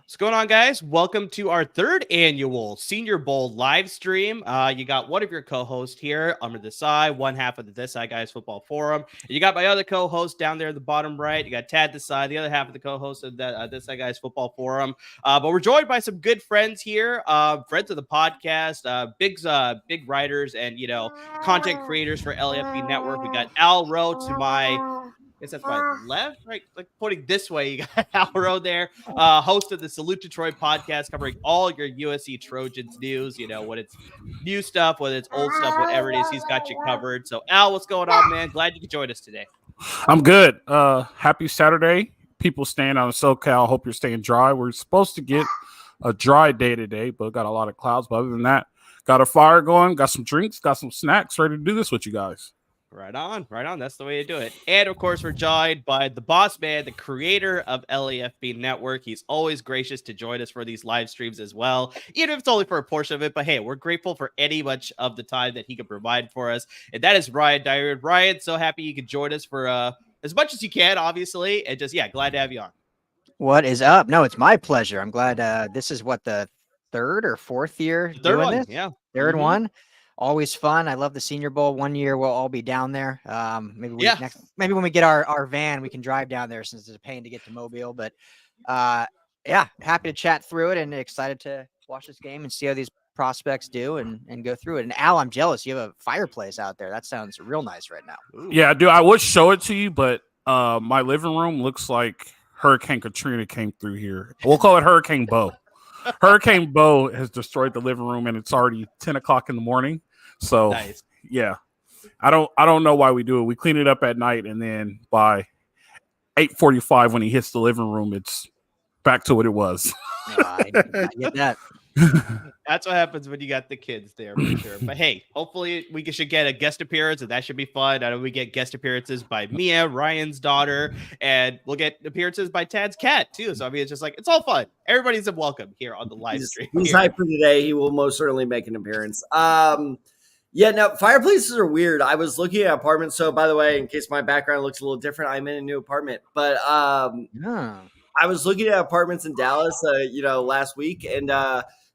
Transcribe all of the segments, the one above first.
What's going on, guys? Welcome to our third annual Senior Bowl live stream. You got one of your co-hosts here, Umar Desai, one half of the Desai Guys Football Forum. You got my other co-host down there in the bottom right. You got Tad Desai, the other half of the co-host of the Desai Guys Football Forum. But we're joined by some good friends here, friends of the podcast, big writers and content creators for LAFB Network. We got Al Rowe to my guess that's my left, right? Like pointing this way, you got Alro there, host of the Salute Detroit podcast, covering all your USC Trojans news. When it's new stuff, whether it's old stuff, whatever it is, he's got you covered. So, Al, what's going on, man? Glad you could join us today. I'm good. Happy Saturday. People staying on SoCal. Hope you're staying dry. We're supposed to get a dry day today, but got a lot of clouds. But other than that, got a fire going, got some drinks, got some snacks, ready to do this with you guys. Right on. That's the way to do it. And of course, we're joined by the boss man, the creator of LAFB Network. He's always gracious to join us for these live streams as well, even if it's only for a portion of it. But hey, we're grateful for any much of the time that he can provide for us. And that is Ryan Dyer. Ryan, so happy you could join us for as much as you can, obviously. And just, glad to have you on. What is up? No, it's my pleasure. I'm glad this is what the third or fourth year Third doing one, this? yeah. Third one. Always fun. I love the Senior Bowl. One year we'll all be down there. Maybe when we get our van, we can drive down there since it's a pain to get to Mobile. But happy to chat through it and excited to watch this game and see how these prospects do and go through it. And Al, I'm jealous. You have a fireplace out there. That sounds real nice right now. Ooh. Yeah, dude. I would show it to you, but my living room looks like Hurricane Katrina came through here. We'll call it Hurricane Bo. Hurricane Bo has destroyed the living room, and it's already 10 o'clock in the morning. So, nice. Yeah, I don't know why we do it. We clean it up at night, and then by 8:45, when he hits the living room, it's back to what it was. I get that. That's what happens when you got the kids there, for sure. But hey, hopefully we should get a guest appearance, and that should be fun. I know we get guest appearances by Mia, Ryan's daughter, and we'll get appearances by Tad's cat too. So I mean, it's just like it's all fun. Everybody's welcome here on the live stream. He's hyped for today. He will most certainly make an appearance. No, fireplaces are weird. I was looking at apartments. So by the way, in case my background looks a little different, I'm in a new apartment. But I was looking at apartments in Dallas, last week, and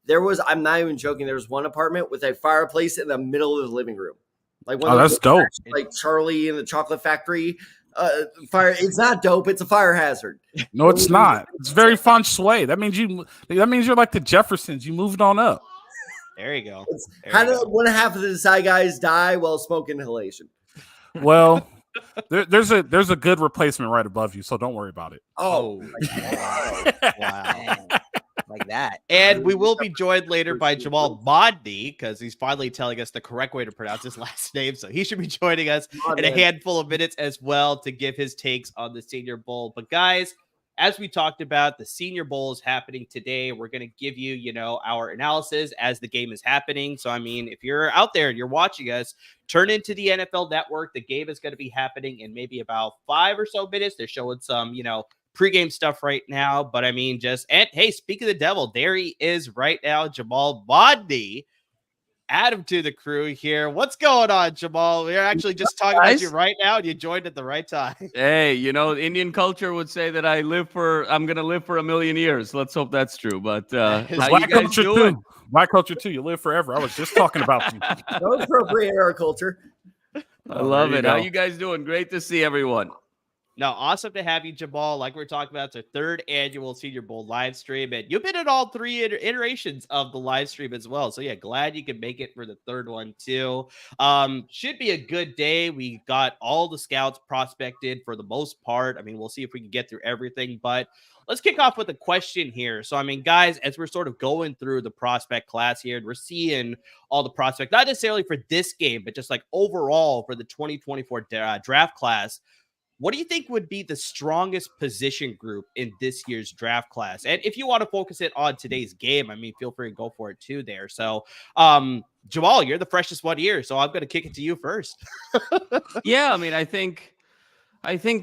there was, I'm not even joking, there was one apartment with a fireplace in the middle of the living room. Like that's dope. Like Charlie in the Chocolate Factory. Fire. It's not dope. It's a fire hazard. No, it's not. It's very feng shui. That means you're like the Jeffersons. You moved on up. There you go. How did one half of the side guys die while smoking inhalation? Well, there's a good replacement right above you, so don't worry about it. Oh, Wow. Like that. And we will be joined later by Jamal Modney because he's finally telling us the correct way to pronounce his last name. So he should be joining us in a handful of minutes as well to give his takes on the Senior Bowl. But guys, as we talked about, the Senior Bowl is happening today. We're going to give you, our analysis as the game is happening. So, I mean, if you're out there and you're watching us, turn into the NFL Network. The game is going to be happening in maybe about 5 or so minutes. They're showing some, pregame stuff right now. But, I mean, and hey, speak of the devil, there he is right now, Jamal Modney. Add him to the crew here. What's going on, Jamal? We're actually just talking about you right now, and you joined at the right time. Hey, Indian culture would say that I'm going to live for a million years. Let's hope that's true. But how Black you guys culture doing? too. Black culture too. You live forever. I was just talking about you. Don't appropriate our culture. I love it. Go. How you guys doing? Great to see everyone. No, awesome to have you, Jamal. Like we're talking about, it's our third annual Senior Bowl live stream, and you've been in all 3 iterations of the live stream as well. So yeah, glad you can make it for the third one too. Should be a good day. We got all the scouts prospected for the most part. I mean, we'll see if we can get through everything, but let's kick off with a question here. So, I mean, guys, as we're sort of going through the prospect class here, and we're seeing all the prospects, not necessarily for this game, but just like overall for the 2024 draft class. What do you think would be the strongest position group in this year's draft class? And if you want to focus it on today's game, I mean, feel free to go for it too there. So, Jamal, you're the freshest one here, so I'm going to kick it to you first. Yeah, I mean, I think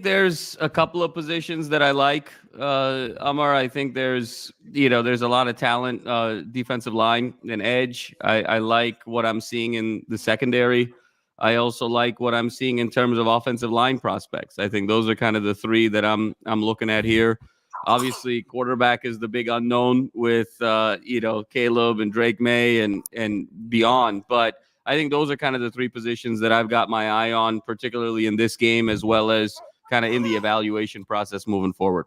there's a couple of positions that I like. Amar, I think there's a lot of talent, defensive line and edge. I like what I'm seeing in the secondary. I also like what I'm seeing in terms of offensive line prospects. I think those are kind of the 3 that I'm looking at here. Obviously, quarterback is the big unknown with Caleb and Drake May and beyond. But I think those are kind of the three positions that I've got my eye on, particularly in this game, as well as kind of in the evaluation process moving forward.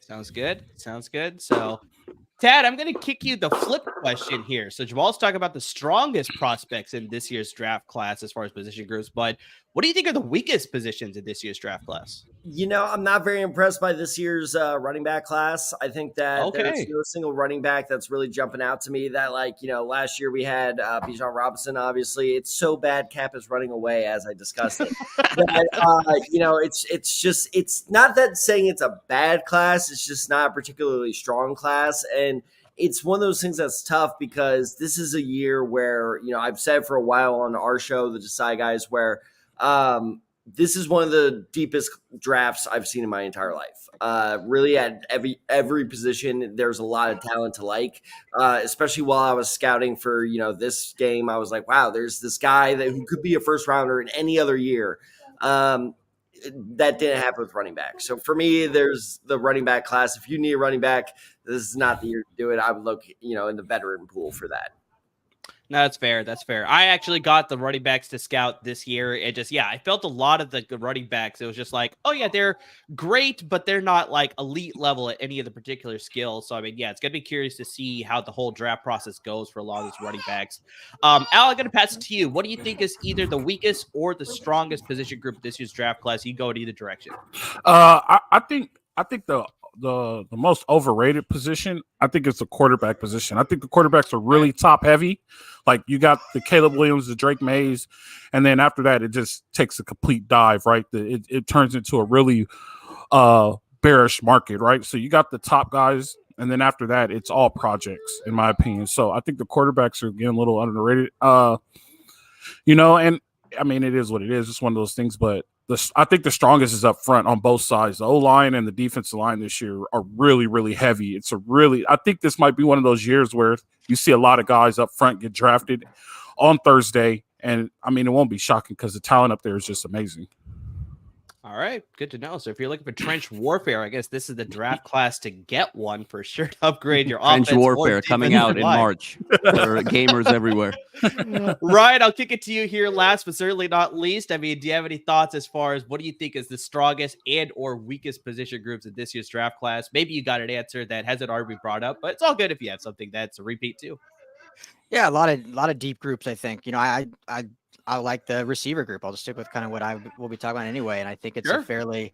Sounds good. Sounds good. So, Tad, I'm going to kick you the flip question here. So Jamal's talking about the strongest prospects in this year's draft class as far as position groups, but what do you think are the weakest positions in this year's draft class? I'm not very impressed by this year's running back class. I think that there's no single running back that's really jumping out to me. That last year we had Bijan Robinson. Obviously, it's so bad Cap is running away, as I discussed it. But, it's not that saying it's a bad class. It's just not a particularly strong class, and it's one of those things that's tough because this is a year where I've said for a while on our show, the Decide Guys, where this is one of the deepest drafts I've seen in my entire life. Really, at every position, there's a lot of talent to like. Especially while I was scouting for this game, I was like, wow, there's this guy who could be a first rounder in any other year. That didn't happen with running back. So for me, there's the running back class. If you need a running back, this is not the year to do it. I would look, in the veteran pool for that. No, that's fair. That's fair. I actually got the running backs to scout this year. It just, I felt a lot of the running backs. It was just like, oh yeah, they're great, but they're not like elite level at any of the particular skills. So, I mean, it's going to be curious to see how the whole draft process goes for a lot of these running backs. Al, I'm going to pass it to you. What do you think is either the weakest or the strongest position group this year's draft class? You go in either direction. I think the most overrated position, I think it's the quarterback position. I think the quarterbacks are really top heavy. Like you got the Caleb Williams, the Drake Mays, and then after that, it just takes a complete dive, right? It turns into a really bearish market, right? So you got the top guys, and then after that, it's all projects, in my opinion. So I think the quarterbacks are getting a little underrated. And I mean, it is what it is. It's one of those things, but I think the strongest is up front on both sides. The O-line and the defensive line this year are really, really heavy. I think this might be one of those years where you see a lot of guys up front get drafted on Thursday. And, I mean, it won't be shocking because the talent up there is just amazing. All right, good to know. So if you're looking for trench warfare, I guess this is the draft class to get one for sure to upgrade your trench offense. Warfare coming out in March for gamers everywhere. Ryan, I'll kick it to you here last, but certainly not least. I mean, do you have any thoughts as far as what do you think is the strongest and or weakest position groups in this year's draft class? Maybe you got an answer that hasn't already been brought up, but it's all good if you have something that's a repeat too. Yeah, a lot of deep groups. I think I like the receiver group. I'll just stick with kind of what I will be talking about anyway. And I think it's a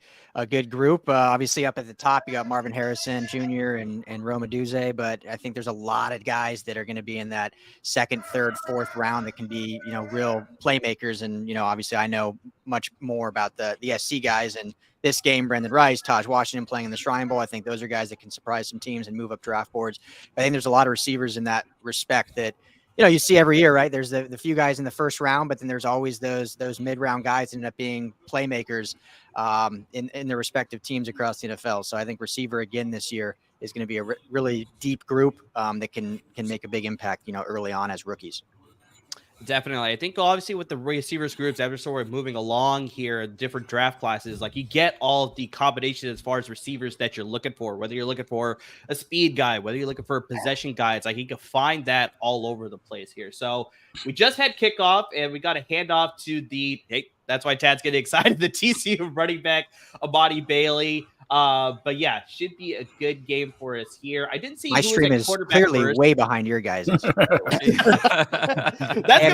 good group. Obviously up at the top, you got Marvin Harrison Jr. and Roma Duze, but I think there's a lot of guys that are going to be in that second, third, fourth round that can be, real playmakers. And, obviously I know much more about the SC guys and this game, Brendan Rice, Taj Washington playing in the Shrine Bowl. I think those are guys that can surprise some teams and move up draft boards. I think there's a lot of receivers in that respect that, you see every year, right? There's the few guys in the first round, but then there's always those mid-round guys that end up being playmakers in their respective teams across the NFL. So I think receiver again this year is going to be a really deep group that can make a big impact, early on as rookies. Definitely. I think obviously with the receivers groups, after sort of moving along here, different draft classes, like you get all of the combinations as far as receivers that you're looking for, whether you're looking for a speed guy, whether you're looking for a possession guy, it's like you can find that all over the place here. So we just had kickoff and we got a handoff to that's why Tad's getting excited, the TCU running back, Amani Bailey. But yeah, should be a good game for us here. I didn't see my stream is clearly first. Way behind your guys. That's gonna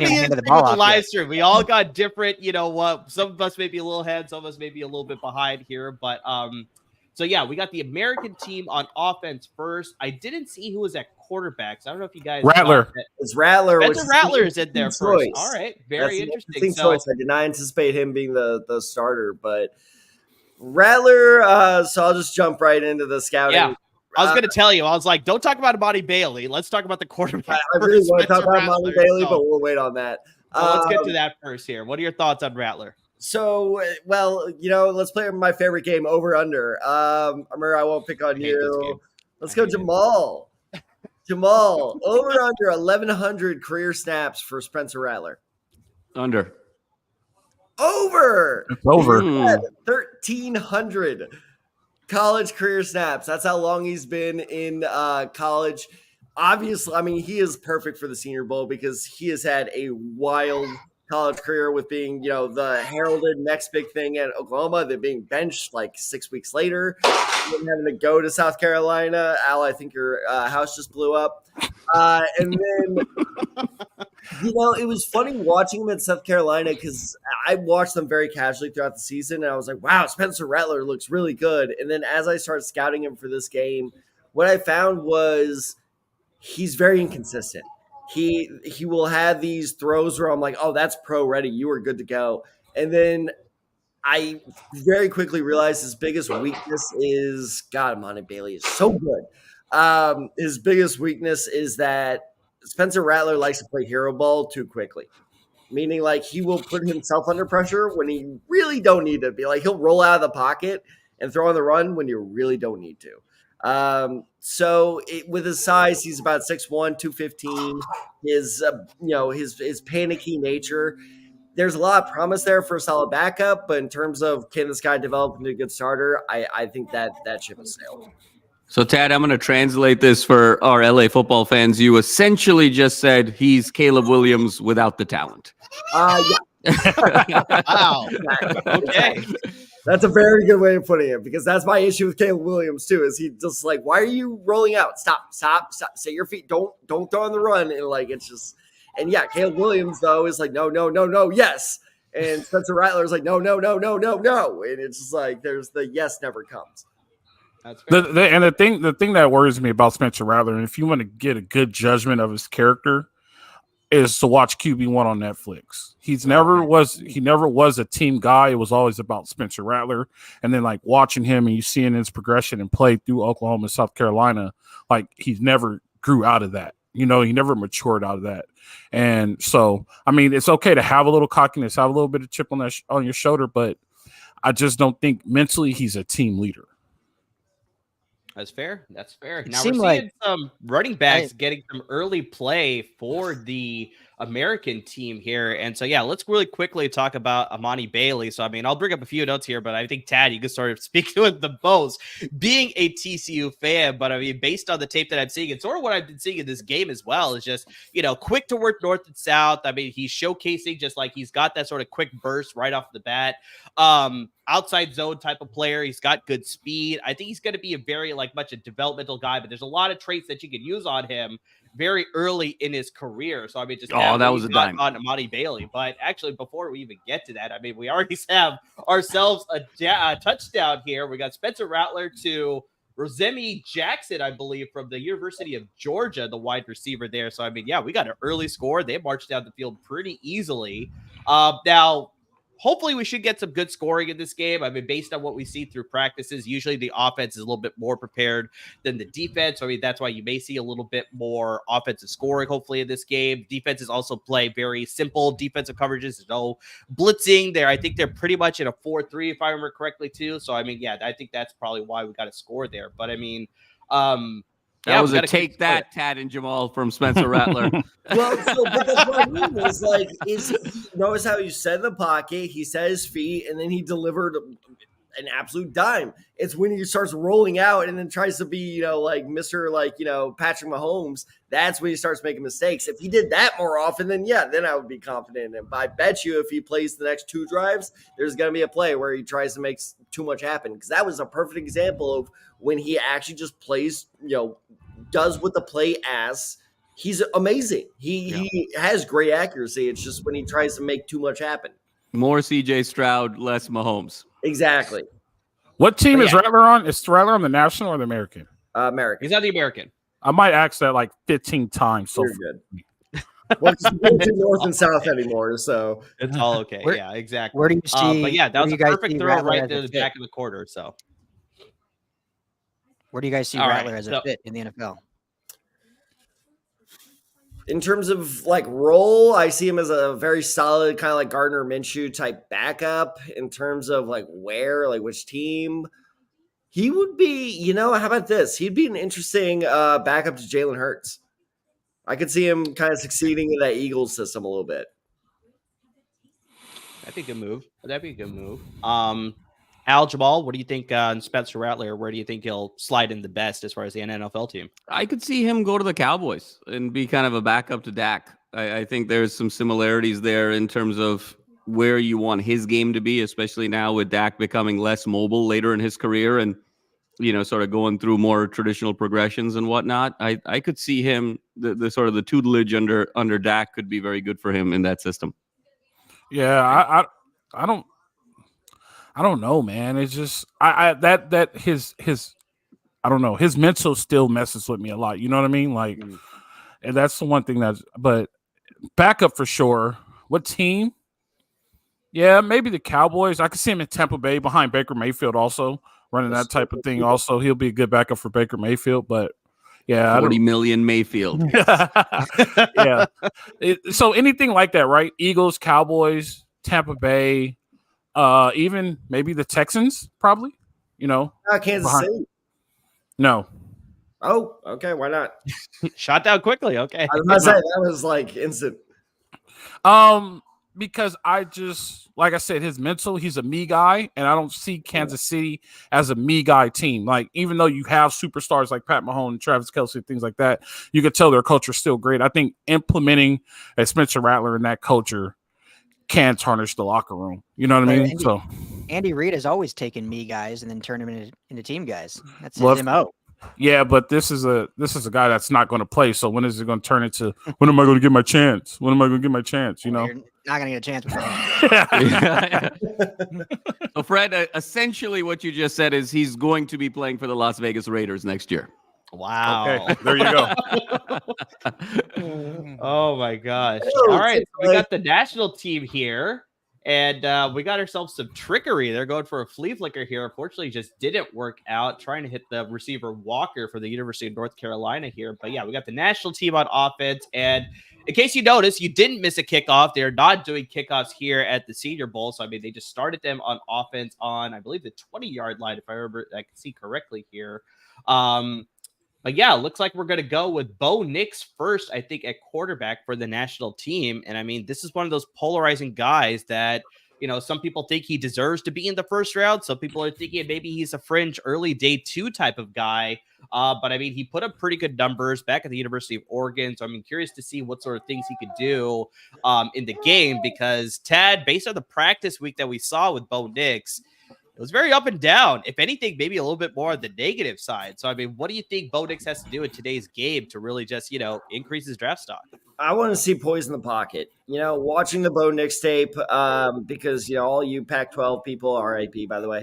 be the live stream. We all got different, some of us may be a little ahead, some of us may be a little bit behind here. But so yeah, we got the American team on offense first. I didn't see who was at quarterbacks. I don't know if you guys Rattler. It's Rattler. Rattler is in there first. All right, very interesting. Choice. I did not anticipate him being the starter, but Rattler, so I'll just jump right into the scouting. Yeah, I was going to tell you. I was like, don't talk about Amani Bailey. Let's talk about the quarterback. I really want to talk about Amani Bailey, but we'll wait on that. Let's get to that first here. What are your thoughts on Rattler? So, let's play my favorite game, over-under. Amir, I won't pick on you. Let's go Jamal. Jamal, over-under 1,100 career snaps for Spencer Rattler. Under. Over. It's over. 1,300. college career snaps. That's how long he's been in college. Obviously, I mean, he is perfect for the Senior Bowl because he has had a wild college career with being, the heralded next big thing at Oklahoma, then being benched like 6 weeks later, then having to go to South Carolina. Al, I think your house just blew up. And then, it was funny watching him at South Carolina because I watched them very casually throughout the season, and I was like, wow, Spencer Rattler looks really good. And then as I started scouting him for this game, what I found was he's very inconsistent. He will have these throws where I'm like, oh, that's pro ready. You are good to go. And then I very quickly realized his biggest weakness is, God, Monty Bailey is so good. His biggest weakness is that Spencer Rattler likes to play hero ball too quickly. Meaning, like, he will put himself under pressure when he really don't need to be. Like, he'll roll out of the pocket and throw on the run when you really don't need to. With his size, he's about 6'1", 215. His panicky nature, there's a lot of promise there for a solid backup, but in terms of can this guy develop into a good starter, I think that ship has sailed. So, Tad, I'm going to translate this for our LA football fans. You essentially just said he's Caleb Williams without the talent. Yeah. Wow. Okay. That's a very good way of putting it, because that's my issue with Caleb Williams too. Is he just like, why are you rolling out? Stop. Say your feet. Don't throw on the run. And like, it's just, and yeah, Caleb Williams though is like, no, yes. And Spencer Rattler is like, no. And it's just like, there's the yes never comes. That's fair. The thing that worries me about Spencer Rattler, and if you want to get a good judgment of his character, is to watch QB1 on Netflix. He never was a team guy. It was always about Spencer Rattler. And then like watching him and you seeing his progression and play through Oklahoma and South Carolina, like he's never grew out of that. He never matured out of that. And so, I mean, it's okay to have a little cockiness, have a little bit of chip on your shoulder, but I just don't think mentally he's a team leader. That's fair. Now we're seeing some running backs getting some early play for the American team here. And so, yeah, let's really quickly talk about Amani Bailey. So, I mean, I'll bring up a few notes here, but I think, Tad, you can sort of speak to it the most, being a TCU fan. But, I mean, based on the tape that I'm seeing, and sort of what I've been seeing in this game as well, is just, quick to work north and south. I mean, he's showcasing just like he's got that sort of quick burst right off the bat. Outside zone type of player. He's got good speed. I think he's going to be a very much a developmental guy, but there's a lot of traits that you can use on him very early in his career. So I mean, just that was a dime on Amani Bailey. But actually, before we even get to that, I mean, we already have ourselves a touchdown here. We got Spencer Rattler to Rosemi Jackson, I believe, from the University of Georgia, the wide receiver there. So I mean, yeah, we got an early score. They marched down the field pretty easily. Now, hopefully we should get some good scoring in this game. I mean, based on what we see through practices, usually the offense is a little bit more prepared than the defense. So, I mean, that's why you may see a little bit more offensive scoring, hopefully, in this game. Defenses also play very simple defensive coverages. There's no blitzing there. I think they're pretty much in a 4-3, if I remember correctly, too. So, I mean, yeah, I think that's probably why we got a score there. But, I mean, that was a take that, Tad and Jamal from Spencer Rattler. But that's what I mean. Notice how he set in the pocket, he set his feet, and then he delivered an absolute dime. It's when he starts rolling out and then tries to be, like Mr. Patrick Mahomes. That's when he starts making mistakes. If he did that more often, then I would be confident. And I bet you if he plays the next 2 drives, there's going to be a play where he tries to make too much happen. Because that was a perfect example of when he actually just plays, does what the play asks. He's amazing. He has great accuracy. It's just when he tries to make too much happen. More CJ Stroud, less Mahomes. Exactly. What team is Rattler on? Is Rattler on the National or the American? American. He's on the American. I might ask that like 15 times. So good. Well, it's north and south anymore, so it's all okay. Yeah, exactly. Where do you see? But yeah, that was a perfect throw right there in the back of the quarter. So, where do you guys see Rattler as a fit in the NFL? In terms of role, I see him as a very solid kind of like Gardner Minshew type backup. In terms of where, which team, he would be. How about this? He'd be an interesting backup to Jalen Hurts. I could see him kind of succeeding in that Eagles system a little bit. That'd be a good move. Al Jamal, what do you think on Spencer Rattler? Where do you think he'll slide in the best as far as the NFL team? I could see him go to the Cowboys and be kind of a backup to Dak. I think there's some similarities there in terms of where you want his game to be, especially now with Dak becoming less mobile later in his career and, sort of going through more traditional progressions and whatnot. I could see him, the sort of the tutelage under Dak could be very good for him in that system. Yeah, I don't know, man. It's just that his I don't know, his mental still messes with me a lot. You know what I mean? Like, and that's the one thing but backup for sure. What team? Yeah, maybe the Cowboys. I could see him in Tampa Bay behind Baker Mayfield also, running that type of thing. Also, he'll be a good backup for Baker Mayfield, but yeah, 40 million Mayfield. Yeah. So anything like that, right? Eagles, Cowboys, Tampa Bay, even maybe the Texans, probably. Kansas City. No. Oh, okay. Why not? Shot down quickly. Okay. I was about to say that was like instant. Because I just, like I said, his mental, he's a me guy, and I don't see Kansas City as a me guy team. Like, even though you have superstars like Pat Mahomes, Travis Kelce, things like that, you could tell their culture is still great. I think implementing a Spencer Rattler in that culture can tarnish the locker room. You know what I mean? Andy Reid has always taken me guys and then turned them into team guys. That's his MO. Yeah, but this is a guy that's not going to play. So when is it going to turn into? When am I going to get my chance? When am I going to get my chance? You're not going to get a chance with that. So Fred, essentially what you just said is he's going to be playing for the Las Vegas Raiders next year. Wow. Okay, there you go. Oh my gosh. All right. We got the national team here. And we got ourselves some trickery. They're going for a flea flicker here. Unfortunately, just didn't work out. Trying to hit the receiver Walker for the University of North Carolina here. But yeah, we got the national team on offense. And in case you notice, you didn't miss a kickoff. They're not doing kickoffs here at the Senior Bowl. So, I mean, they just started them on offense on, I believe, the 20-yard line, if I can see correctly here. But yeah, looks like we're going to go with Bo Nix first, I think, at quarterback for the national team. And I mean, this is one of those polarizing guys that, some people think he deserves to be in the first round. Some people are thinking maybe he's a fringe early day 2 type of guy. But I mean, he put up pretty good numbers back at the University of Oregon. So I'm curious to see what sort of things he could do in the game, because Tad, based on the practice week that we saw with Bo Nix, it was very up and down. If anything, maybe a little bit more on the negative side. So, I mean, what do you think Bo Nix has to do in today's game to really just, increase his draft stock? I want to see poise in the pocket. Watching the Bo Nix tape, because, all you Pac-12 people, RIP, by the way,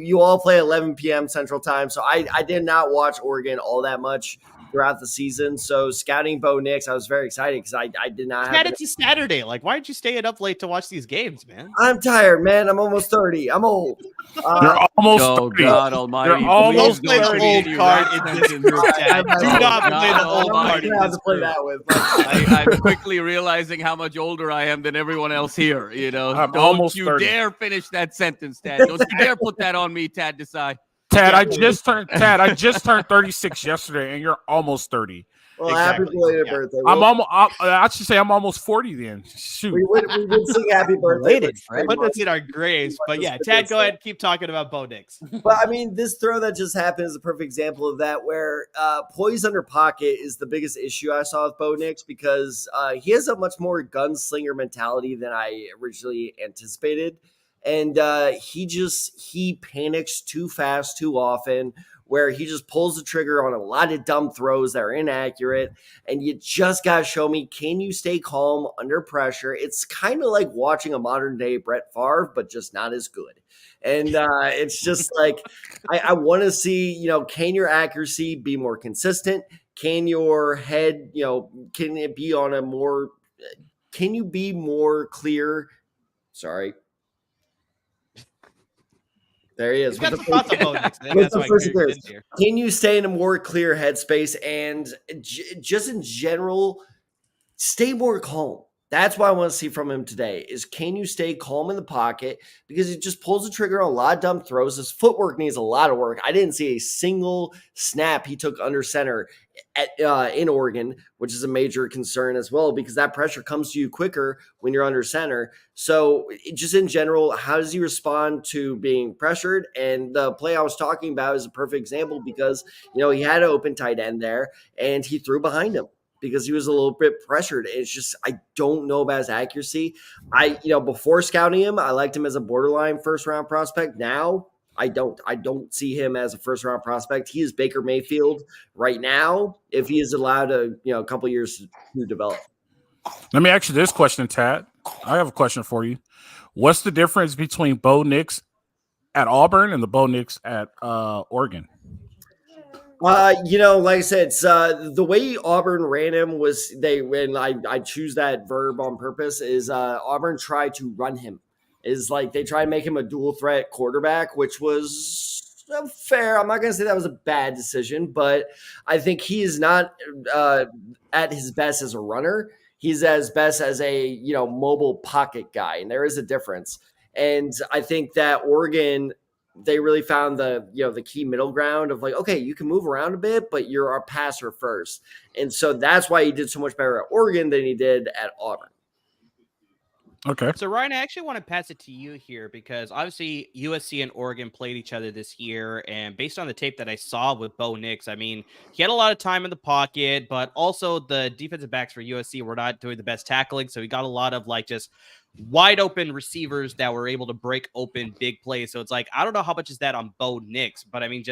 you all play 11 p.m. Central Time. So I did not watch Oregon all that much throughout the season. So scouting Bo Nix, I was very excited because I did not have it's Saturday. Like, why aren't you staying up late to watch these games, man? I'm tired, man. I'm almost 30. I'm old. You're almost 30. God almighty. You're almost play the old card in this group chat. Do not play the old card in this play that with. I'm quickly realizing how much older I am than everyone else here. I'm Don't almost you 30. dare finish that sentence, Tad. Don't you dare put that on me, Tad Desai. Tad, I just turned 36 yesterday, and you're almost 30. Well, happy belated birthday. I should say I'm almost 40 then. Shoot. We would sing happy birthday. Put this in our graves. But yeah, Tad, go ahead and keep talking about Bo Nix. But I mean, this throw that just happened is a perfect example of that, where poise under pocket is the biggest issue I saw with Bo Nix, because he has a much more gunslinger mentality than I originally anticipated. And he panics too fast, too often, where he just pulls the trigger on a lot of dumb throws that are inaccurate. And you just got to show me, can you stay calm under pressure? It's kind of like watching a modern day Brett Favre, but just not as good. And it's just like, I want to see, can your accuracy be more consistent? Can your head, can it be on a more, can you be more clear? Sorry. There he is. Got the thoughts on Bo Nix. That's why can you stay in a more clear headspace and just in general, stay more calm? That's what I want to see from him today is can you stay calm in the pocket, because he just pulls the trigger on a lot of dumb throws. His footwork needs a lot of work. I didn't see a single snap he took under center in Oregon, which is a major concern as well, because that pressure comes to you quicker when you're under center. So just in general, how does he respond to being pressured? And the play I was talking about is a perfect example because, he had an open tight end there and he threw behind him because he was a little bit pressured. It's just, I don't know about his accuracy. Before scouting him, I liked him as a borderline first round prospect. Now I don't see him as a first round prospect. He is Baker Mayfield right now if he is allowed a couple years to develop. Let me ask you this question, Tad. I have a question for you. What's the difference between Bo Nix at Auburn and the Bo Nix at Oregon? Like I said, it's, the way Auburn ran him was I choose that verb on purpose is Auburn tried to run him. Is like they tried to make him a dual threat quarterback, which was fair. I'm not going to say that was a bad decision, but I think he is not at his best as a runner. He's as best as a mobile pocket guy, and there is a difference. And I think that Oregon, they really found the key middle ground of like, okay, you can move around a bit, but you're a passer first. And so that's why he did so much better at Oregon than he did at Auburn. Okay. So, Ryan, I actually want to pass it to you here because obviously USC and Oregon played each other this year. And based on the tape that I saw with Bo Nix, I mean, he had a lot of time in the pocket, but also the defensive backs for USC were not doing the best tackling. So he got a lot of just wide open receivers that were able to break open big plays. So it's like, I don't know how much is that on Bo Nix, but I mean,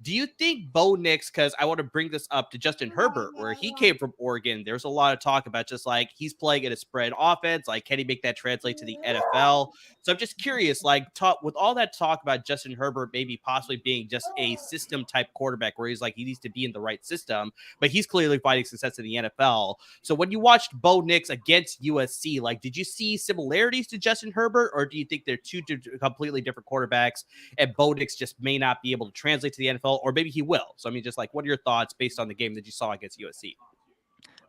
do you think Bo Nix, because I want to bring this up to Justin Herbert, where he came from Oregon, there's a lot of talk about just he's playing in a spread offense. Can he make that translate to the NFL? So I'm just curious, with all that talk about Justin Herbert maybe possibly being just a system type quarterback where he needs to be in the right system, but he's clearly finding success in the NFL. So when you watched Bo Nix against USC, did you see similarities to Justin Herbert, or do you think they're two completely different quarterbacks and Bo Nix just may not be able to translate to the NFL? Or maybe he will. So, I mean, what are your thoughts based on the game that you saw against USC?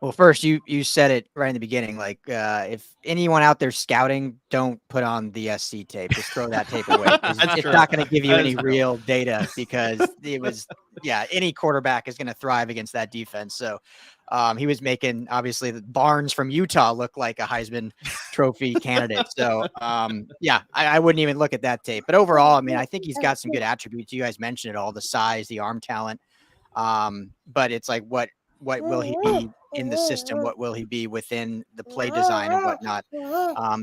Well, first, you said it right in the beginning. If anyone out there scouting, don't put on the SC tape. Just throw that tape away. It's not going to give you any real data because it was, any quarterback is going to thrive against that defense. So he was making, obviously, Barnes from Utah look like a Heisman Trophy candidate. So, I wouldn't even look at that tape. But overall, I mean, I think he's got some good attributes. You guys mentioned it all, the size, the arm talent. But it's like, what will he be in the system? What will he be within the play design and whatnot?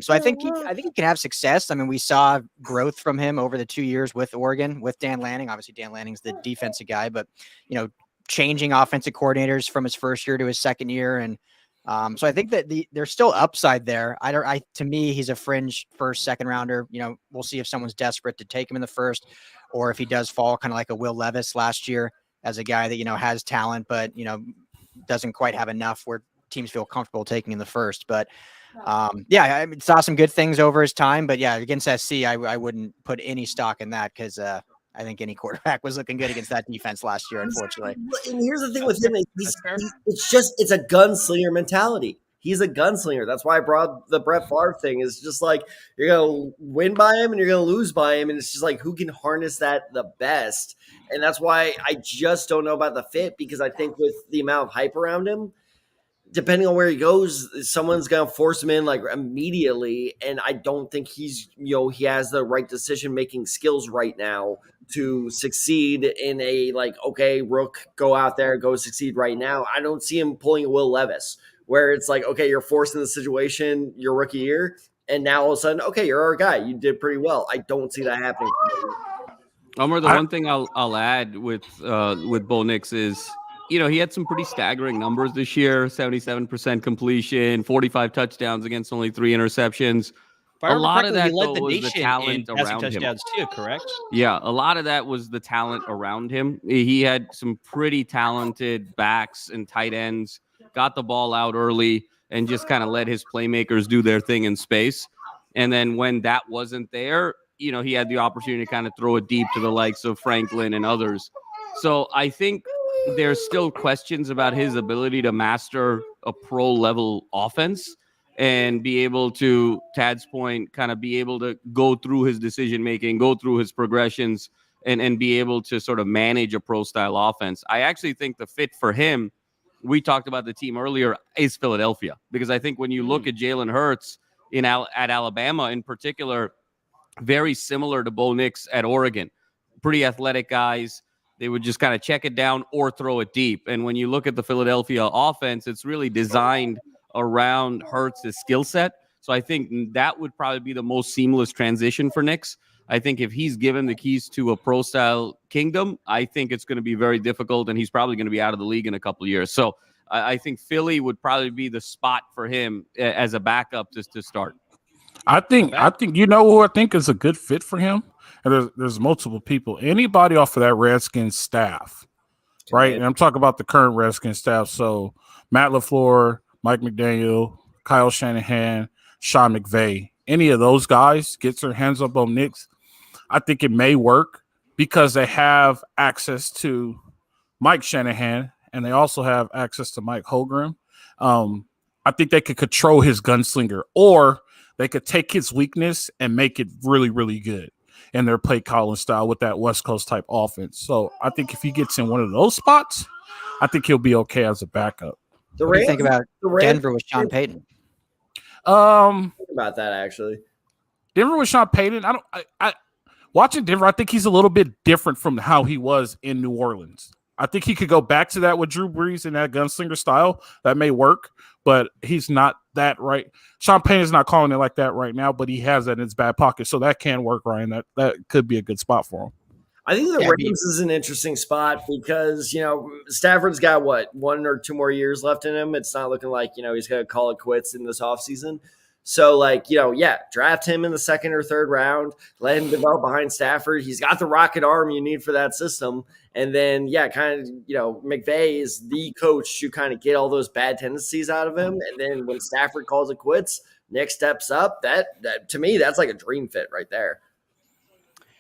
So I think he can have success. I mean, we saw growth from him over the 2 years with Oregon, with Dan Lanning. Obviously, Dan Lanning's the defensive guy, but changing offensive coordinators from his first year to his second year, and so I think that there's still upside there. To me, he's a fringe first, second rounder. We'll see if someone's desperate to take him in the first, or if he does fall kind of like a Will Levis last year as a guy that has talent, but doesn't quite have enough where teams feel comfortable taking in the first. But I saw some good things over his time, but against SC, I wouldn't put any stock in that because I think any quarterback was looking good against that defense last year, unfortunately. And here's the thing with him: it's a gunslinger mentality. He's a gunslinger. That's why I brought the Brett Favre thing. Is just like you're gonna win by him and you're gonna lose by him, and it's just like who can harness that the best. And that's why I just don't know about the fit, because I think with the amount of hype around him, depending on where he goes, someone's going to force him in immediately. And I don't think he has the right decision-making skills right now to succeed in a okay, Rook, go out there, go succeed right now. I don't see him pulling a Will Levis where it's like, okay, you're forced in the situation your rookie year. And now all of a sudden, okay, you're our guy. You did pretty well. I don't see that happening. Omar, the one thing I'll add with Bo Nix is, he had some pretty staggering numbers this year: 77% completion, 45 touchdowns against only 3 interceptions. A lot of that was the talent around him. Too, correct? Yeah, a lot of that was the talent around him. He had some pretty talented backs and tight ends, got the ball out early, and just kind of let his playmakers do their thing in space. And then when that wasn't there, he had the opportunity to kind of throw it deep to the likes of Franklin and others. So I think there's still questions about his ability to master a pro level offense. and be able to, Tad's point, kind of be able to go through his decision making, go through his progressions, and be able to sort of manage a pro style offense. I actually think the fit for him, we talked about the team earlier, is Philadelphia, because I think when you look at Jalen Hurts at Alabama in particular, very similar to Bo Nix at Oregon, pretty athletic guys. They would just kind of check it down or throw it deep. And when you look at the Philadelphia offense, it's really designed around Hurts' skill set. So I think that would probably be the most seamless transition for Nix. I think if he's given the keys to a pro-style kingdom, I think it's going to be very difficult, and he's probably going to be out of the league in a couple of years. So I think Philly would probably be the spot for him as a backup to start. I think you know who I think is a good fit for him? And there's multiple people. Anybody off of that Redskins staff, right? And I'm talking about the current Redskins staff. So Matt LaFleur, Mike McDaniel, Kyle Shanahan, Sean McVay. Any of those guys gets their hands up on Nix, I think it may work because they have access to Mike Shanahan and they also have access to Mike Holmgren. I think they could control his gunslinger, or they could take his weakness and make it really, really good in their play calling style with that West Coast type offense. So I think if he gets in one of those spots, I think he'll be okay as a backup. What do you think about Denver with Sean Payton? Think about that actually. Denver with Sean Payton. I watching Denver, I think he's a little bit different from how he was in New Orleans. I think he could go back to that with Drew Brees in that gunslinger style. That may work, but he's not that right. Sean Payton is not calling it like that right now, but he has that in his back pocket, so that can work, Ryan. That could be a good spot for him. I think the Rams is an interesting spot because, Stafford's got, what, 1 or 2 more years left in him. It's not looking like, he's going to call it quits in this offseason. So, draft him in the 2nd or 3rd round, let him develop behind Stafford. He's got the rocket arm you need for that system. And then, McVay is the coach to kind of get all those bad tendencies out of him. And then when Stafford calls it quits, Nick steps up. That to me, that's like a dream fit right there.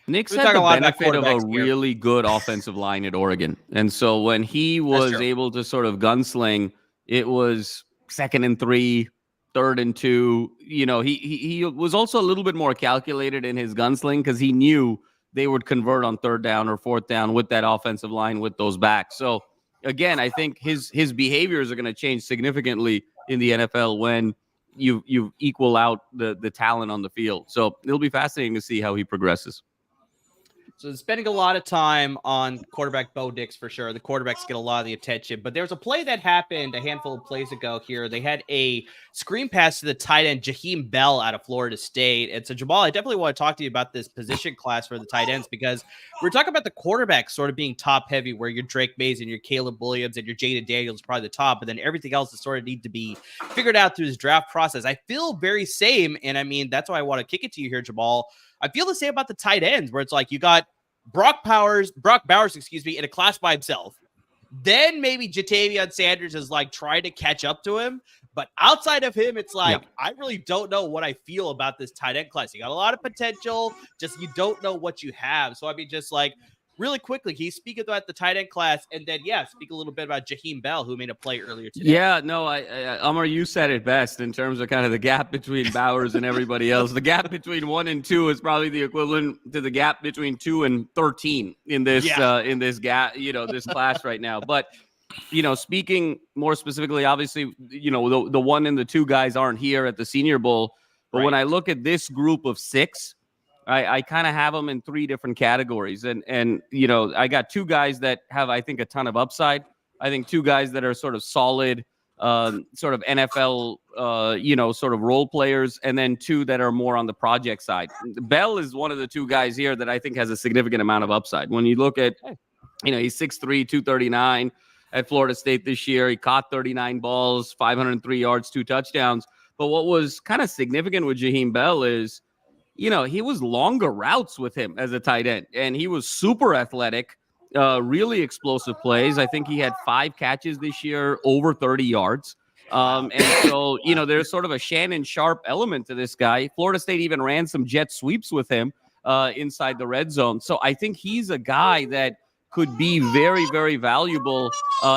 Nick's had the benefit of a really good offensive line at Oregon. And so when he was able to sort of gunsling, it was 2nd and 3, 3rd and 2. He was also a little bit more calculated in his gunsling because he knew they would convert on 3rd down or 4th down with that offensive line, with those backs. So again, I think his behaviors are going to change significantly in the NFL when you equal out the talent on the field. So it'll be fascinating to see how he progresses. So spending a lot of time on quarterback Bo Nix for sure. The quarterbacks get a lot of the attention, but there was a play that happened a handful of plays ago here. They had a screen pass to the tight end, Jaheim Bell, out of Florida State. And so, Jamal, I definitely want to talk to you about this position class for the tight ends, because we're talking about the quarterbacks sort of being top heavy, where your Drake Mays and your Caleb Williams and your Jaden Daniels probably the top, but then everything else is sort of need to be figured out through this draft process. I feel very same. And I mean, that's why I want to kick it to you here, Jamal. I feel the same about the tight ends, where it's like you got Brock Bowers, in a class by himself. Then maybe Jatavion Sanders is like trying to catch up to him. But outside of him, it's like, I really don't know what I feel about this tight end class. You got a lot of potential, just you don't know what you have. So I mean, just like really quickly, can you speak about the tight end class, and then speak a little bit about Jaheim Bell, who made a play earlier today. Yeah, no, Amar, you said it best in terms of kind of the gap between Bowers and everybody else. The gap between 1 and 2 is probably the equivalent to the gap between 2 and 13 in this gap, this class right now. But speaking more specifically, obviously, the 1 and the 2 guys aren't here at the Senior Bowl. But when I look at this group of 6, I kind of have them in 3 different categories. And I got 2 guys that have, I think, a ton of upside. I think 2 guys that are sort of solid, sort of NFL, sort of role players, and then 2 that are more on the project side. Bell is one of the 2 guys here that I think has a significant amount of upside. When you look at, he's 6'3", 239 at Florida State this year. He caught 39 balls, 503 yards, 2 touchdowns. But what was kind of significant with Jaheim Bell is, he was longer routes with him as a tight end, and he was super athletic, really explosive plays. I think he had 5 catches this year, over 30 yards. And so, there's sort of a Shannon Sharp element to this guy. Florida State even ran some jet sweeps with him inside the red zone. So I think he's a guy that could be very, very valuable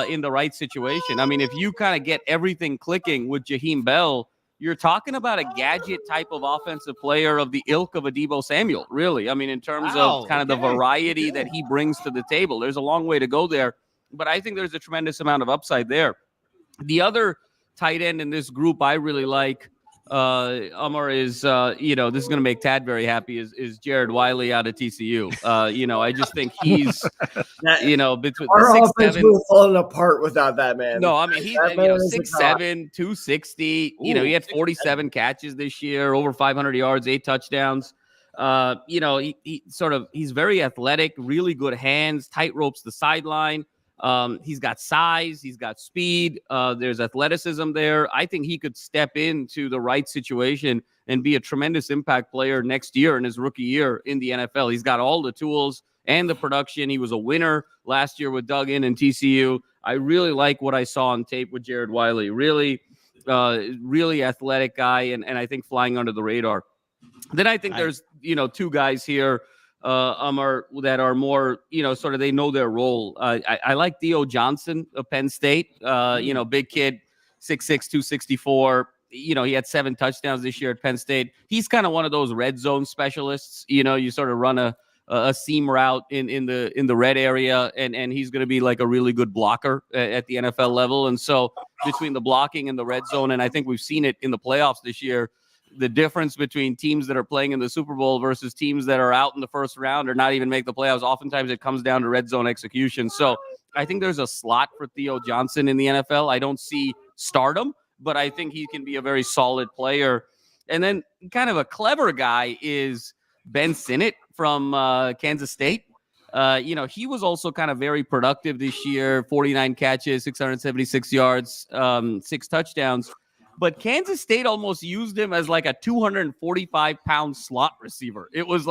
in the right situation. I mean, if you kind of get everything clicking with Jaheim Bell, you're talking about a gadget type of offensive player of the ilk of a Deebo Samuel, really. I mean, in terms of kind of the variety that he brings to the table, there's a long way to go there, but I think there's a tremendous amount of upside there. The other tight end in this group I really like, Amar, is, this is going to make Tad very happy, is Jared Wiley out of TCU. I just think he's, between our the offense 6'7", would have fallen apart without that man. No, I mean, he's 6'7", 260. He had 47 catches this year, over 500 yards, 8 touchdowns. He's very athletic, really good hands, tight ropes the sideline. He's got size, he's got speed. There's athleticism there. I think he could step into the right situation and be a tremendous impact player next year in his rookie year in the NFL. He's got all the tools and the production. He was a winner last year with Duggan and TCU. I really like what I saw on tape with Jared Wiley. Really athletic guy, and I think flying under the radar. Then I think there's, 2 guys here, that are more, they know their role. I like Theo Johnson of Penn State, big kid, 6'6", 264. He had 7 touchdowns this year at Penn State. He's kind of one of those red zone specialists. You sort of run a seam route in the red area, and he's going to be like a really good blocker at the NFL level. And so between the blocking and the red zone, and I think we've seen it in the playoffs this year, the difference between teams that are playing in the Super Bowl versus teams that are out in the first round or not even make the playoffs, oftentimes it comes down to red zone execution. So I think there's a slot for Theo Johnson in the NFL. I don't see stardom, but I think he can be a very solid player. And then kind of a clever guy is Ben Sinnott from Kansas State. He was also kind of very productive this year, 49 catches, 676 yards, 6 touchdowns. But Kansas State almost used him as like a 245-pound slot receiver. It was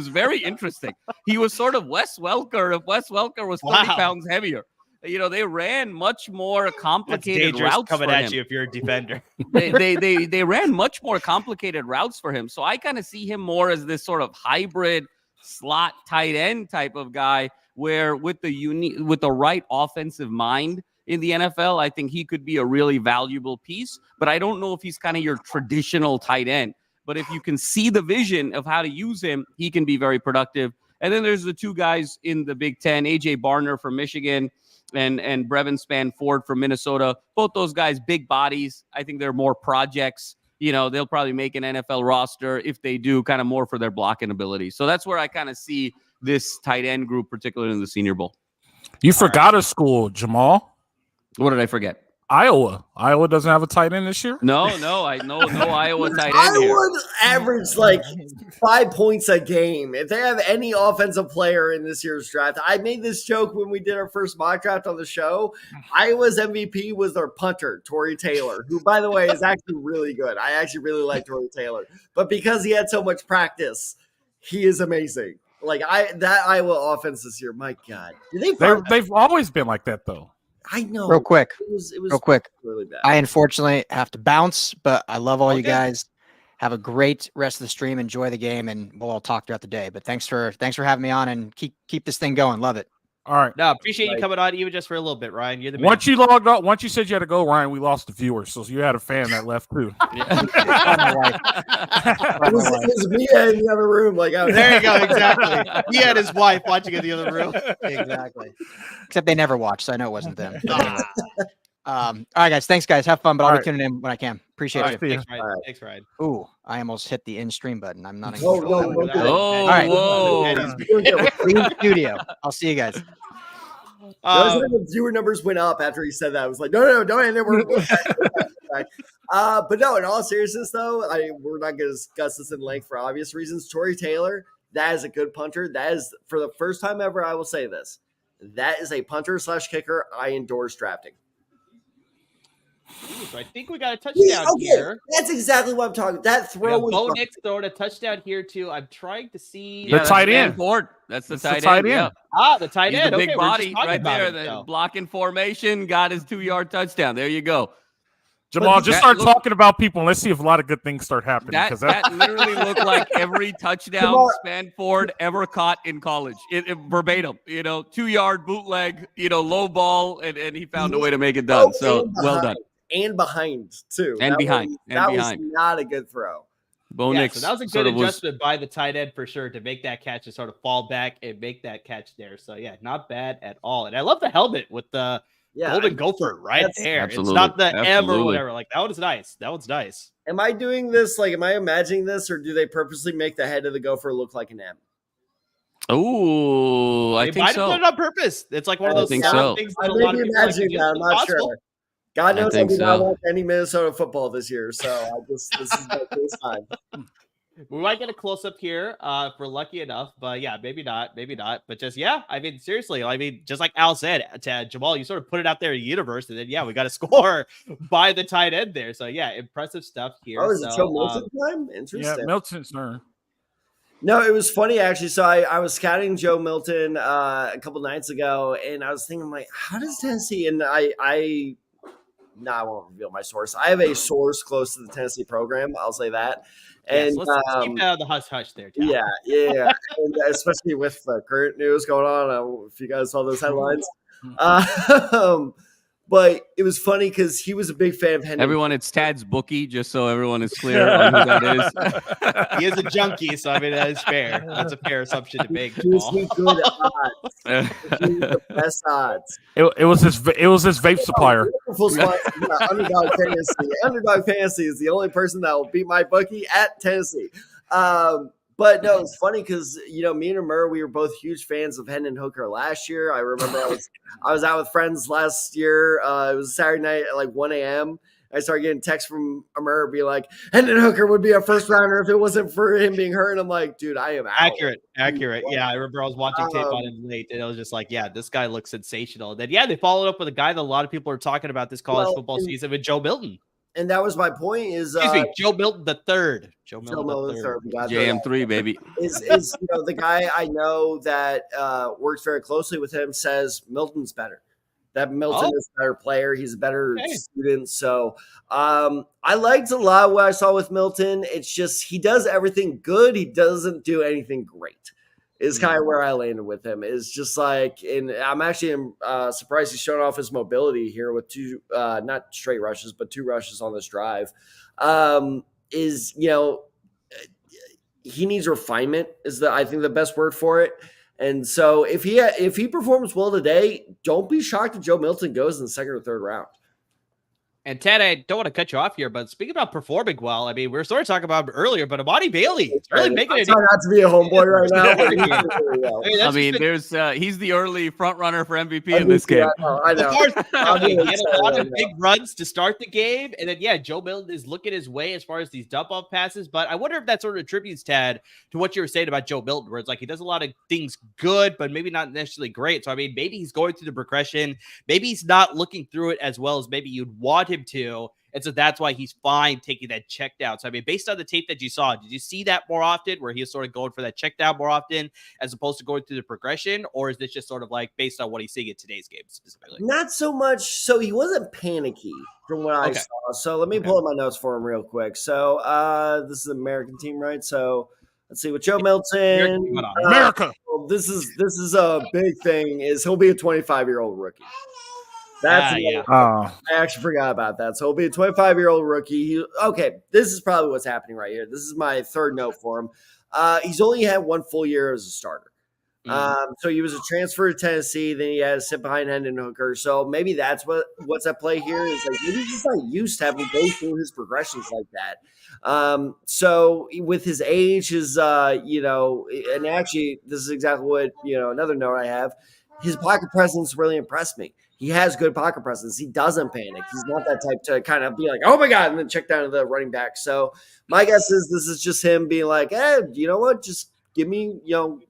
very interesting. He was sort of Wes Welker if Wes Welker was 30 pounds heavier. They ran much more complicated routes coming for at him. you if you're a defender. They ran much more complicated routes for him. So I kind of see him more as this sort of hybrid slot tight end type of guy, where with the right offensive mind in the NFL, I think he could be a really valuable piece, but I don't know if he's kind of your traditional tight end. But if you can see the vision of how to use him, he can be very productive. And then there's the 2 guys in the Big Ten, AJ Barner from Michigan and Brevin Spanford from Minnesota. Both those guys, big bodies. I think they're more projects. They'll probably make an NFL roster if they do, kind of more for their blocking ability. So that's where I kind of see this tight end group, particularly in the Senior Bowl. You forgot a school, Jamal. What did I forget? Iowa. Iowa doesn't have a tight end this year? No Iowa tight end here. Iowa averaged like 5 points a game. If they have any offensive player in this year's draft, I made this joke when we did our first mock draft on the show. Iowa's MVP was their punter, Torrey Taylor, who, by the way, is actually really good. I actually really like Torrey Taylor. But because he had so much practice, he is amazing. That Iowa offense this year, my God. They've always been like that, though. I know. Real quick. It was real quick. really bad. I unfortunately have to bounce, but I love all you guys. Have a great rest of the stream. Enjoy the game, and we'll all talk throughout the day. But thanks for having me on, and keep this thing going. Love it. All right. No, appreciate you coming on even just for a little bit, Ryan. You're the man. Once you logged off, once you said you had to go, Ryan, we lost the viewers. So you had a fan that left too. It was Mia in the other room. There you go. Exactly. He had his wife watching in the other room. Exactly. Except they never watched, so I know it wasn't them. All right, guys. Thanks, guys. Have fun, but I'll be tuning in when I can. Appreciate it. Thanks, Ryan. Thanks, Ryan. Ooh, I almost hit the in stream button. I'm not. All right. Whoa. Clean studio. I'll see you guys. The viewer numbers went up after he said that. I was like, no, don't end it. We're back. But no, in all seriousness, though, we're not going to discuss this in length for obvious reasons. Torrey Taylor, that is a good punter. That is, for the first time ever, I will say this. That is a punter/kicker I endorse drafting. Ooh, so I think we got a touchdown here. That's exactly what I'm talking about. That throw was Bo Nix throwing a touchdown here too. I'm trying to see the tight end. That's the tight end. Yeah. The tight He's end. the big Okay, body right there. The blocking formation got his 2-yard touchdown. There you go. Jamal, just start talking about people and let's see if a lot of good things start happening. That literally looked like every touchdown Spanford ever caught in college. It verbatim, 2-yard bootleg, low ball, and he found a way to make it done. So well done. and behind too. And behind. That was not a good throw. Bo Yeah, Nix so that was a good adjustment by the tight end for sure to make that catch and sort of fall back and make that catch there. So yeah, not bad at all. And I love the helmet with the golden gopher right there. Absolutely. It's not the M or whatever. Like that one's nice. That one's nice. Am I doing this? Like, am I imagining this, or do they purposely make the head of the gopher look like an M? Oh, I think so. They might have done it on purpose. It's like one of those things. I may be imagining that. I'm not sure. God knows I did not watch any Minnesota football this year, so this is my first time. We might get a close up here if we're lucky enough, but yeah, maybe not. But just I mean, seriously, just like Al said to Jamal, you sort of put it out there in the universe, and then we got to score by the tight end there. So yeah, impressive stuff here. Oh, is it Joe Milton time? Interesting. Yeah, Milton's turn. No, it was funny actually. So I was scouting Joe Milton a couple nights ago, and I was thinking like, how does Tennessee? And I won't reveal my source. I have a source close to the Tennessee program. I'll say that. And let's keep the hush there. Tom. Yeah, and especially with the current news going on. I don't know if you guys saw those headlines. But it was funny because he was a big fan of Henry. Everyone, it's Tad's bookie, just so everyone is clear on who that is. He is a junkie, so I mean that is fair. That's a fair assumption to make. He was good odds. The best odds. It was his vape supplier. Underdog Fantasy. Underdog Fantasy is the only person that will beat my bookie at Tennessee. But no, it's funny because me and Amir, we were both huge fans of Hendon Hooker last year. I remember I was out with friends last year. It was Saturday night at like 1 a.m. I started getting texts from Amir being like, Hendon Hooker would be a first rounder if it wasn't for him being hurt. And I'm like, dude, I am out. Accurate. Yeah, I remember I was watching tape on him late, and I was just like, yeah, this guy looks sensational. And then they followed up with a guy that a lot of people are talking about this college football season with Joe Milton. And that was my point is Joe Milton the third. Joe Milton the third. JM3, baby. Is the guy I know that works very closely with him says Milton's better. That Milton is a better player. He's a better student. So I liked a lot of what I saw with Milton. It's just he does everything good. He doesn't do anything great. Is kind of where I landed with him. Is just like, and I'm actually surprised he's showing off his mobility here with two, not straight rushes, but 2 rushes on this drive. He needs refinement is I think the best word for it. And so if he performs well today, don't be shocked if Joe Milton goes in the 2nd or 3rd round. And Ted, I don't want to cut you off here, but speaking about performing well, I mean, we were sort of talking about him earlier, but Amani Bailey is really making it. Not to be a homeboy right now. I mean, he's the early front runner for MVP in this game. I know. He had a lot of big runs to start the game, and then Joe Milton is looking his way as far as these dump off passes. But I wonder if that sort of attributes, Tad, to what you were saying about Joe Milton, where it's like he does a lot of things good, but maybe not necessarily great. So I mean, maybe he's going through the progression, maybe he's not looking through it as well as maybe you'd want him to. And so that's why he's fine taking that check down. So, I mean, based on the tape that you saw, did you see that more often where he's sort of going for that check down more often as opposed to going through the progression? Or is this just sort of like based on what he's seeing in today's game specifically? Not so much. So he wasn't panicky from what I saw. So let me pull up my notes for him real quick. So this is an American team, right? So let's see with Joe Milton. America. This is a big thing is he'll be a 25-year-old rookie. That's I actually forgot about that. So he'll be a 25-year-old rookie. This is probably what's happening right here. This is my 3rd note for him. He's only had 1 full year as a starter. So he was a transfer to Tennessee. Then he had to sit behind Hendon Hooker. So maybe that's what's at play here. Is like maybe he's just not used to having to go through his progressions like that. So with his age, and actually this is exactly what another note I have. His pocket presence really impressed me. He has good pocket presence. He doesn't panic. He's not that type to kind of be like, oh my God, and then check down to the running back. So my guess is this is just him being like, hey, you know what? Just give me,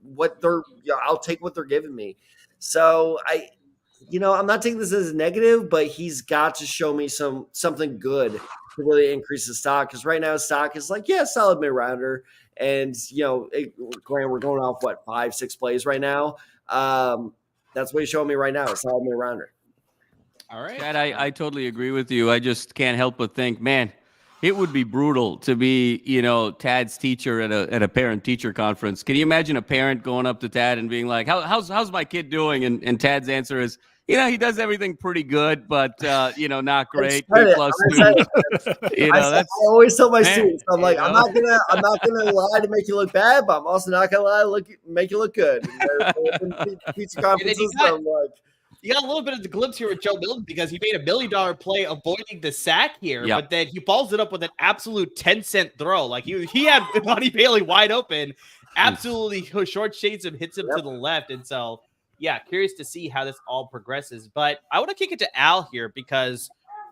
what they're, I'll take what they're giving me. So I'm not taking this as a negative, but he's got to show me something good to really increase his stock. Because right now his stock is like, solid mid-rounder. And, Grant, we're going off 5-6 plays right now. That's what he's showing me right now. A solid mid-rounder. All right. Chad, I totally agree with you. I just can't help but think, man, it would be brutal to be, Tad's teacher at a parent-teacher conference. Can you imagine a parent going up to Tad and being like, how's my kid doing? And Tad's answer is, he does everything pretty good, but not great. I B plus two. I always tell my man, students, I'm like, I'm not gonna lie to make you look bad, but I'm also not gonna lie to make you look good. Pizza conferences, I'm like. You got a little bit of the glimpse here with Joe Milton because he made $1 million play avoiding the sack here, but then he balls it up with an absolute 10-cent throw. Like he had Monty Bailey wide open, absolutely short shades him, hits him to the left. And so, yeah, curious to see how this all progresses. But I want to kick it to Al here because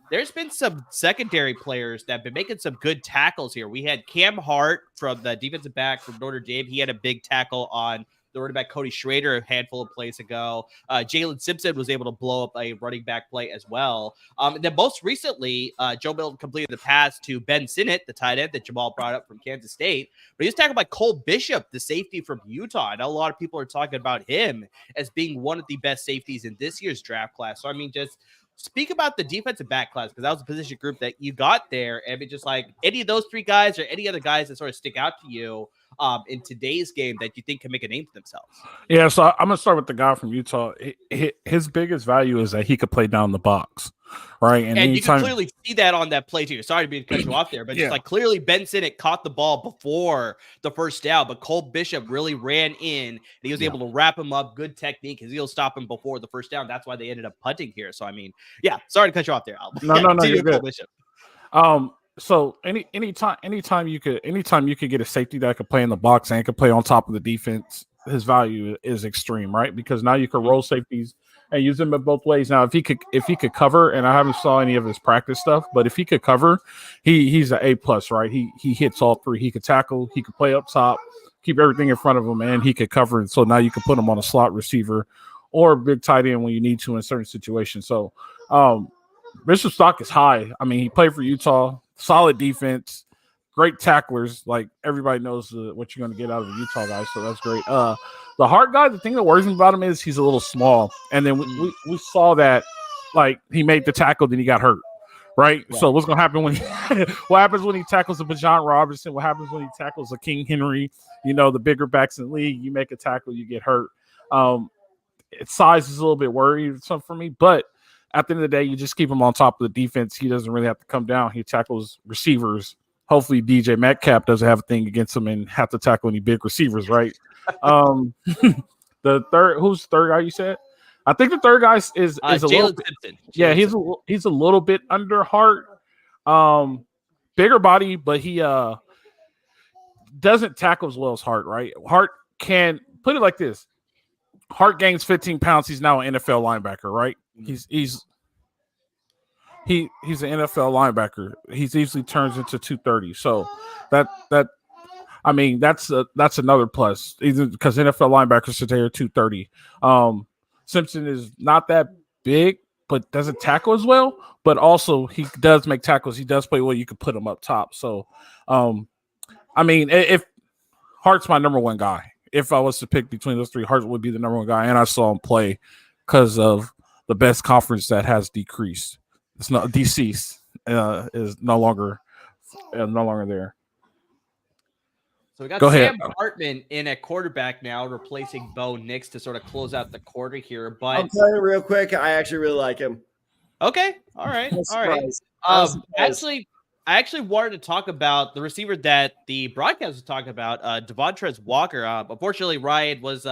there's been some secondary players that have been making some good tackles here. We had Cam Hart from the defensive back from Notre Dame. He had a big tackle on the running back Cody Schrader a handful of plays ago. Jalen Simpson was able to blow up a running back play as well. And then most recently, Joe Milton completed the pass to Ben Sinnott, the tight end that Jamal brought up from Kansas State. But he was tackled by Cole Bishop, the safety from Utah. I know a lot of people are talking about him as being one of the best safeties in this year's draft class. So, I mean, just speak about the defensive back class because that was a position group that you got there. And it's just like any of those three guys or any other guys that sort of stick out to you in today's game that you think can make a name for themselves. Yeah, so I'm gonna start with the guy from Utah. His biggest value is that he could play down the box, right? And you can clearly see that on that play too. Sorry to cut you off there, but just like clearly Ben Sinnott caught the ball before the first down, but Cole Bishop really ran in and he was able to wrap him up. Good technique because he'll stop him before the first down. That's why they ended up punting here. So I mean, sorry to cut you off there, Al. No, you're good. Bishop. So anytime you could get a safety that could play in the box and could play on top of the defense, his value is extreme, right? Because now you can roll safeties and use them in both ways. Now, if he could cover, and I haven't saw any of his practice stuff, but if he could cover, he's an A+, right? He hits all three. He could tackle, he could play up top, keep everything in front of him, and he could cover. And so now you can put him on a slot receiver or a big tight end when you need to in certain situations. So Bishop's stock is high. I mean, he played for Utah. Solid defense, great tacklers. Like everybody knows what you're going to get out of the Utah guys, so that's great. The Hart guy, the thing that worries me about him is he's a little small, and then we saw that like he made the tackle, then he got hurt, right? So what's going to happen when what happens when he tackles a Bijan Robinson? What happens when he tackles a King Henry? The bigger backs in the league, you make a tackle, you get hurt. Its size is a little bit worrisome for me, but at the end of the day, you just keep him on top of the defense. He doesn't really have to come down. He tackles receivers. Hopefully, DJ Metcalf doesn't have a thing against him and have to tackle any big receivers, right? Who's the third guy you said? I think the third guy is a little bit. Yeah, he's a little bit under Hart. Bigger body, but he doesn't tackle as well as Hart, right? Hart can put it like this. Hart gains 15 pounds. He's now an NFL linebacker, right? He's an NFL linebacker. He easily turns into 230. So that's another plus. Either because NFL linebackers today are 230. Simpson is not that big, but doesn't tackle as well. But also he does make tackles. He does play well. You could put him up top. So, if Hart's my number one guy. If I was to pick between those three, Hart would be the number one guy, and I saw him play because of the best conference that has decreased. It's not deceased. Is no longer there. So we got Sam Hartman in at quarterback now, replacing Bo Nix to sort of close out the quarter here. But I'll tell you real quick, I actually really like him. Okay, all right. I actually wanted to talk about the receiver that the broadcast was talking about, Devontrez Walker. Unfortunately, Ryan was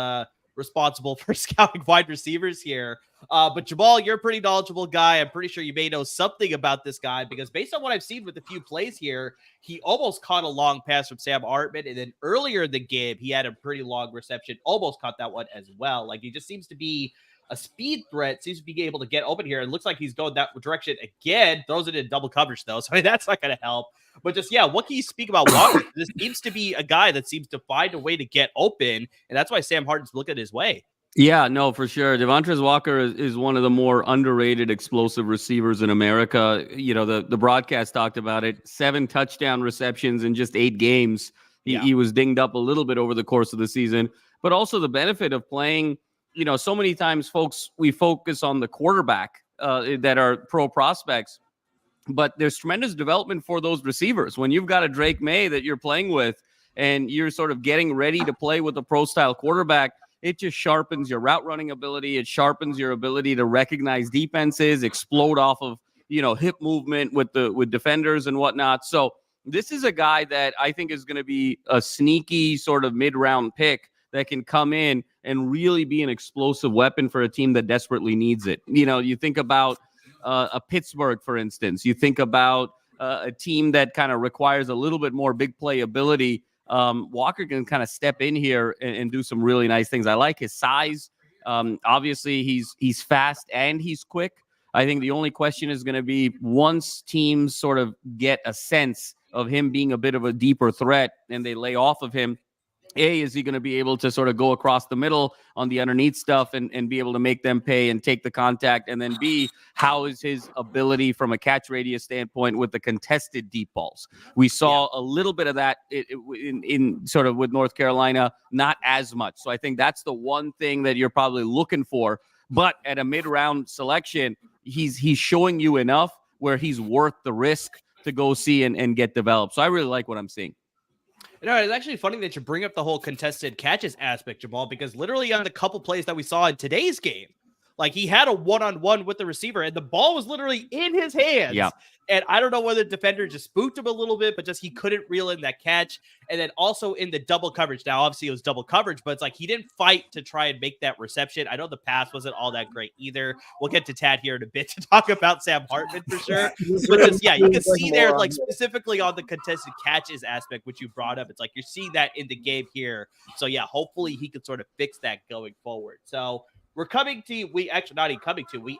responsible for scouting wide receivers here. But Jamal, you're a pretty knowledgeable guy. I'm pretty sure you may know something about this guy because based on what I've seen with a few plays here, he almost caught a long pass from Sam Hartman. And then earlier in the game, he had a pretty long reception, almost caught that one as well. Like he just seems to be a speed threat, seems to be able to get open here. It looks like he's going that direction again. Throws it in double coverage, though. So I mean, that's not going to help. But just, what can you speak about Walker? This seems to be a guy that seems to find a way to get open, and that's why Sam Hartman's looking his way. Yeah, no, for sure. Devontrez Walker is one of the more underrated explosive receivers in America. The broadcast talked about it. 7 touchdown receptions in just 8 games. He was dinged up a little bit over the course of the season, but also the benefit of playing. So many times, folks, we focus on the quarterback that are pro prospects, but there's tremendous development for those receivers. When you've got a Drake May that you're playing with and you're sort of getting ready to play with a pro-style quarterback, it just sharpens your route running ability. It sharpens your ability to recognize defenses, explode off of, hip movement with defenders and whatnot. So this is a guy that I think is going to be a sneaky sort of mid-round pick that can come in and really be an explosive weapon for a team that desperately needs it. You think about a Pittsburgh, for instance. You think about a team that kind of requires a little bit more big play ability. Walker can kind of step in here and do some really nice things. I like his size. Obviously, he's fast and he's quick. I think the only question is going to be once teams sort of get a sense of him being a bit of a deeper threat and they lay off of him, is he going to be able to sort of go across the middle on the underneath stuff and be able to make them pay and take the contact? And then B, how is his ability from a catch radius standpoint with the contested deep balls? We saw a little bit of that in sort of with North Carolina, not as much. So I think that's the one thing that you're probably looking for. But at a mid-round selection, he's showing you enough where he's worth the risk to go see and get developed. So I really like what I'm seeing. It's actually funny that you bring up the whole contested catches aspect, Jamal, because literally on the couple plays that we saw in today's game, like he had a one-on-one with the receiver and the ball was literally in his hands. Yeah. And I don't know whether the defender just spooked him a little bit, but just he couldn't reel in that catch. And then also in the double coverage. Now, obviously it was double coverage, but it's like he didn't fight to try and make that reception. I know the pass wasn't all that great either. We'll get to Tad here in a bit to talk about Sam Hartman for sure. But just, you can see there, like specifically on the contested catches aspect, which you brought up. It's like you're seeing that in the game here. So yeah, hopefully he could sort of fix that going forward. So we're coming to, we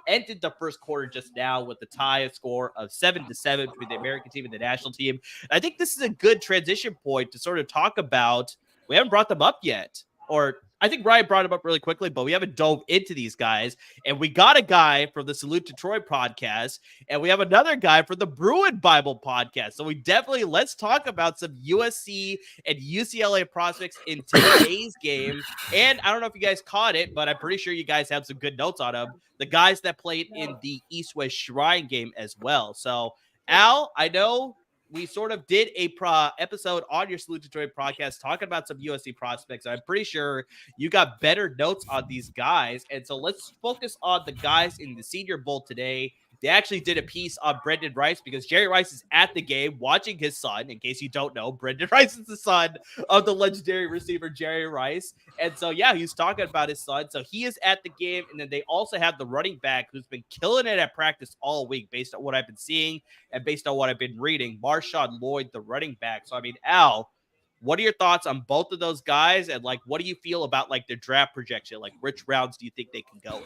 ended the first quarter just now with the tie score of 7-7 between the American team and the national team. And I think this is a good transition point to sort of talk about, we haven't brought them up yet, or I think Ryan brought them up really quickly, but we haven't dove into these guys. And we got a guy from the Salute to Troy podcast, and we have another guy from the Bruin Bible podcast. So we definitely, let's talk about some USC and UCLA prospects in today's game. And I don't know if you guys caught it, but I'm pretty sure you guys have some good notes on them. The guys that played in the East-West Shrine game as well. So Al, I know we sort of did a episode on your Salute to Troy podcast talking about some USC prospects. I'm pretty sure you got better notes on these guys. And so let's focus on the guys in the Senior Bowl today. They actually did a piece on Brendan Rice because Jerry Rice is at the game watching his son. In case you don't know, Brendan Rice is the son of the legendary receiver Jerry Rice. And so, yeah, he's talking about his son. So he is at the game. And then they also have the running back who's been killing it at practice all week based on what I've been seeing and based on what I've been reading, Marshawn Lloyd, the running back. So, I mean, Al, what are your thoughts on both of those guys? And, like, what do you feel about, like, their draft projection? Like, which rounds do you think they can go in?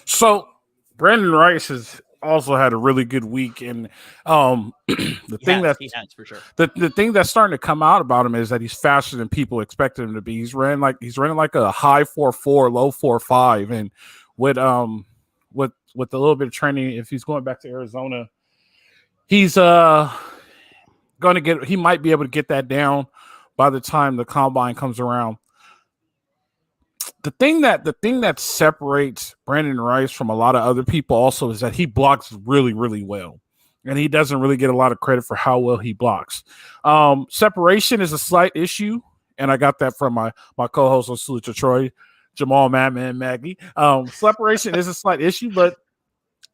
So, Brandon Rice has also had a really good week, and the thing has for sure. The thing that's starting to come out about him is that he's faster than people expected him to be. He's running like a high 4.4, low 4.5, and with a little bit of training, if he's going back to Arizona, he's he might be able to get that down by the time the combine comes around. The thing that separates Brandon Rice from a lot of other people also is that he blocks really, really well. And he doesn't really get a lot of credit for how well he blocks. Separation is a slight issue. And I got that from my co-host on Salute to Troy, Jamal Madman Maggie. Separation is a slight issue, but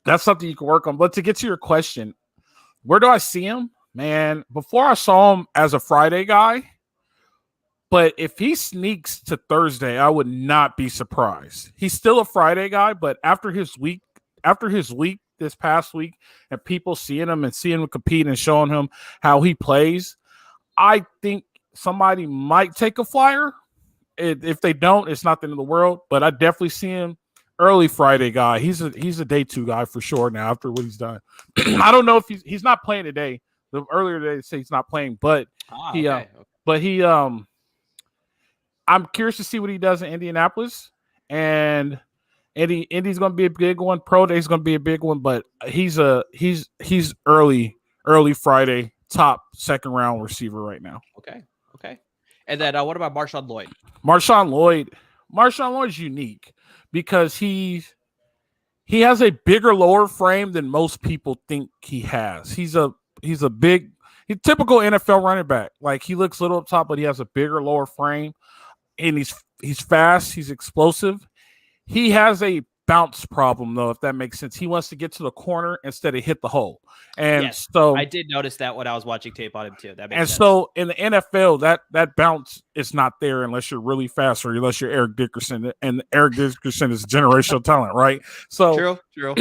that's something you can work on. But to get to your question, where do I see him? Man, before I saw him as a Friday guy, but if he sneaks to Thursday, I would not be surprised. He's still a Friday guy, but after his week this past week, and people seeing him and seeing him compete and showing him how he plays, I think somebody might take a flyer. If they don't, it's not the end of the world. But I definitely see him early Friday guy. He's a day 2 guy for sure now after what he's done. I don't know if he's not playing today. The earlier they say he's not playing, but I'm curious to see what he does in Indianapolis, and Indy's going to be a big one. Pro Day's going to be a big one, but he's early Friday top 2nd round receiver right now. Okay. And then what about Marshawn Lloyd? Marshawn Lloyd's unique because he has a bigger lower frame than most people think he has. He's a typical NFL running back. Like he looks little up top, but he has a bigger lower frame. And He's fast. He's explosive. He has a bounce problem, though, if that makes sense. He wants to get to the corner instead of hit the hole. And yes, so I did notice that when I was watching tape on him too. That makes and sense. so in the NFL, that bounce is not there unless you're really fast or unless you're Eric Dickerson. And Eric Dickerson is generational talent, right? So true.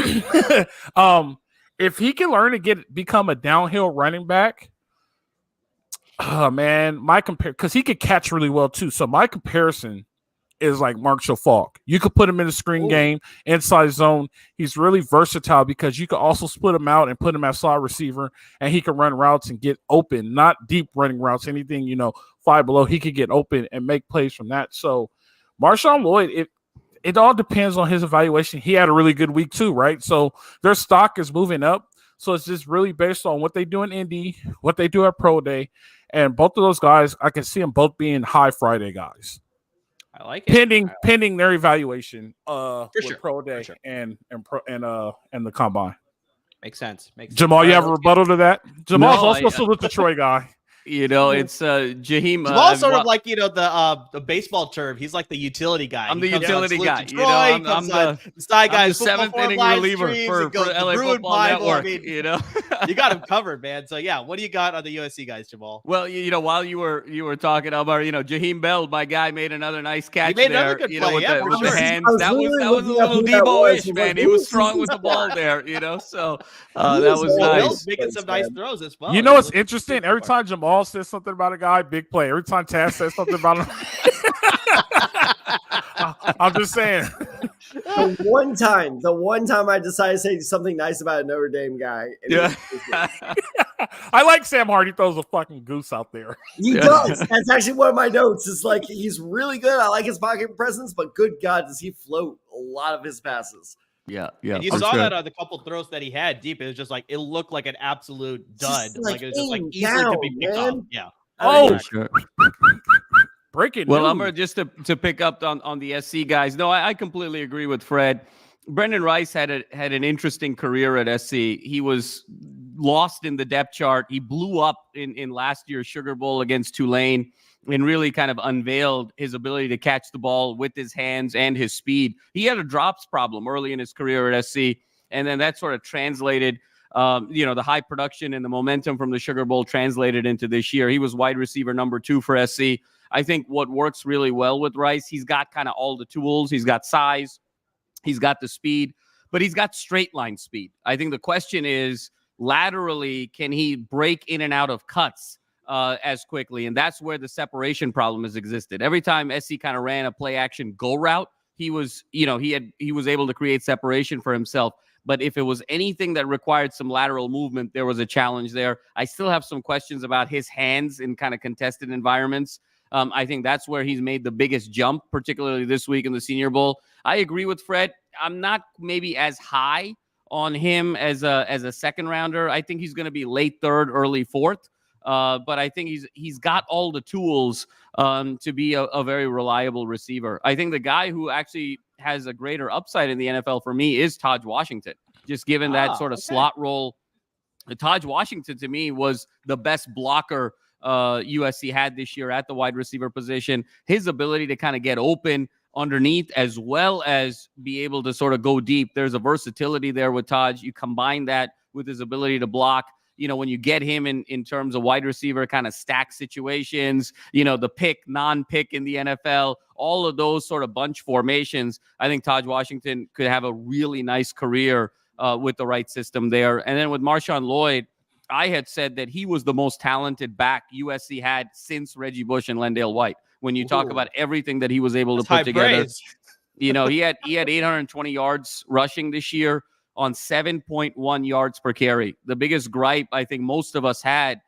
If he can learn to become a downhill running back, oh man, because he could catch really well too. So my comparison is like Marshall Faulk. You could put him in a screen game, inside zone. He's really versatile because you could also split him out and put him at slot receiver, and he can run routes and get open, not deep running routes, anything, 5 below. He could get open and make plays from that. So Marshawn Lloyd, it all depends on his evaluation. He had a really good week too, right? So their stock is moving up. So it's just really based on what they do in Indy, what they do at Pro Day. And both of those guys, I can see them both being high Friday guys. I like it. Pending their evaluation for sure. Pro Day and the combine. Makes sense. Jamal, you have a rebuttal to that? Jamal's also still the Detroit guy. It's Jaheim. Jamal's sort of like the baseball term. He's like the utility guy. I'm the utility guy. Detroit, I'm the side guy, the seventh inning reliever for LA Football Network. You got him covered, man. So yeah, what do you got on the USC guys, Jamal? Well, while you were talking about Jaheim Bell, my guy made another nice catch. He made there. Another good play. With the hands. That was a little Debo-ish, man. He was strong with the ball there. So that was nice. Bill's making some nice throws as well. It's interesting. Every time Jamal says something about a guy, big play. Every time Taz says something about him, I'm just saying. The one time I decided to say something nice about a Notre Dame guy. Yeah. I like Sam Hardy throws a fucking goose out there. He does. That's actually one of my notes. It's like he's really good. I like his pocket presence, but good God, does he float a lot of his passes. Yeah. And you saw that on the couple throws that he had deep. It was just like it looked like an absolute dud. Like it was just like easily to be picked off. Yeah. Oh, sure. Break it. Well, I'm gonna just to pick up on the SC guys. No, I completely agree with Fred. Brendan Rice had an interesting career at SC. He was lost in the depth chart. He blew up in last year's Sugar Bowl against Tulane and really kind of unveiled his ability to catch the ball with his hands and his speed. He had a drops problem early in his career at SC, and then that sort of translated. The high production and the momentum from the Sugar Bowl translated into this year. He was wide receiver number 2 for SC. I think what works really well with Rice, he's got kind of all the tools. He's got size, he's got the speed, but he's got straight line speed. I think the question is laterally, can he break in and out of cuts as quickly? And that's where the separation problem has existed. Every time SC kind of ran a play action go route, he was able to create separation for himself. But if it was anything that required some lateral movement, there was a challenge there. I still have some questions about his hands in kind of contested environments. I think that's where he's made the biggest jump, particularly this week in the Senior Bowl. I agree with Fred. I'm not maybe as high on him as a second rounder. I think he's going to be late third, early fourth. But I think he's got all the tools to be a very reliable receiver. I think the guy who actually has a greater upside in the NFL for me is Taj Washington, just given that sort of slot role. Taj Washington, to me, was the best blocker USC had this year at the wide receiver position. His ability to kind of get open underneath as well as be able to sort of go deep. There's a versatility there with Taj. You combine that with his ability to block. When you get him in terms of wide receiver kind of stack situations, the pick, non-pick in the NFL, all of those sort of bunch formations, I think Taj Washington could have a really nice career with the right system there. And then with Marshawn Lloyd, I had said that he was the most talented back USC had since Reggie Bush and Lendale White. When you talk about everything that he was able to put together, he had 820 yards rushing this year on 7.1 yards per carry. The biggest gripe I think most of us had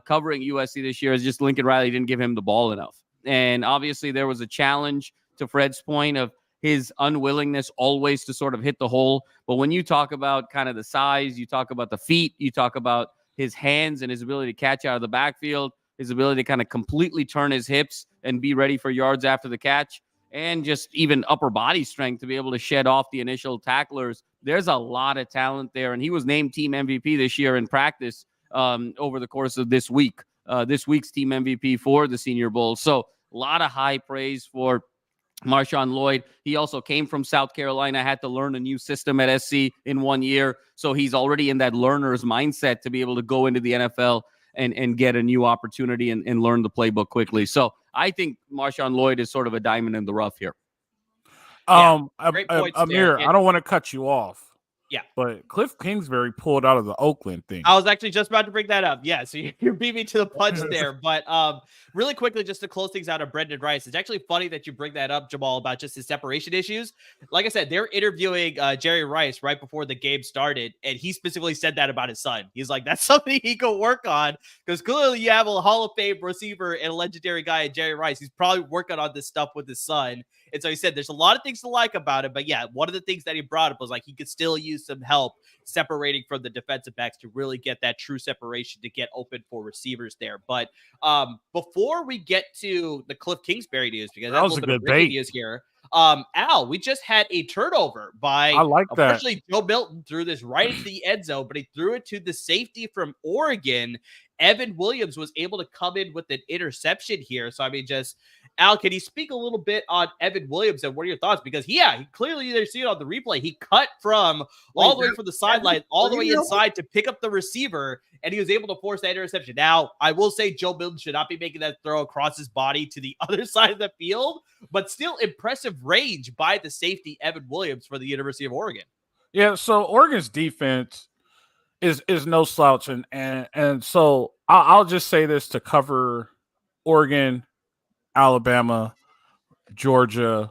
covering USC this year is just Lincoln Riley didn't give him the ball enough. And obviously there was a challenge, to Fred's point, of his unwillingness always to sort of hit the hole. But when you talk about kind of the size, you talk about the feet, you talk about his hands and his ability to catch out of the backfield, his ability to kind of completely turn his hips and be ready for yards after the catch, and just even upper body strength to be able to shed off the initial tacklers. There's a lot of talent there. And he was named team MVP this year in practice over the course of this week. This week's team MVP for the Senior Bowl. So a lot of high praise for Marshawn Lloyd, he also came from South Carolina, had to learn a new system at SC in 1 year. So he's already in that learner's mindset to be able to go into the NFL and get a new opportunity and learn the playbook quickly. So I think Marshawn Lloyd is sort of a diamond in the rough here. Great points Amir, there. I don't want to cut you off. Yeah. But Cliff Kingsbury pulled out of the Oakland thing. I was actually just about to bring that up. Yeah, so you beat me to the punch there. But really quickly, just to close things out of Brendan Rice, it's actually funny that you bring that up, Jamal, about just his separation issues. Like I said, they're interviewing Jerry Rice right before the game started, and he specifically said that about his son. He's like, that's something he could work on, because clearly you have a Hall of Fame receiver and a legendary guy at Jerry Rice. He's probably working on this stuff with his son. And so he said there's a lot of things to like about it. But yeah, one of the things that he brought up was like he could still use some help separating from the defensive backs to really get that true separation to get open for receivers there. But before we get to the Cliff Kingsbury news, because that that's was a a little bit of good breaking bait. news here. Al, we just had a turnover by I like that. Unfortunately, Joe Milton threw this right into the end zone, but he threw it to the safety from Oregon. Evan Williams was able to come in with an interception here. So I mean, just Al, can you speak a little bit on Evan Williams and what are your thoughts? Because he clearly, you see it on the replay. He cut from all the way from the sideline, all the way inside to pick up the receiver, and he was able to force that interception. Now, I will say Joe Milton should not be making that throw across his body to the other side of the field, but still impressive range by the safety Evan Williams for the University of Oregon. Yeah, so Oregon's defense is no slouch, and so I'll just say this to cover Oregon, Alabama, Georgia.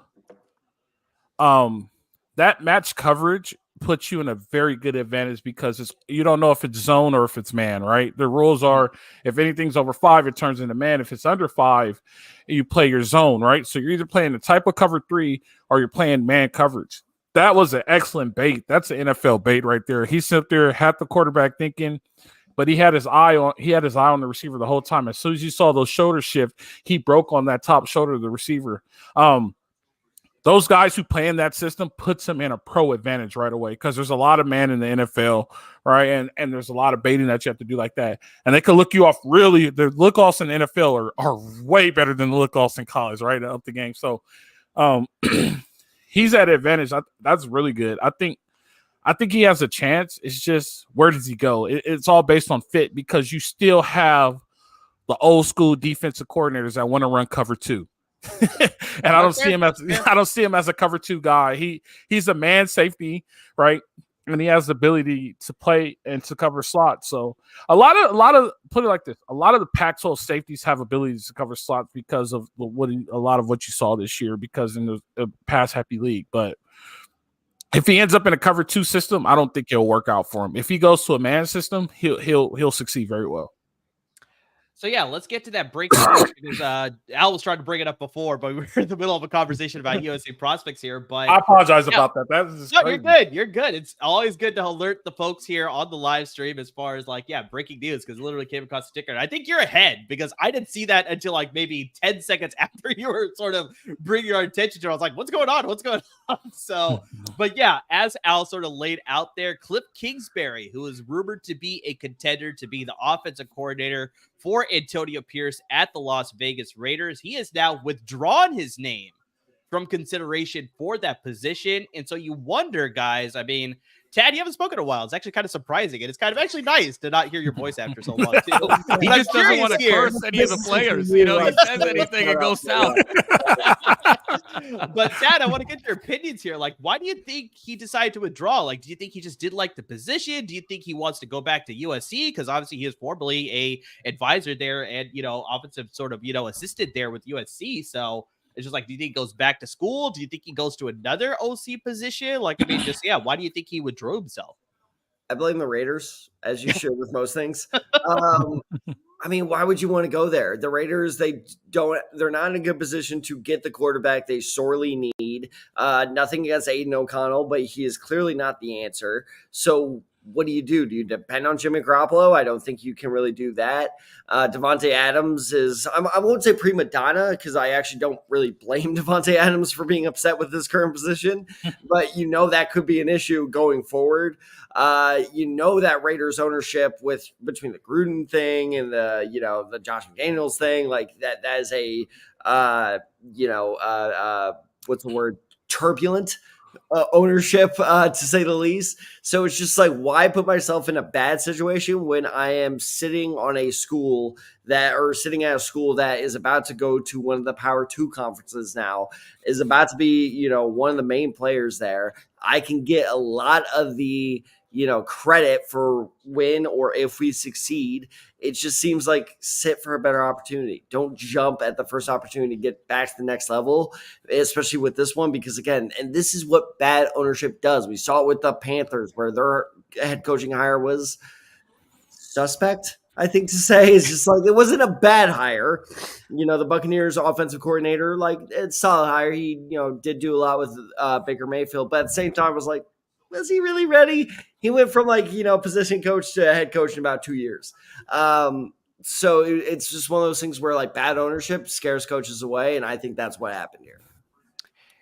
That match coverage puts you in a very good advantage because you don't know if it's zone or if it's man, right? The rules are if anything's over 5, it turns into man. If it's under 5, you play your zone, right? So you're either playing the type of cover 3 or you're playing man coverage. That was an excellent bait. That's an NFL bait right there. He sat there, had the quarterback thinking, but he had his eye on the receiver the whole time. As soon as you saw those shoulder shift, he broke on that top shoulder of the receiver. Those guys who play in that system puts them in a pro advantage right away because there's a lot of man in the NFL, right? And there's a lot of baiting that you have to do like that. And they can look you off really. The look-offs in the NFL are way better than the look-offs in college, right? Up the game. So he's at advantage. That's really good. I think he has a chance. It's just where does he go? It's all based on fit because you still have the old school defensive coordinators that want to run cover 2. And I don't see him as a cover 2 guy. He's a man safety, right? And he has the ability to play and to cover slots. So a lot of put it like this: a lot of the Pac-12 safeties have abilities to cover slots because of a lot of what you saw this year because in the pass happy league. But if he ends up in a cover 2 system, I don't think it'll work out for him. If he goes to a man system, he'll succeed very well. So yeah, let's get to that breaking news because Al was trying to bring it up before, but we were in the middle of a conversation about USC prospects here. But I apologize about that. That's no, you're good. You're good. It's always good to alert the folks here on the live stream as far as breaking news because it literally came across the ticker. And I think you're ahead because I didn't see that until maybe 10 seconds after you were sort of bringing our attention to it. I was like, what's going on? What's going on? So, but yeah, as Al sort of laid out there, Cliff Kingsbury, who is rumored to be a contender to be the offensive coordinator for Antonio Pierce at the Las Vegas Raiders. He has now withdrawn his name from consideration for that position. And so you wonder, guys, I mean, Tad, you haven't spoken in a while. It's actually kind of surprising. And it's kind of actually nice to not hear your voice after so long, too. He just doesn't want to curse any of the players. He says anything, it goes south. But Tad, I want to get your opinions here. Why do you think he decided to withdraw? Do you think he just didn't like the position? Do you think he wants to go back to USC? Because obviously he is formerly a advisor there and, offensive sort of, assistant there with USC. So it's just do you think he goes back to school? Do you think he goes to another OC position? Why do you think he withdrew himself? I blame the Raiders, as you should with most things. I mean, why would you want to go there? The Raiders, they're not in a good position to get the quarterback they sorely need. Nothing against Aiden O'Connell, but he is clearly not the answer. So what do? Do you depend on Jimmy Garoppolo? I don't think you can really do that. Devontae Adams I won't say prima donna because I actually don't really blame Devontae Adams for being upset with his current position, but that could be an issue going forward. That Raiders ownership between the Gruden thing and the Josh McDaniels thing, that is a what's the word, turbulent ownership, to say the least. So it's just like, why put myself in a bad situation when I am sitting at a school that is about to go to one of the Power 2 conferences now, is about to be, one of the main players there. I can get a lot of the, credit for when or if we succeed. It just seems like sit for a better opportunity. Don't jump at the first opportunity to get back to the next level, especially with this one, because again, and this is what bad ownership does. We saw it with the Panthers, where their head coaching hire was suspect, I think to say. Is just like, it wasn't a bad hire. The Buccaneers offensive coordinator, like, it's solid hire. He, did do a lot with Baker Mayfield, but at the same time, I was like, was he really ready? He went from position coach to head coach in about 2 years. So it's just one of those things where like bad ownership scares coaches away. And I think that's what happened here.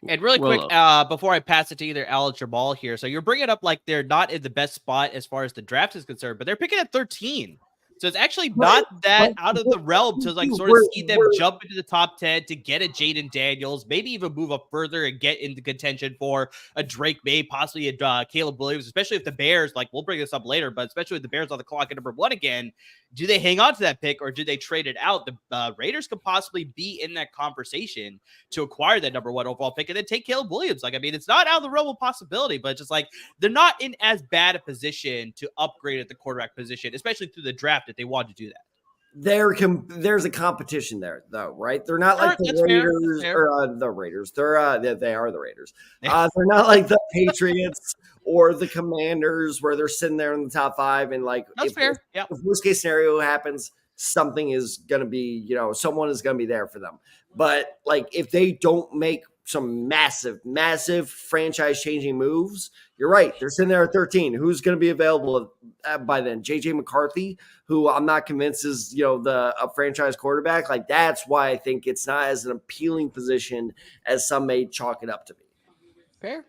And really quick, before I pass it to either Al or Jamal here. So you're bringing up like they're not in the best spot as far as the draft is concerned, but they're picking at 13. So it's actually not that out of the realm to like sort of see them jump into the top 10 to get a Jaden Daniels, maybe even move up further and get into contention for a Drake May, possibly a Caleb Williams, especially if the Bears, like we'll bring this up later, but especially with the Bears on the clock at number 1 again, do they hang on to that pick or do they trade it out? The Raiders could possibly be in that conversation to acquire that number 1 overall pick and then take Caleb Williams. Like, I mean, it's not out of the realm of possibility, but just like they're not in as bad a position to upgrade at the quarterback position, especially through the draft if they want to do that. There's a competition there, though, right? They're not like the Raiders or the Raiders. They are the Raiders. They're not like the Patriots or the Commanders where they're sitting there in the top 5 and like that's fair. Yeah. If worst case scenario happens, something is gonna be, someone is gonna be there for them. But like if they don't make some massive franchise changing moves, you're right. They're sitting there at 13. Who's going to be available by then? JJ McCarthy, who I'm not convinced is, a franchise quarterback. Like, that's why I think it's not as an appealing position as some may chalk it up to be. Fair.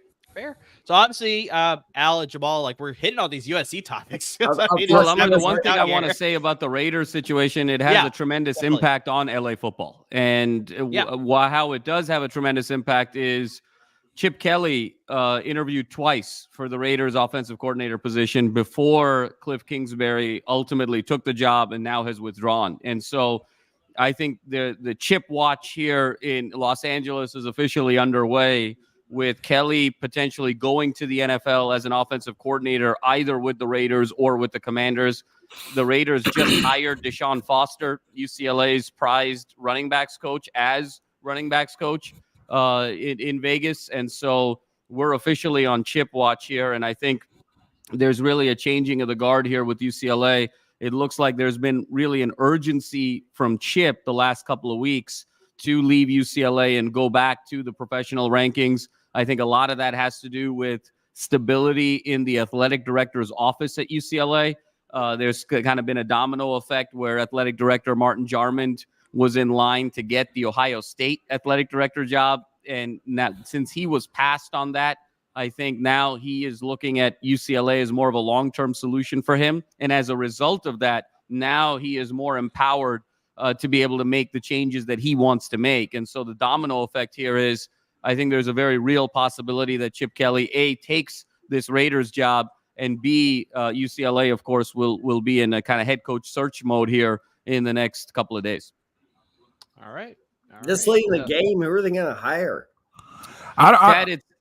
So obviously, Al and Jamal, like we're hitting on these USC topics. The one thing I want to say about the Raiders situation, it has a tremendous impact on LA football. And how it does have a tremendous impact is Chip Kelly interviewed twice for the Raiders offensive coordinator position before Cliff Kingsbury ultimately took the job and now has withdrawn. And so I think the Chip watch here in Los Angeles is officially underway, with Kelly potentially going to the NFL as an offensive coordinator, either with the Raiders or with the Commanders. The Raiders just hired Deshaun Foster, UCLA's prized running backs coach, as running backs coach in Vegas. And so we're officially on Chip watch here. And I think there's really a changing of the guard here with UCLA. It looks like there's been really an urgency from Chip the last couple of weeks to leave UCLA and go back to the professional rankings. I think a lot of that has to do with stability in the athletic director's office at UCLA. There's kind of been a domino effect where athletic director Martin Jarmond was in line to get the Ohio State athletic director job. And now, since he was passed on that, I think now he is looking at UCLA as more of a long-term solution for him. And as a result of that, now he is more empowered to be able to make the changes that he wants to make. And so the domino effect here is, I think there's a very real possibility that Chip Kelly, A, takes this Raiders job, and B, UCLA, of course, will be in a kind of head coach search mode here in the next couple of days. All right. This late in the game, who are they going to hire?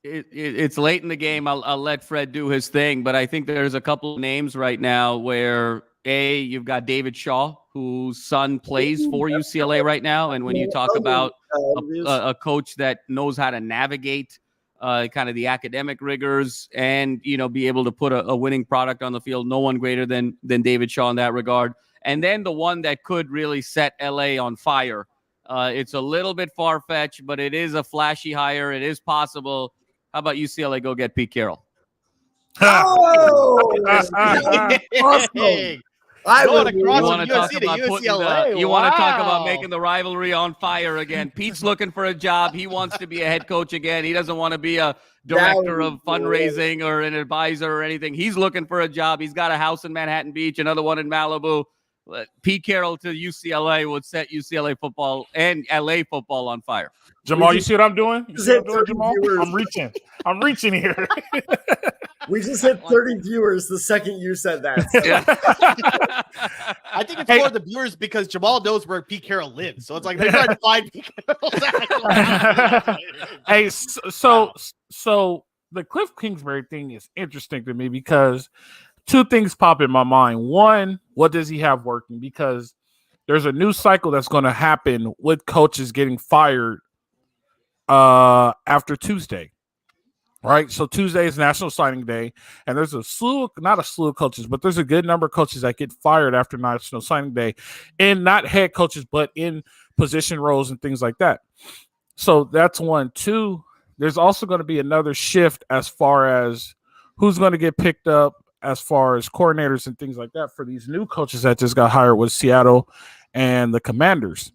It's late in the game. I'll let Fred do his thing, but I think there's a couple of names right now where, A, you've got David Shaw, whose son plays for UCLA right now. And when you talk about a coach that knows how to navigate kind of the academic rigors and, be able to put a winning product on the field, no one greater than David Shaw in that regard. And then the one that could really set LA on fire. It's a little bit far-fetched, but it is a flashy hire. It is possible. How about UCLA go get Pete Carroll? Oh, awesome. You want to talk about making the rivalry on fire again. Pete's looking for a job. He wants to be a head coach again. He doesn't want to be a director of fundraising or an advisor or anything. He's looking for a job. He's got a house in Manhattan Beach, another one in Malibu. Pete Carroll to UCLA would set UCLA football and LA football on fire. Jamal, you see what I'm doing? You see what I'm doing, Jamal? Viewers. I'm reaching here. We just hit 30 viewers the second you said that. So. Yeah. I think it's more the viewers because Jamal knows where Pete Carroll lives. So it's like they're trying to find Pete Carroll. Hey, so the Cliff Kingsbury thing is interesting to me because two things pop in my mind. One, what does he have working? Because there's a new cycle that's going to happen with coaches getting fired after Tuesday. Right, so Tuesday is National Signing Day, and there's not a slew of coaches, but there's a good number of coaches that get fired after National Signing Day, and not head coaches, but in position roles and things like that. So that's one. Two, there's also going to be another shift as far as who's going to get picked up as far as coordinators and things like that for these new coaches that just got hired with Seattle and the Commanders.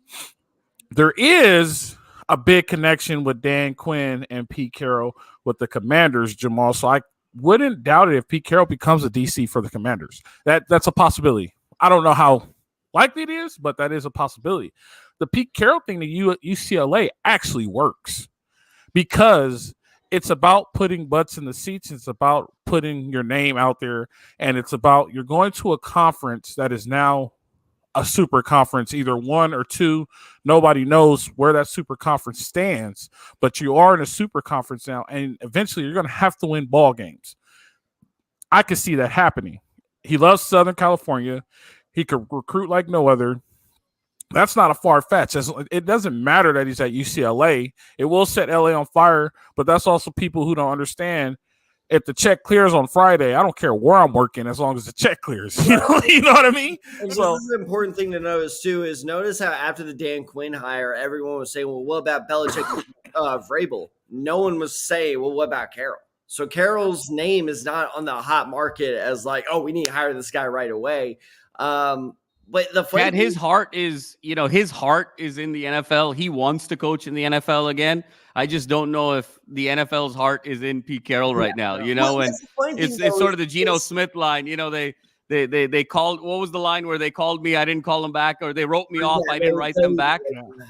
There is a big connection with Dan Quinn and Pete Carroll with the Commanders, Jamal. So I wouldn't doubt it if Pete Carroll becomes a DC for the Commanders. That's a possibility. I don't know how likely it is, but that is a possibility. The Pete Carroll thing to UCLA actually works because it's about putting butts in the seats. It's about putting your name out there, and it's about you're going to a conference that is now a super conference, either 1 or 2. Nobody knows where that super conference stands, but you are in a super conference now, and eventually you're going to have to win ball games. I could see that happening. He loves Southern California. He could recruit like no other. That's not a far fetch. It doesn't matter that he's at UCLA. It will set LA on fire, but that's also people who don't understand. If the check clears on Friday, I don't care where I'm working as long as the check clears. You know what I mean? And so, this is an important thing to notice, too, is notice how after the Dan Quinn hire, everyone was saying, well, what about Belichick Vrabel? No one was saying, well, what about Carroll? So Carroll's name is not on the hot market as like, oh, we need to hire this guy right away. But the funny his heart is in the NFL. He wants to coach in the NFL again. I just don't know if the NFL's heart is in Pete Carroll right now, and it's sort of the Geno Smith line. They called, what was the line where they called me, I didn't call them back, or they wrote me off, I didn't write them back.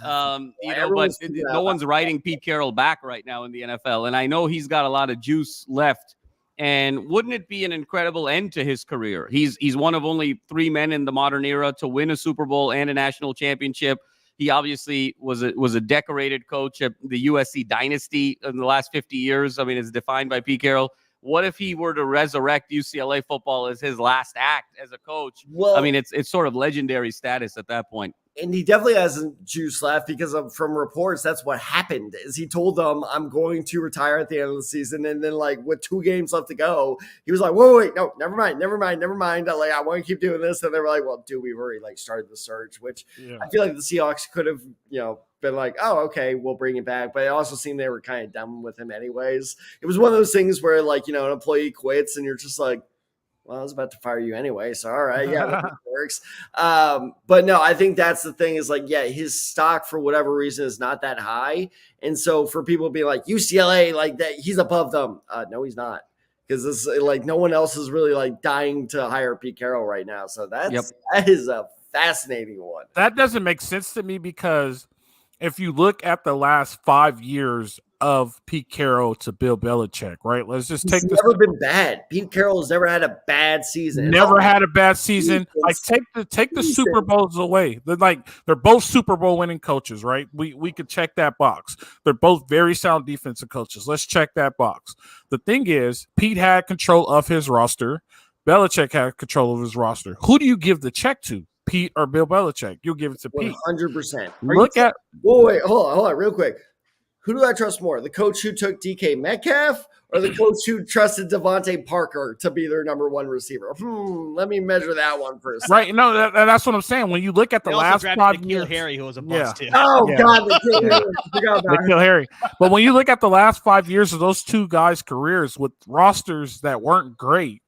But no one's writing Pete Carroll back right now in the NFL. And I know he's got a lot of juice left. And wouldn't it be an incredible end to his career? He's one of only 3 men in the modern era to win a Super Bowl and a national championship. He obviously was a decorated coach at the USC dynasty in the last 50 years. I mean, it's defined by Pete Carroll. What if he were to resurrect UCLA football as his last act as a coach? Well, I mean, it's sort of legendary status at that point. And he definitely hasn't juice left because from reports, that's what happened is he told them, I'm going to retire at the end of the season. And then like with 2 games left to go, he was like, wait, no, never mind. Like, I want to keep doing this. And they were like, well, dude, we've already like started the search, which I feel like the Seahawks could have, been like, oh, okay, we'll bring it back. But it also seemed they were kind of done with him anyways. It was one of those things where like, an employee quits and you're just like, well, I was about to fire you anyway. So, all right. Yeah, that works. But no, I think that's the thing is like, yeah, his stock for whatever reason is not that high. And so for people being like UCLA, like that, he's above them. No, he's not. Because it's like no one else is really like dying to hire Pete Carroll right now. So that is a fascinating one. That doesn't make sense to me because if you look at the last 5 years of Pete Carroll to Bill Belichick, right? Let's just take this. Never been bad. Pete Carroll has never had a bad season. Never had a bad season. Like take the Super Bowls away. They're both Super Bowl winning coaches, right? We could check that box. They're both very sound defensive coaches. Let's check that box. The thing is, Pete had control of his roster. Belichick had control of his roster. Who do you give the check to? Pete or Bill Belichick? You'll give it to Pete. 100%. Wait, hold on, real quick. Who do I trust more? The coach who took DK Metcalf or the coach who trusted Devontae Parker to be their number 1 receiver? Let me measure that one first. Right. No, that's what I'm saying. When you look at the last 5 years. Harry, who was a bust too. Oh, yeah. God. Nikhil Harry. But when you look at the last 5 years of those 2 guys' careers with rosters that weren't great,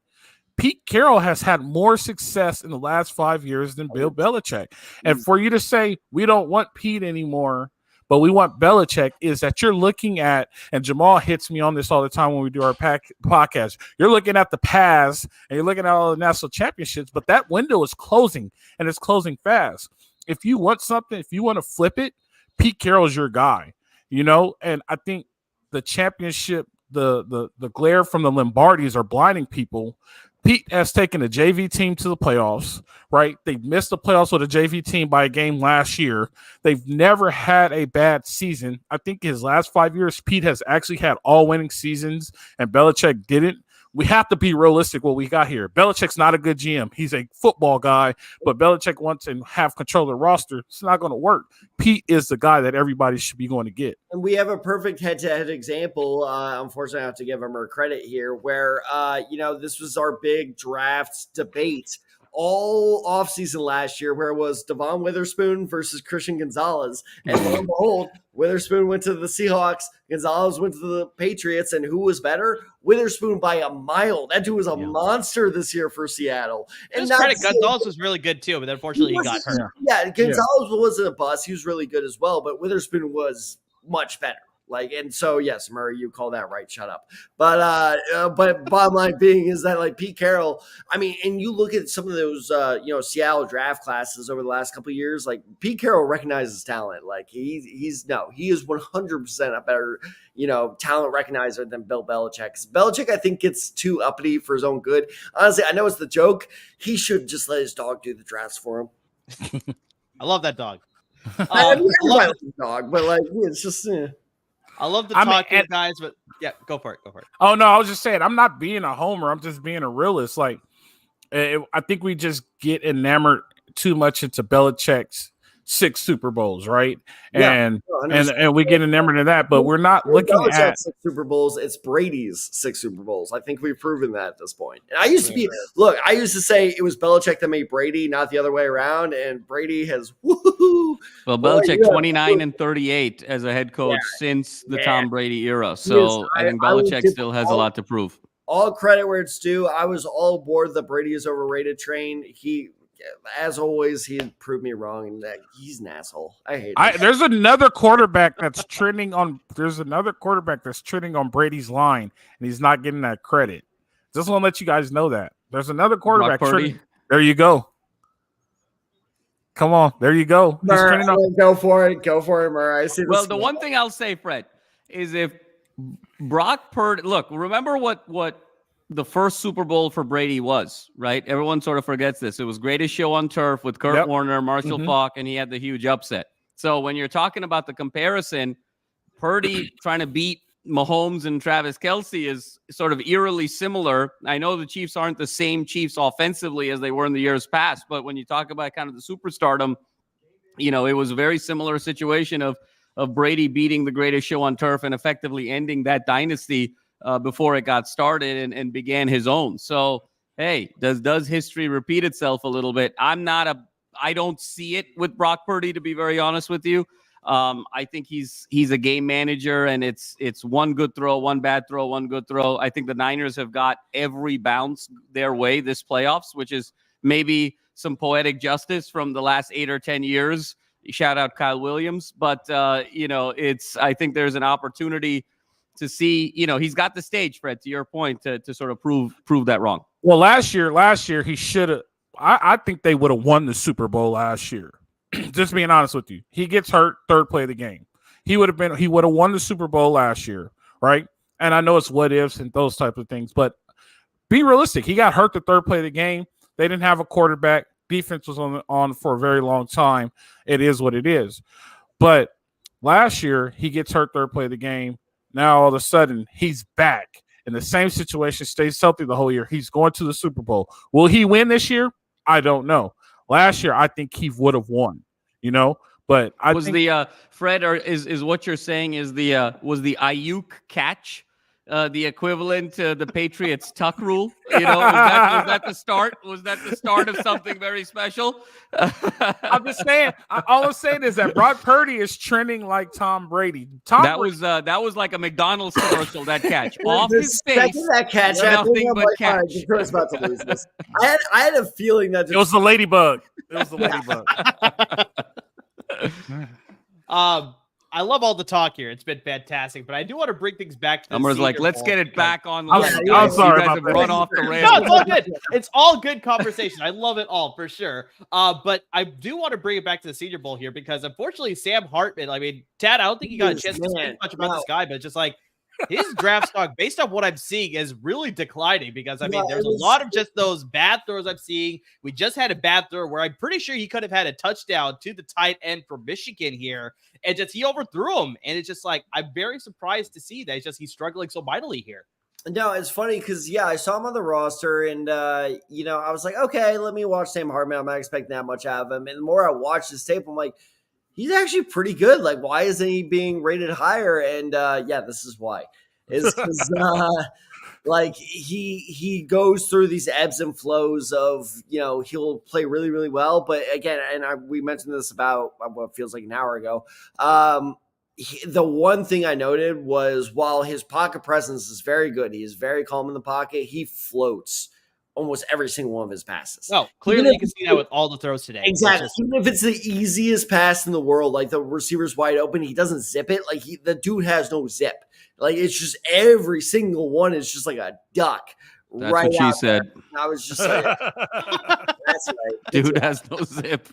Pete Carroll has had more success in the last 5 years than Bill Belichick. And for you to say, we don't want Pete anymore, but we want Belichick is that you're looking at, and Jamal hits me on this all the time when we do our podcast. You're looking at the past and you're looking at all the national championships, but that window is closing and it's closing fast. If you want something, if you want to flip it, Pete Carroll's your guy, and I think the championship, the glare from the Lombardis are blinding people. Pete has taken a JV team to the playoffs, right? They missed the playoffs with a JV team by a game last year. They've never had a bad season. I think his last 5 years, Pete has actually had all winning seasons, and Belichick didn't. We have to be realistic what we got here. Belichick's not a good GM. He's a football guy, but Belichick wants to have control of the roster. It's not going to work. Pete is the guy that everybody should be going to get. And we have a perfect head-to-head example. Unfortunately, I have to give him her credit here, where, this was our big draft debate all offseason last year, where it was Devon Witherspoon versus Christian Gonzalez. And lo and behold, Witherspoon went to the Seahawks, Gonzalez went to the Patriots, and who was better? Witherspoon by a mile. That dude was a monster this year for Seattle. And Gonzalez was really good too, but unfortunately he got hurt. Yeah, Gonzalez wasn't a bust. He was really good as well, but Witherspoon was much better. And so, yes, Murray, you call that right. Shut up. But bottom line being is that Pete Carroll, and you look at some of those, Seattle draft classes over the last couple of years, Pete Carroll recognizes talent. He is 100% a better, talent recognizer than Bill Belichick. Belichick, I think, gets too uppity for his own good. Honestly, I know it's the joke. He should just let his dog do the drafts for him. I love that dog. I love the dog, but it's just. I love to talk to you guys, but yeah, go for it. Oh, no, I was just saying, I'm not being a homer. I'm just being a realist. I think we just get enamored too much into Belichick's 6 Super Bowls, right? And we get enamored in that, but we're not looking at 6 Super Bowls. It's Brady's 6 Super Bowls. I think we've proven that at this point. And I used to say it was Belichick that made Brady, not the other way around. And Brady has woohoo. Well, Belichick 29 and 38 as a head coach since the Tom Brady era. So I think Belichick still has a lot to prove. All credit where it's due. I was all aboard the Brady is overrated train. As always, he proved me wrong, and that he's an asshole. I hate it. There's another quarterback that's trending on. There's another quarterback that's trending on Brady's line, and he's not getting that credit. Just want to let you guys know that there's another quarterback. There you go. Come on, there you go. Go for it, Murray. I see. Well, the one thing I'll say, Fred, is if Brock Purdy. Look, remember what the first Super Bowl for Brady was, right? Everyone sort of forgets this. It was Greatest Show on Turf with Kurt Warner, Marshall Faulk, and he had the huge upset. So when you're talking about the comparison, Purdy trying to beat Mahomes and Travis Kelce is sort of eerily similar. I know the Chiefs aren't the same Chiefs offensively as they were in the years past, but when you talk about kind of the superstardom, it was a very similar situation of Brady beating the Greatest Show on Turf and effectively ending that dynasty before it got started and began his own. So, hey, does history repeat itself a little bit? I don't see it with Brock Purdy, to be very honest with you. I think he's a game manager, and it's one good throw, one bad throw, one good throw. I think the Niners have got every bounce their way this playoffs, which is maybe some poetic justice from the last 8 or 10 years. Shout out Kyle Williams. But, I think there's an opportunity to see, he's got the stage, Fred, to your point, to sort of prove that wrong. Well, last year he should have. I think they would have won the Super Bowl last year. Just being honest with you, he gets hurt, third play of the game. He would have won the Super Bowl last year, right? And I know it's what ifs and those type of things, but be realistic. He got hurt the third play of the game. They didn't have a quarterback. Defense was on for a very long time. It is what it is. But last year he gets hurt third play of the game. Now all of a sudden he's back in the same situation, stays healthy the whole year. He's going to the Super Bowl. Will he win this year? I don't know. Last year, I think he would have won, but I was think Fred, or is what you're saying is was the Ayuk catch the equivalent to the Patriots tuck rule? Was that the start? Was that the start of something very special? I'm just saying. All I'm saying is that Brock Purdy is trending like Tom Brady. That was like a McDonald's commercial. That catch off his face. That catch, nothing but catch. Detroit's about to lose this. I had a feeling that it was the ladybug. It was the ladybug. I love all the talk here. It's been fantastic, but I do want to bring things back to the Elmer's like, Senior let's Bowl get it because- back on. I'm sorry you guys about have that. run off the No, rails. it's all good. It's all good conversation. I love it all for sure. But I do want to bring it back to the Senior Bowl here because unfortunately, Sam Hartman. I mean, Tad, I don't think you got a chance to speak much about this guy, but just like his draft stock, based on what I'm seeing, is really declining because I mean, there's a lot of just those bad throws I'm seeing. We just had a bad throw where I'm pretty sure he could have had a touchdown to the tight end from Michigan here, and just he overthrew him. And it's just like I'm very surprised to see that he's struggling so mightily here. No, it's funny because I saw him on the roster, and I was like, okay, let me watch Sam Hartman. I'm not expecting that much out of him. And the more I watch this tape, I'm like, he's actually pretty good. Like, why isn't he being rated higher? And this is why. Is because like he goes through these ebbs and flows of he'll play really, really well, but again, and we mentioned this about what feels like an hour ago. The one thing I noted was while his pocket presence is very good, he is very calm in the pocket. He floats almost every single one of his passes. Oh, clearly you can see that with all the throws today. Exactly. Even if it's the easiest pass in the world, like the receiver's wide open, he doesn't zip it. Like the dude has no zip. Like it's just every single one is just like a duck. That's what she said. I was just like, that's right. Dude has no zip.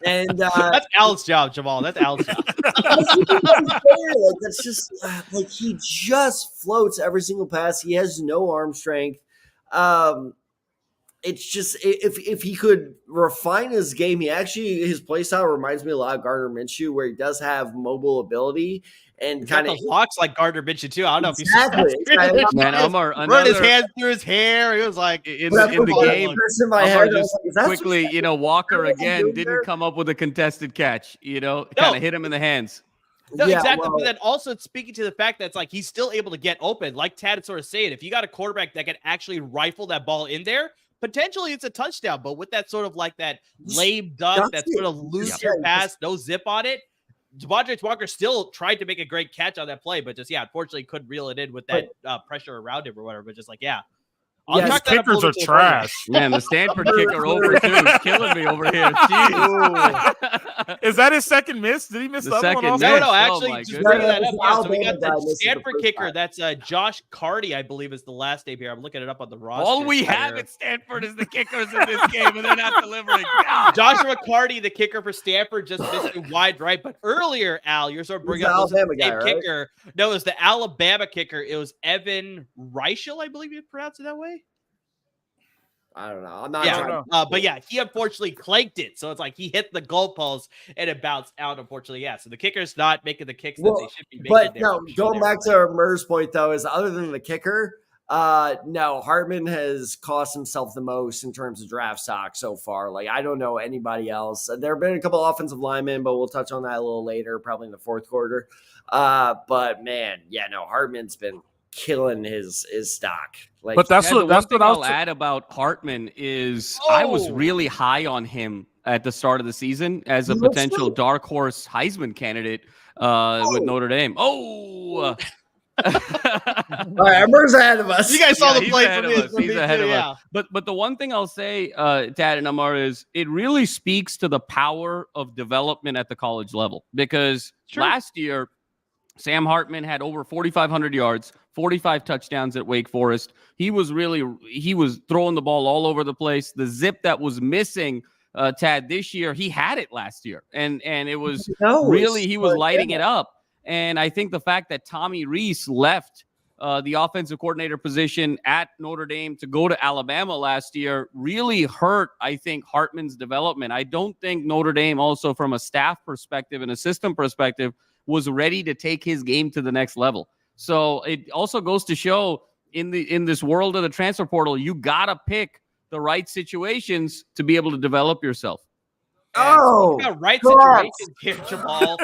And that's Al's job, Jamal. That's Al's job. That's just like he just floats every single pass. He has no arm strength. It's just if he could refine his game, his play style reminds me a lot of Gardner Minshew, where he does have mobile ability and kind of locks like Gardner Minshew too. I don't know if you saw Man, Omar, run his hands through his hair. He was like in the game. Omar just quickly, Walker again didn't come up with a contested catch. Kind of hit him in the hands. No, exactly. But then also speaking to the fact that it's like he's still able to get open, like Tad sort of saying, if you got a quarterback that can actually rifle that ball in there, potentially it's a touchdown. But with that sort of like that lame duck, that sort of loose your pass, no zip on it, Devontae Walker still tried to make a great catch on that play, but just unfortunately couldn't reel it in with that pressure around him or whatever. But just like these kickers are trash. Man, the Stanford kicker over two is killing me over here. Jeez. Is that his second miss? Did he miss the second one miss? No, actually, just bringing that up. Yeah, so we got Alabama the Stanford kicker. That's Josh Carty, I believe, is the last name here. I'm looking it up on the roster. All we have at Stanford is the kickers in this game, and they're not delivering. God. Joshua Carty, the kicker for Stanford, just missed it wide right. But earlier, Al, you're sort of bringing up the same guy, right? kicker. No, it was the Alabama kicker. It was Evan Reichel, I believe you pronounce it that way. I don't know. I'm not sure. But he unfortunately clanked it. So it's like he hit the goalpost and it bounced out, unfortunately. Yeah. So the kicker's not making the kicks that they should be making. But no, going back to Murr's point, though, is other than the kicker, no, Hartman has cost himself the most in terms of draft stock so far. Like, I don't know anybody else. There have been a couple offensive linemen, but we'll touch on that a little later, probably in the fourth quarter. But man, Hartman's been killing his stock. Like, but that's what I'll add about Hartman is I was really high on him at the start of the season as a potential dark horse Heisman candidate with Notre Dame. All right, Emmer's ahead of us. You guys saw the play from me. He's ahead of us. But the one thing I'll say, Tad and Amar, is it really speaks to the power of development at the college level because last year Sam Hartman had over 4,500 yards, 45 touchdowns at Wake Forest. He was throwing the ball all over the place. The zip that was missing, Tad, this year, he had it last year. And it was he was lighting it up. And I think the fact that Tommy Rees left the offensive coordinator position at Notre Dame to go to Alabama last year really hurt, I think, Hartman's development. I don't think Notre Dame also from a staff perspective and a system perspective was ready to take his game to the next level. So it also goes to show in this world of the transfer portal, you got to pick the right situations to be able to develop yourself. Right situations here, Jamal.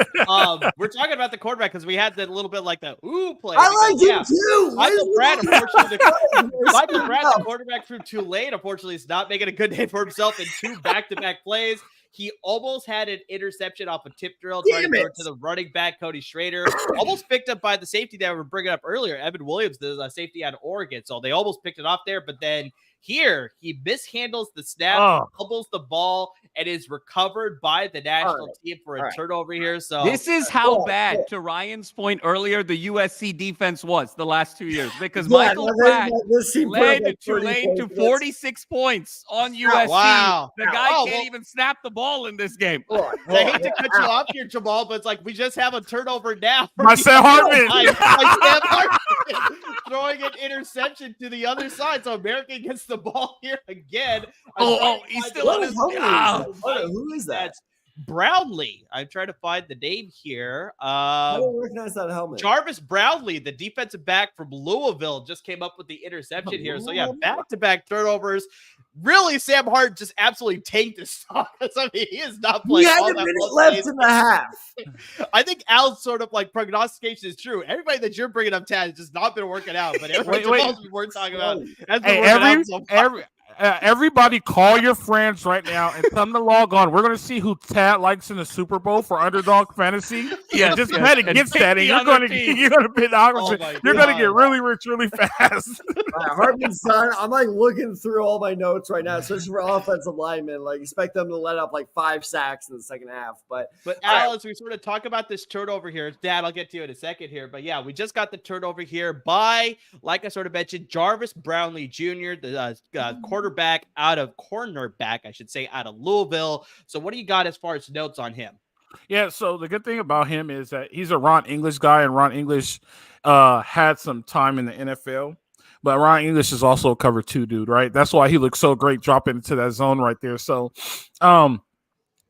We're talking about the quarterback because we had that little bit like the play. I like him too. Michael Pratt, unfortunately, the quarterback threw too late. Unfortunately, he's not making a good name for himself in two back-to-back plays. He almost had an interception off a tip drill trying to throw it to the running back, Cody Schrader. Almost picked up by the safety that we were bringing up earlier, Evan Williams, the safety out of Oregon. So they almost picked it off there, but then Here, he mishandles the snap, fumbles the ball, and is recovered by the national team for a turnover here. So this is how bad, to Ryan's point earlier, the USC defense was the last 2 years, because Michael Pratt led Tulane to 46 points on USC. Wow. The guy can't even snap the ball in this game. I hate to cut you off here, Jamal, but it's like we just have a turnover now. My Sam Hartman. Throwing an interception to the other side. So American gets the ball here again. He's still on his Who is that? That's Brownlee. I'm trying to find the name here. I don't recognize that helmet. Jarvis Brownlee, the defensive back from Louisville, just came up with the interception here. So yeah, back-to-back turnovers. Really, Sam Hart just absolutely tanked this stuff. I mean, he is not playing. He had a minute left in the half. I think Al's sort of like prognostication is true. Everybody that you're bringing up, Tad, has just not been working out. But everybody else we're talking about has been working out so far. Everybody call your friends right now and tell them to log on. We're going to see who Tad likes in the Super Bowl for Underdog Fantasy. Just bet against that, and you're going to be the opposite. You're going to get really rich really fast. Hartman's son, I'm like looking through all my notes right now, especially for offensive linemen. Like expect them to let up like 5 sacks in the second half. But Al, as we sort of talk about this turnover here, Dad, I'll get to you in a second here. But yeah, we just got the turnover here by, like I sort of mentioned, Jarvis Brownlee Jr., the cornerback out of Louisville. So what do you got as far as notes on him? Yeah, so the good thing about him is that he's a Ron English guy, and Ron English had some time in the NFL. But Ron English is also a cover 2 dude, right? That's why he looks so great dropping into that zone right there. So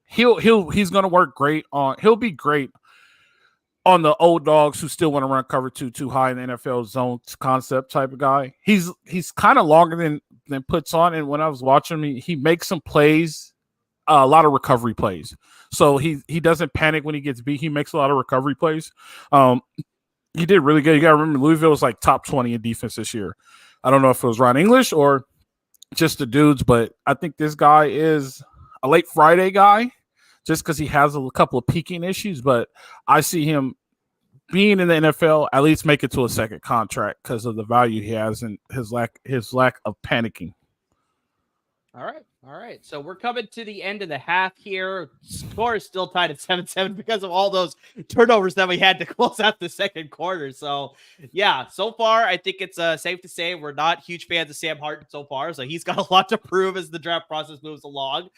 he's gonna work great on. He'll be great on the old dogs who still want to run cover 2 too high in the NFL zone concept type of guy. He's kind of longer than puts on, and when I was watching him, he makes some plays, a lot of recovery plays. So he doesn't panic when he gets beat. He makes a lot of recovery plays. He did really good. You got to remember, Louisville was like top 20 in defense this year. I don't know if it was Ron English or just the dudes, but I think this guy is a late Friday guy just because he has a couple of peaking issues. But I see him being in the NFL, at least make it to a second contract because of the value he has and his lack of panicking. All right. So we're coming to the end of the half here. Score is still tied at 7-7 because of all those turnovers that we had to close out the second quarter. So, yeah, so far, I think it's safe to say we're not huge fans of Sam Hartman so far. So he's got a lot to prove as the draft process moves along.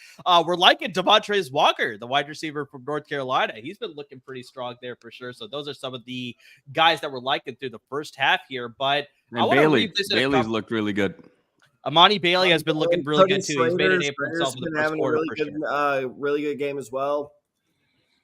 We're liking Devontae Walker, the wide receiver from North Carolina. He's been looking pretty strong there for sure. So those are some of the guys that we're liking through the first half here. But and Bailey's looked really good. Amani Bailey has been looking really good too. He's made a name for himself in the first quarter. Really good game as well.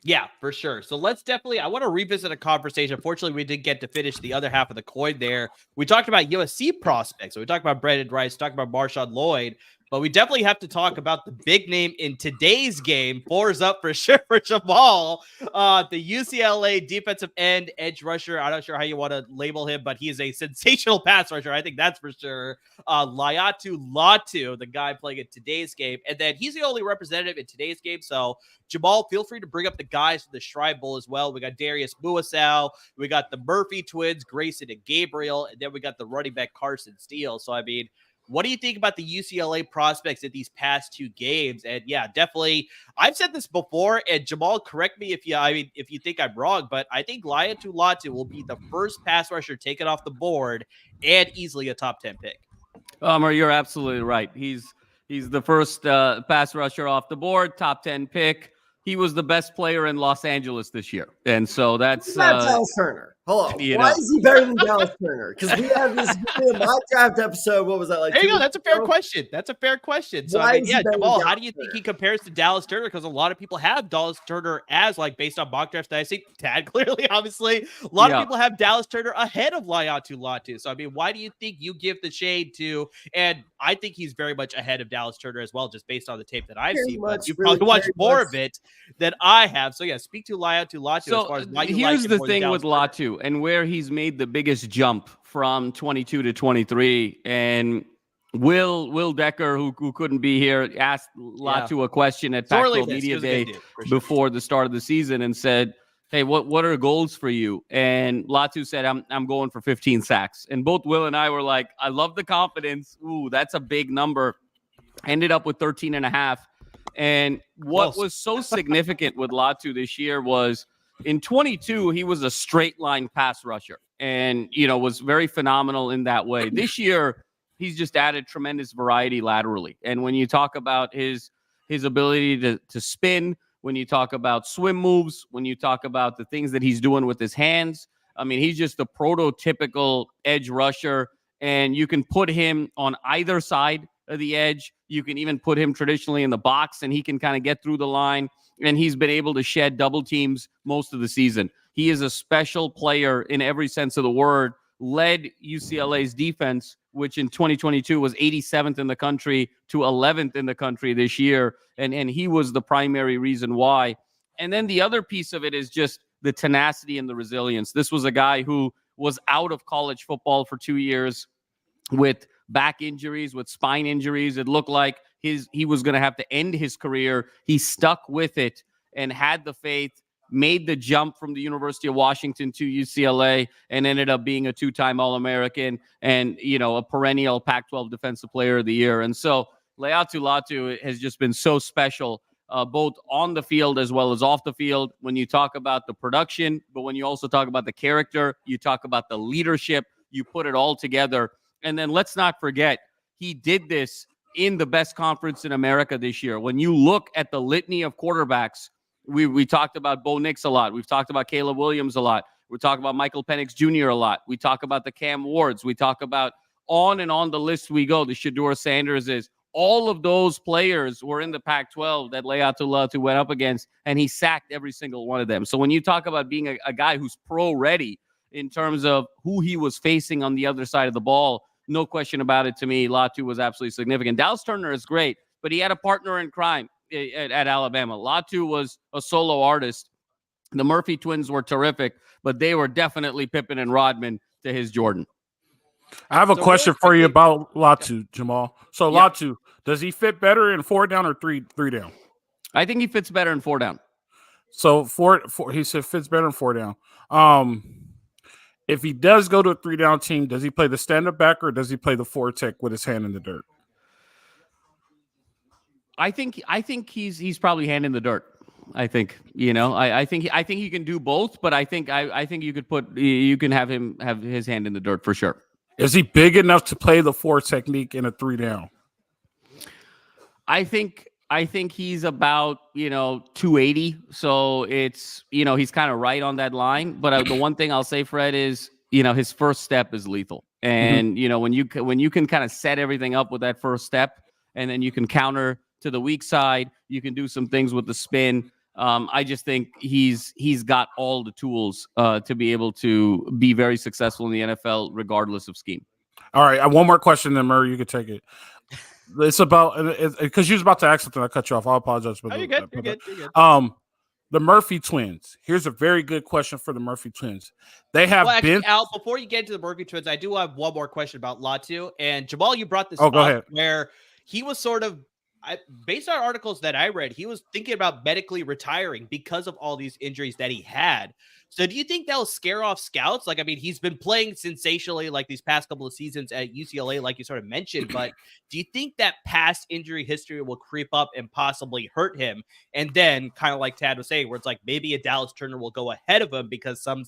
Yeah, for sure. So let's I want to revisit a conversation. Unfortunately, we didn't get to finish the other half of the coin there. We talked about USC prospects. So we talked about Brandon Rice, talked about Marshawn Lloyd, but we definitely have to talk about the big name in today's game. 4 is up for sure for Jamal, the UCLA defensive end edge rusher. I'm not sure how you want to label him, but he is a sensational pass rusher. I think that's for sure. Laiatu Latu, the guy playing in today's game. And then he's the only representative in today's game. So Jamal, feel free to bring up the guys for the Shrine Bowl as well. We got Darius Muasau. We got the Murphy twins, Grayson and Gabriel. And then we got the running back Carson Steele. So, I mean, what do you think about the UCLA prospects in these past 2 games? And yeah, definitely, I've said this before, and Jamal, correct me if you think I'm wrong, but I think Laiatu Latu will be the first pass rusher taken off the board and easily a top 10 pick. You're absolutely right. He's the first pass rusher off the board, top 10 pick. He was the best player in Los Angeles this year. And so that's Dallas Turner. Hold on. Why is he better than Dallas Turner? Because we had this mock draft episode. What was that like? There you go. That's a fair question. So, I mean, yeah, Jamal, how do you think he compares to Dallas Turner? Because a lot of people have Dallas Turner as, like, based on mock drafts that I see. Tad, clearly, obviously. A lot of people have Dallas Turner ahead of Laiatu Latu. So, I mean, why do you think you give the shade to, and I think he's very much ahead of Dallas Turner as well, just based on the tape that I've seen. But you've probably watched more of it than I have. So, yeah, speak to Laiatu Latu as far as why you like him. Here's the thing with Latu and where he's made the biggest jump from 22 to 23. And Will Decker, who couldn't be here, asked Latu a question at Pac-12 Media Day before the start of the season and said, hey, what are goals for you? And Latu said, I'm going for 15 sacks. And both Will and I were like, I love the confidence. Ooh, that's a big number. Ended up with 13 and a half. And what was so significant with Latu this year was in 22, he was a straight line pass rusher and, was very phenomenal in that way. This year, he's just added tremendous variety laterally. And when you talk about his ability to spin, when you talk about swim moves, when you talk about the things that he's doing with his hands, I mean, he's just a prototypical edge rusher. And you can put him on either side of the edge. You can even put him traditionally in the box, and he can kind of get through the line. And he's been able to shed double teams most of the season. He is a special player in every sense of the word, led UCLA's defense, which in 2022 was 87th in the country, to 11th in the country this year. And he was the primary reason why. And then the other piece of it is just the tenacity and the resilience. This was a guy who was out of college football for 2 years with back injuries, with spine injuries. It looked like he was going to have to end his career. He stuck with it and had the faith, made the jump from the University of Washington to UCLA, and ended up being a 2-time All-American and, a perennial Pac-12 Defensive Player of the Year. And so Laiatu Latu has just been so special, both on the field as well as off the field. When you talk about the production, but when you also talk about the character, you talk about the leadership, you put it all together. And then let's not forget, he did this in the best conference in America this year. When you look at the litany of quarterbacks, we talked about Bo Nix a lot. We've talked about Caleb Williams a lot. We talk about Michael Penix Jr. a lot. We talk about the Cam Wards. We talk about on and on the list we go. The Shedeur Sanders is. All of those players were in the Pac-12 that Laiatu Latu went up against, and he sacked every single one of them. So when you talk about being a guy who's pro-ready in terms of who he was facing on the other side of the ball, no question about it, to me, Latu was absolutely significant. Dallas Turner is great, but he had a partner in crime at Alabama. Latu was a solo artist. The Murphy twins were terrific, but they were definitely Pippen and Rodman to his Jordan. I have a question for you about Latu, Jamal. So Latu, does he fit better in 4 down or three down? I think he fits better in 4 down. So four he said fits better in 4 down. If he does go to a 3-down team, does he play the stand-up back or does he play the 4-tech with his hand in the dirt? I think he's probably hand in the dirt. I think I think he can do both, but I think you can have him have his hand in the dirt for sure. Is he big enough to play the 4 technique in a 3-down? I think he's about 280, so it's he's kind of right on that line. But the one thing I'll say, Fred, is his first step is lethal, and when you can kind of set everything up with that first step, and then you can counter to the weak side, you can do some things with the spin. I just think he's got all the tools to be able to be very successful in the NFL, regardless of scheme. All right, one more question, then Murray, you can take it. It's about because you was about to ask something. I cut you off. I apologize. You're good. You're good. The Murphy twins. Here's a very good question for the Murphy twins. They have been. Al, before you get into the Murphy twins, I do have one more question about Latu and Jamal. You brought this up go ahead. Where he was sort of. Based on articles that I read, he was thinking about medically retiring because of all these injuries that he had. So do you think that'll scare off scouts? Like, I mean, he's been playing sensationally like these past couple of seasons at UCLA, like you sort of mentioned, but do you think that past injury history will creep up and possibly hurt him? And then kind of like Tad was saying, where it's like maybe a Dallas Turner will go ahead of him because some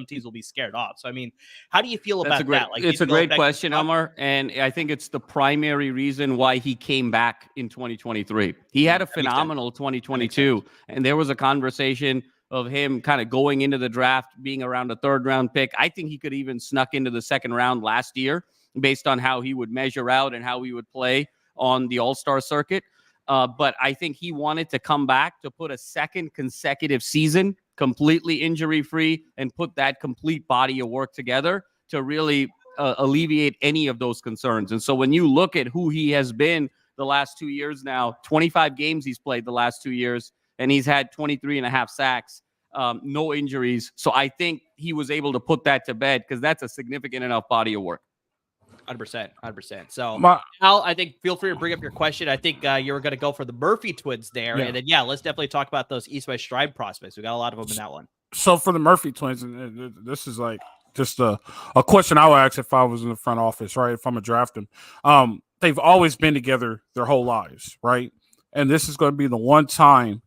teams will be scared off. So, I mean, how do you feel about that? Like, it's a great question, Amar. And I think it's the primary reason why he came back in 2023. He had a phenomenal 2022, and there was a conversation of him kind of going into the draft, being around a 3rd-round pick. I think he could even snuck into the 2nd round last year based on how he would measure out and how he would play on the All-Star circuit. But I think he wanted to come back to put a 2nd consecutive season completely injury-free and put that complete body of work together to really alleviate any of those concerns. And so when you look at who he has been the last 2 years now, 25 games he's played the last 2 years, and he's had 23 and a half sacks, no injuries. So I think he was able to put that to bed because that's a significant enough body of work. 100%. So, Al, I think feel free to bring up your question. I think you were going to go for the Murphy twins there. Yeah. And then, let's definitely talk about those East-West Stride prospects. We got a lot of them in that one. So for the Murphy twins, and this is like just a question I would ask if I was in the front office, right? If I'm a draft them, they've always been together their whole lives, right? And this is going to be the one time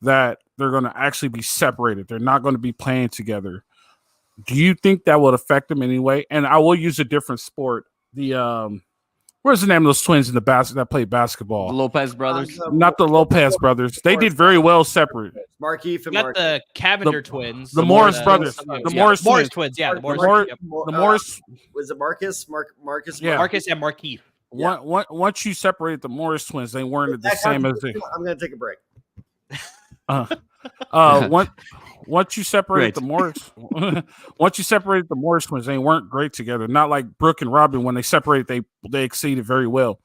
that they're going to actually be separated. They're not going to be playing together. Do you think that would affect them anyway? And I will use a different sport. The where's the name of those twins in the that played basketball? The Lopez brothers. Not the Lopez brothers. They did very well separate. Markeith and got the Cavender twins. The Morris brothers. The Morris twins. Yeah, the Morris. Was it Marcus? Marcus? Yeah. Marcus and Markeith. Yeah. Once you separated the Morris twins, they weren't the same as they. I'm going to take a break. Once you separated the Morris, once you separated the Morris twins, they weren't great together. Not like Brooke and Robin. When they separated, they exceeded very well.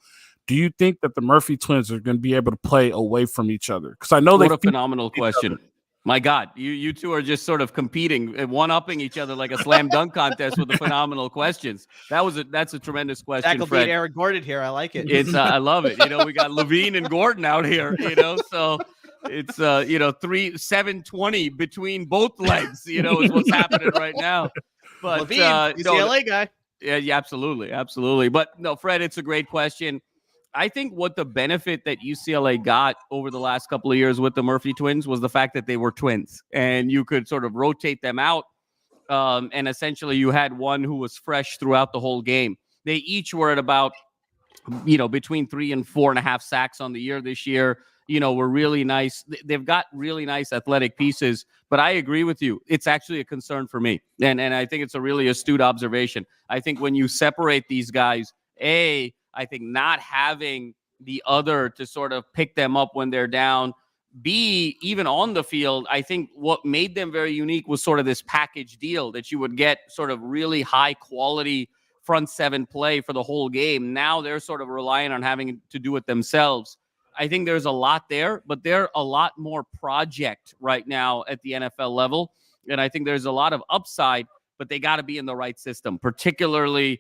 Do you think that the Murphy twins are going to be able to play away from each other? Because I know what a phenomenal question. My God, you two are just sort of competing, one-upping each other like a slam dunk contest with the phenomenal questions. That's a tremendous question, That'll Fred. beat Aaron Gordon here. I like it. It's I love it. We got Levine and Gordon out here. So it's 720 between both legs. Is what's happening right now. But Levine, UCLA guy. Yeah, absolutely. But no, Fred, it's a great question. I think what the benefit that UCLA got over the last couple of years with the Murphy twins was the fact that they were twins and you could sort of rotate them out. And essentially you had one who was fresh throughout the whole game. They each were at about, between 3 and 4.5 sacks on the year this year. Were really nice. They've got really nice athletic pieces, but I agree with you. It's actually a concern for me. And I think it's a really astute observation. I think when you separate these guys, I think not having the other to sort of pick them up when they're down. B, even on the field, I think what made them very unique was sort of this package deal that you would get sort of really high quality front seven play for the whole game. Now they're sort of relying on having to do it themselves. I think there's a lot there, but they're a lot more project right now at the NFL level. And I think there's a lot of upside, but they got to be in the right system, particularly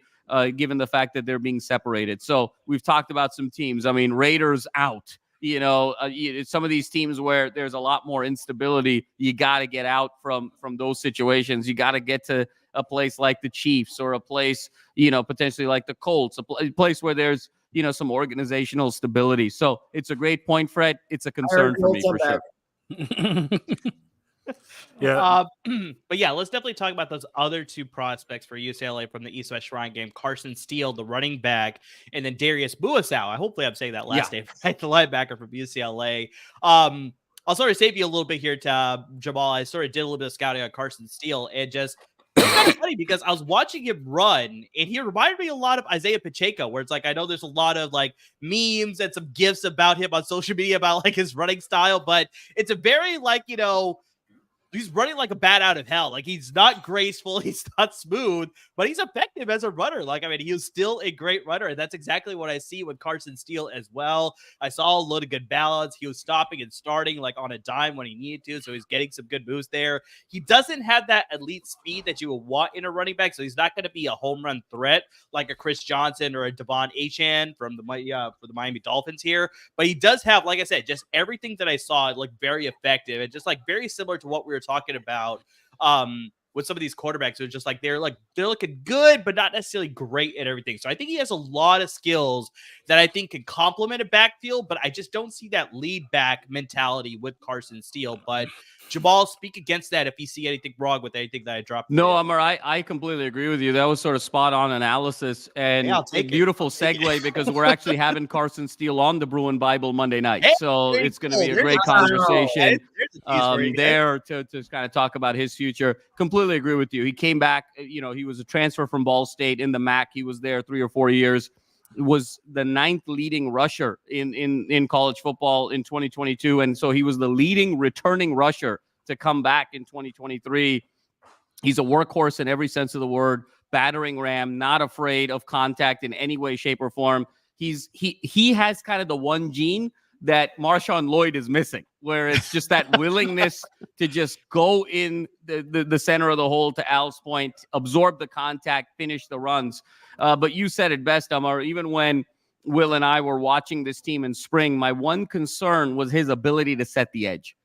given the fact that they're being separated. So we've talked about some teams. I mean, Raiders out, some of these teams where there's a lot more instability, you got to get out from those situations. You got to get to a place like the Chiefs or a place, potentially like the Colts, a place where there's, some organizational stability. So it's a great point, Fred. It's a concern for me for sure. Yeah. But yeah, let's definitely talk about those other two prospects for UCLA from the East West Shrine game. Carson Steele, the running back, and then Darius Buasau. Hopefully I'm saying that last name right, the linebacker from UCLA. I'll sort of save you a little bit here to Jamal. I sort of did a little bit of scouting on Carson Steele and just it's kind of funny because I was watching him run and he reminded me a lot of Isaiah Pacheco, where it's like, I know there's a lot of like memes and some gifs about him on social media about like his running style, but it's a very like, he's running like a bat out of hell. Like he's not graceful. He's not smooth, but he's effective as a runner. Like, I mean, he was still a great runner. And that's exactly what I see with Carson Steele as well. I saw a lot of good balance. He was stopping and starting like on a dime when he needed to. So he's getting some good moves there. He doesn't have that elite speed that you would want in a running back. So he's not going to be a home run threat like a Chris Johnson or a Devon Achane for the Miami Dolphins here. But he does have, like I said, just everything that I saw looked very effective and just like very similar to what we were talking about with some of these quarterbacks who are just like they're looking good but not necessarily great at everything. So I think he has a lot of skills that I think can complement a backfield, but I just don't see that lead back mentality with Carson Steele. But Jabal, speak against that if you see anything wrong with anything that I dropped. No, Amar, I completely agree with you. That was sort of spot on analysis and a beautiful segue because we're actually having Carson Steele on the Bruin Bible Monday night. So it's going to be a great conversation there to kind of talk about his future. Completely agree with you. He came back, he was a transfer from Ball State in the MAC. He was there 3 or 4 years. Was the 9th leading rusher in college football in 2022. And so he was the leading returning rusher to come back in 2023. He's a workhorse in every sense of the word, battering ram, not afraid of contact in any way, shape, or form. He has kind of the one gene that Marshawn Lloyd is missing, where it's just that willingness to just go in the center of the hole, to Al's point, absorb the contact, finish the runs. But you said it best, Amar. Even when Will and I were watching this team in spring, my one concern was his ability to set the edge,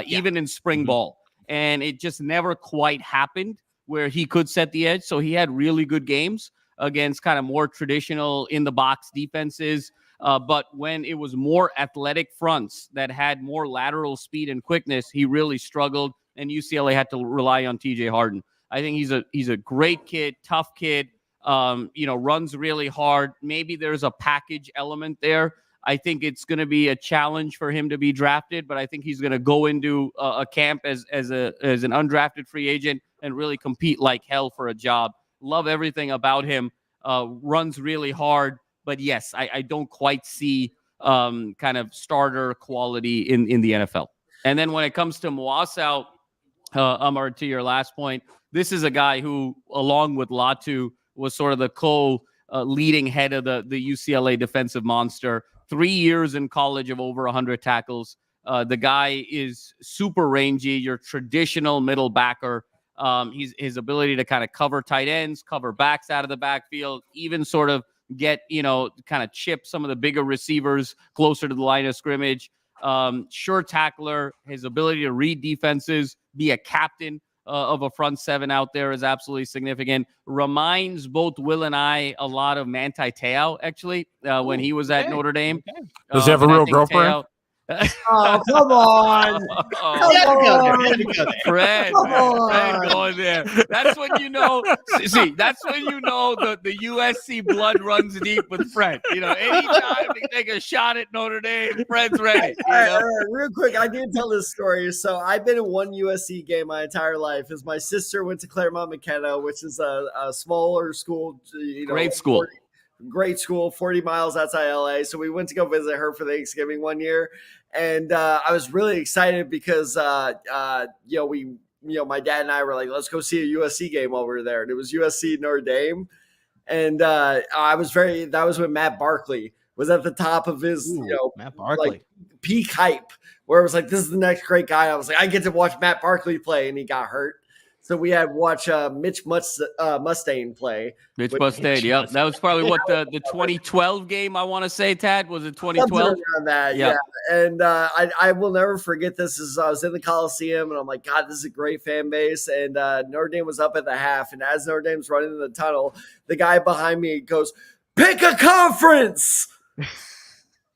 even in spring ball. and it just never quite happened where he could set the edge. So he had really good games against kind of more traditional in the box defenses. But when it was more athletic fronts that had more lateral speed and quickness, he really struggled, and UCLA had to rely on TJ Harden. I think he's a great kid, tough kid, runs really hard. Maybe there's a package element there. I think it's going to be a challenge for him to be drafted, but I think he's going to go into a camp as an undrafted free agent and really compete like hell for a job. Love everything about him. Runs really hard, but yes, I don't quite see kind of starter quality in the NFL. And then when it comes to Moasau, Amar, to your last point, this is a guy who, along with Latu, was sort of the leading head of the UCLA defensive monster. 3 years in college of over 100 tackles. The guy is super rangy, your traditional middle backer. His ability to kind of cover tight ends, cover backs out of the backfield, even sort of get, kind of chip some of the bigger receivers closer to the line of scrimmage. Sure tackler, his ability to read defenses, be a captain of a front seven out there is absolutely significant. Reminds both Will and I a lot of Manti Te'o, actually, when he was at Notre Dame. Okay. Does he have a real girlfriend? Oh, come on. Fred going there. That's when you know. See, that's when you know the USC blood runs deep with Fred. Anytime they take a shot at Notre Dame, Fred's ready. All right, real quick, I did tell this story. So I've been in one USC game my entire life. As my sister went to Claremont McKenna, which is a smaller school. Great school. Great school, 40 miles outside LA. So we went to go visit her for Thanksgiving one year. And I was really excited because, my dad and I were like, let's go see a USC game while we were there. And it was USC Notre Dame. And that was when Matt Barkley was at the top of his, Matt Barkley. Like, peak hype, where it was like, this is the next great guy. I was like, I get to watch Matt Barkley play, and he got hurt. So we had watch Mitch Mustaine play. Mitch Mustaine, yeah. That was probably what the 2012 game, I want to say, Tad. Was it 2012? Yeah. And I will never forget this. I was in the Coliseum, and I'm like, God, this is a great fan base. And Notre Dame was up at the half. And as Notre Dame's running in the tunnel, the guy behind me goes, pick a conference.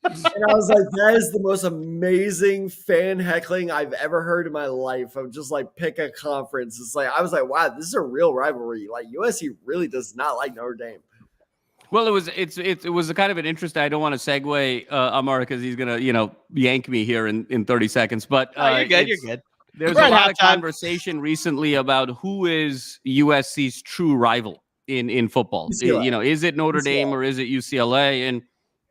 And I was like, that is the most amazing fan heckling I've ever heard in my life. Of just like, pick a conference. It's like, I was like, wow, this is a real rivalry. Like, USC really does not like Notre Dame. Well, it was a kind of an interesting. I don't want to segue Amar, because he's gonna yank me here in 30 seconds. But you're good. There's a lot of conversation recently about who is USC's true rival in football. UCLA. Is it Notre Dame or is it UCLA? And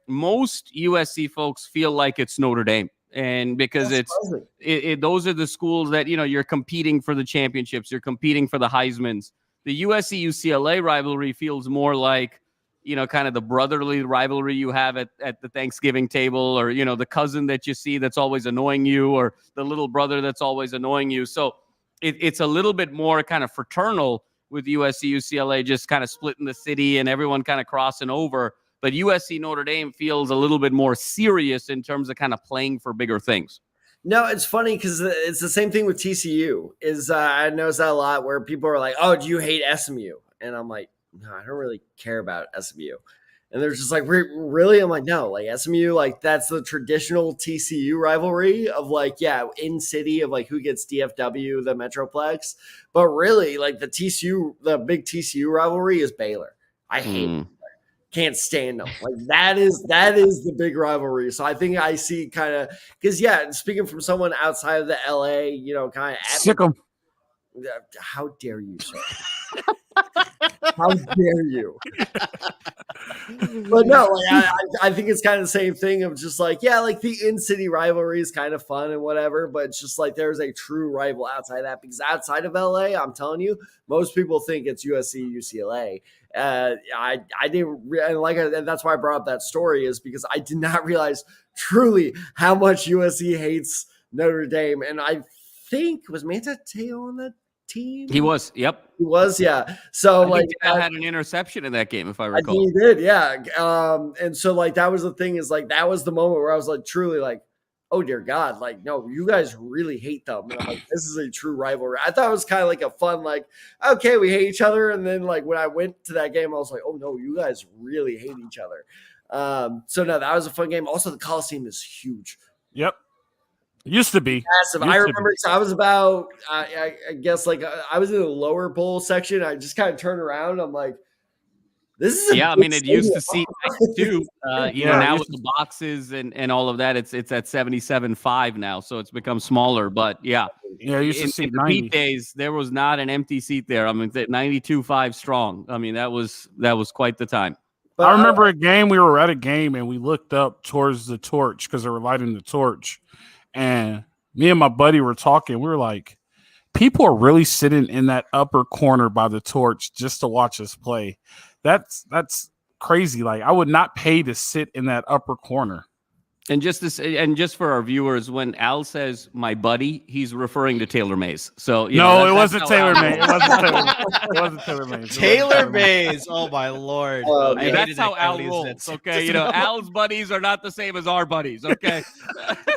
most USC folks feel like it's Notre Dame, and because those are the schools that you're competing for the championships, you're competing for the Heismans. The USC UCLA rivalry feels more like kind of the brotherly rivalry you have at the Thanksgiving table, or the cousin that you see that's always annoying you, or the little brother that's always annoying you. So it's a little bit more kind of fraternal with USC UCLA, just kind of splitting the city and everyone kind of crossing over. But USC Notre Dame feels a little bit more serious in terms of kind of playing for bigger things. No, it's funny because it's the same thing with TCU. I notice that a lot, where people are like, oh, do you hate SMU? And I'm like, no, I don't really care about SMU. And they're just like, really? I'm like, no, like SMU, like that's the traditional TCU rivalry of like, yeah, in city of like who gets DFW, the Metroplex. But really, like the big TCU rivalry is Baylor. I hate it. Can't stand them. Like that is the big rivalry. So I think I see kind of, because speaking from someone outside of the LA, kind of sick them. How dare you, sir? How dare you? But no, like I think it's kind of the same thing of just like, like the in-city rivalry is kind of fun and whatever, but it's just like there's a true rival outside of that, because outside of LA, I'm telling you, most people think it's USC, UCLA. I didn't, and that's why I brought up that story, is because I did not realize truly how much USC hates Notre Dame. And I think, was Manti Te'o on that team? He was. Yep. He was. Yeah. So I had an interception in that game, if I recall. I think he did. Yeah. And so like that was the thing, is like that was the moment where I was like truly like, oh dear God, like, no, you guys really hate them. And I'm like, this is a true rivalry. I thought it was kind of like a fun, like, okay, we hate each other. And then like when I went to that game, I was like, oh no, you guys really hate each other. So no, that was a fun game. Also, the Coliseum is huge. Yep. Used to be massive. I remember I was about, I guess, like I was in the lower bowl section. I just kind of turned around. I'm like, this is I mean, it used to seat 92. You know, now with the boxes and all of that, it's at 77.5 now, so it's become smaller. But yeah, it used to seat in the peak days, there was not an empty seat there. I mean, 92.5 strong. I mean, that was quite the time. But I remember a game. We were at a game and we looked up towards the torch because they were lighting the torch, and me and my buddy were talking. We were like, people are really sitting in that upper corner by the torch just to watch us play. That's crazy. Like, I would not pay to sit in that upper corner. And just for our viewers, when Al says "my buddy," he's referring to Taylor Mays. So no, it wasn't Taylor Mays. It wasn't Taylor Mays. Taylor Mays. Oh my Lord! That's how Al rolls. Okay, Al's buddies are not the same as our buddies. Okay.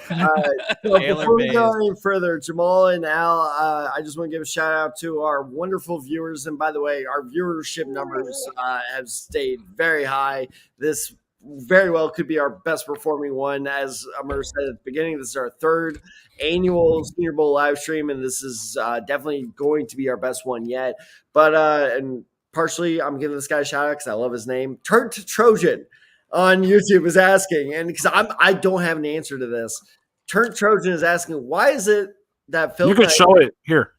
So before we go any further, Jamal and Al, I just want to give a shout out to our wonderful viewers. And by the way, our viewership numbers have stayed very high. This very well could be our best performing one. As Amr said at the beginning, this is our third annual Senior Bowl live stream, and this is definitely going to be our best one yet. But and partially, I'm giving this guy a shout out because I love his name. Turn to Trojan on YouTube is asking, and because I don't have an answer to this. Turn Trojan is asking, why is it that Phil? You can show it here.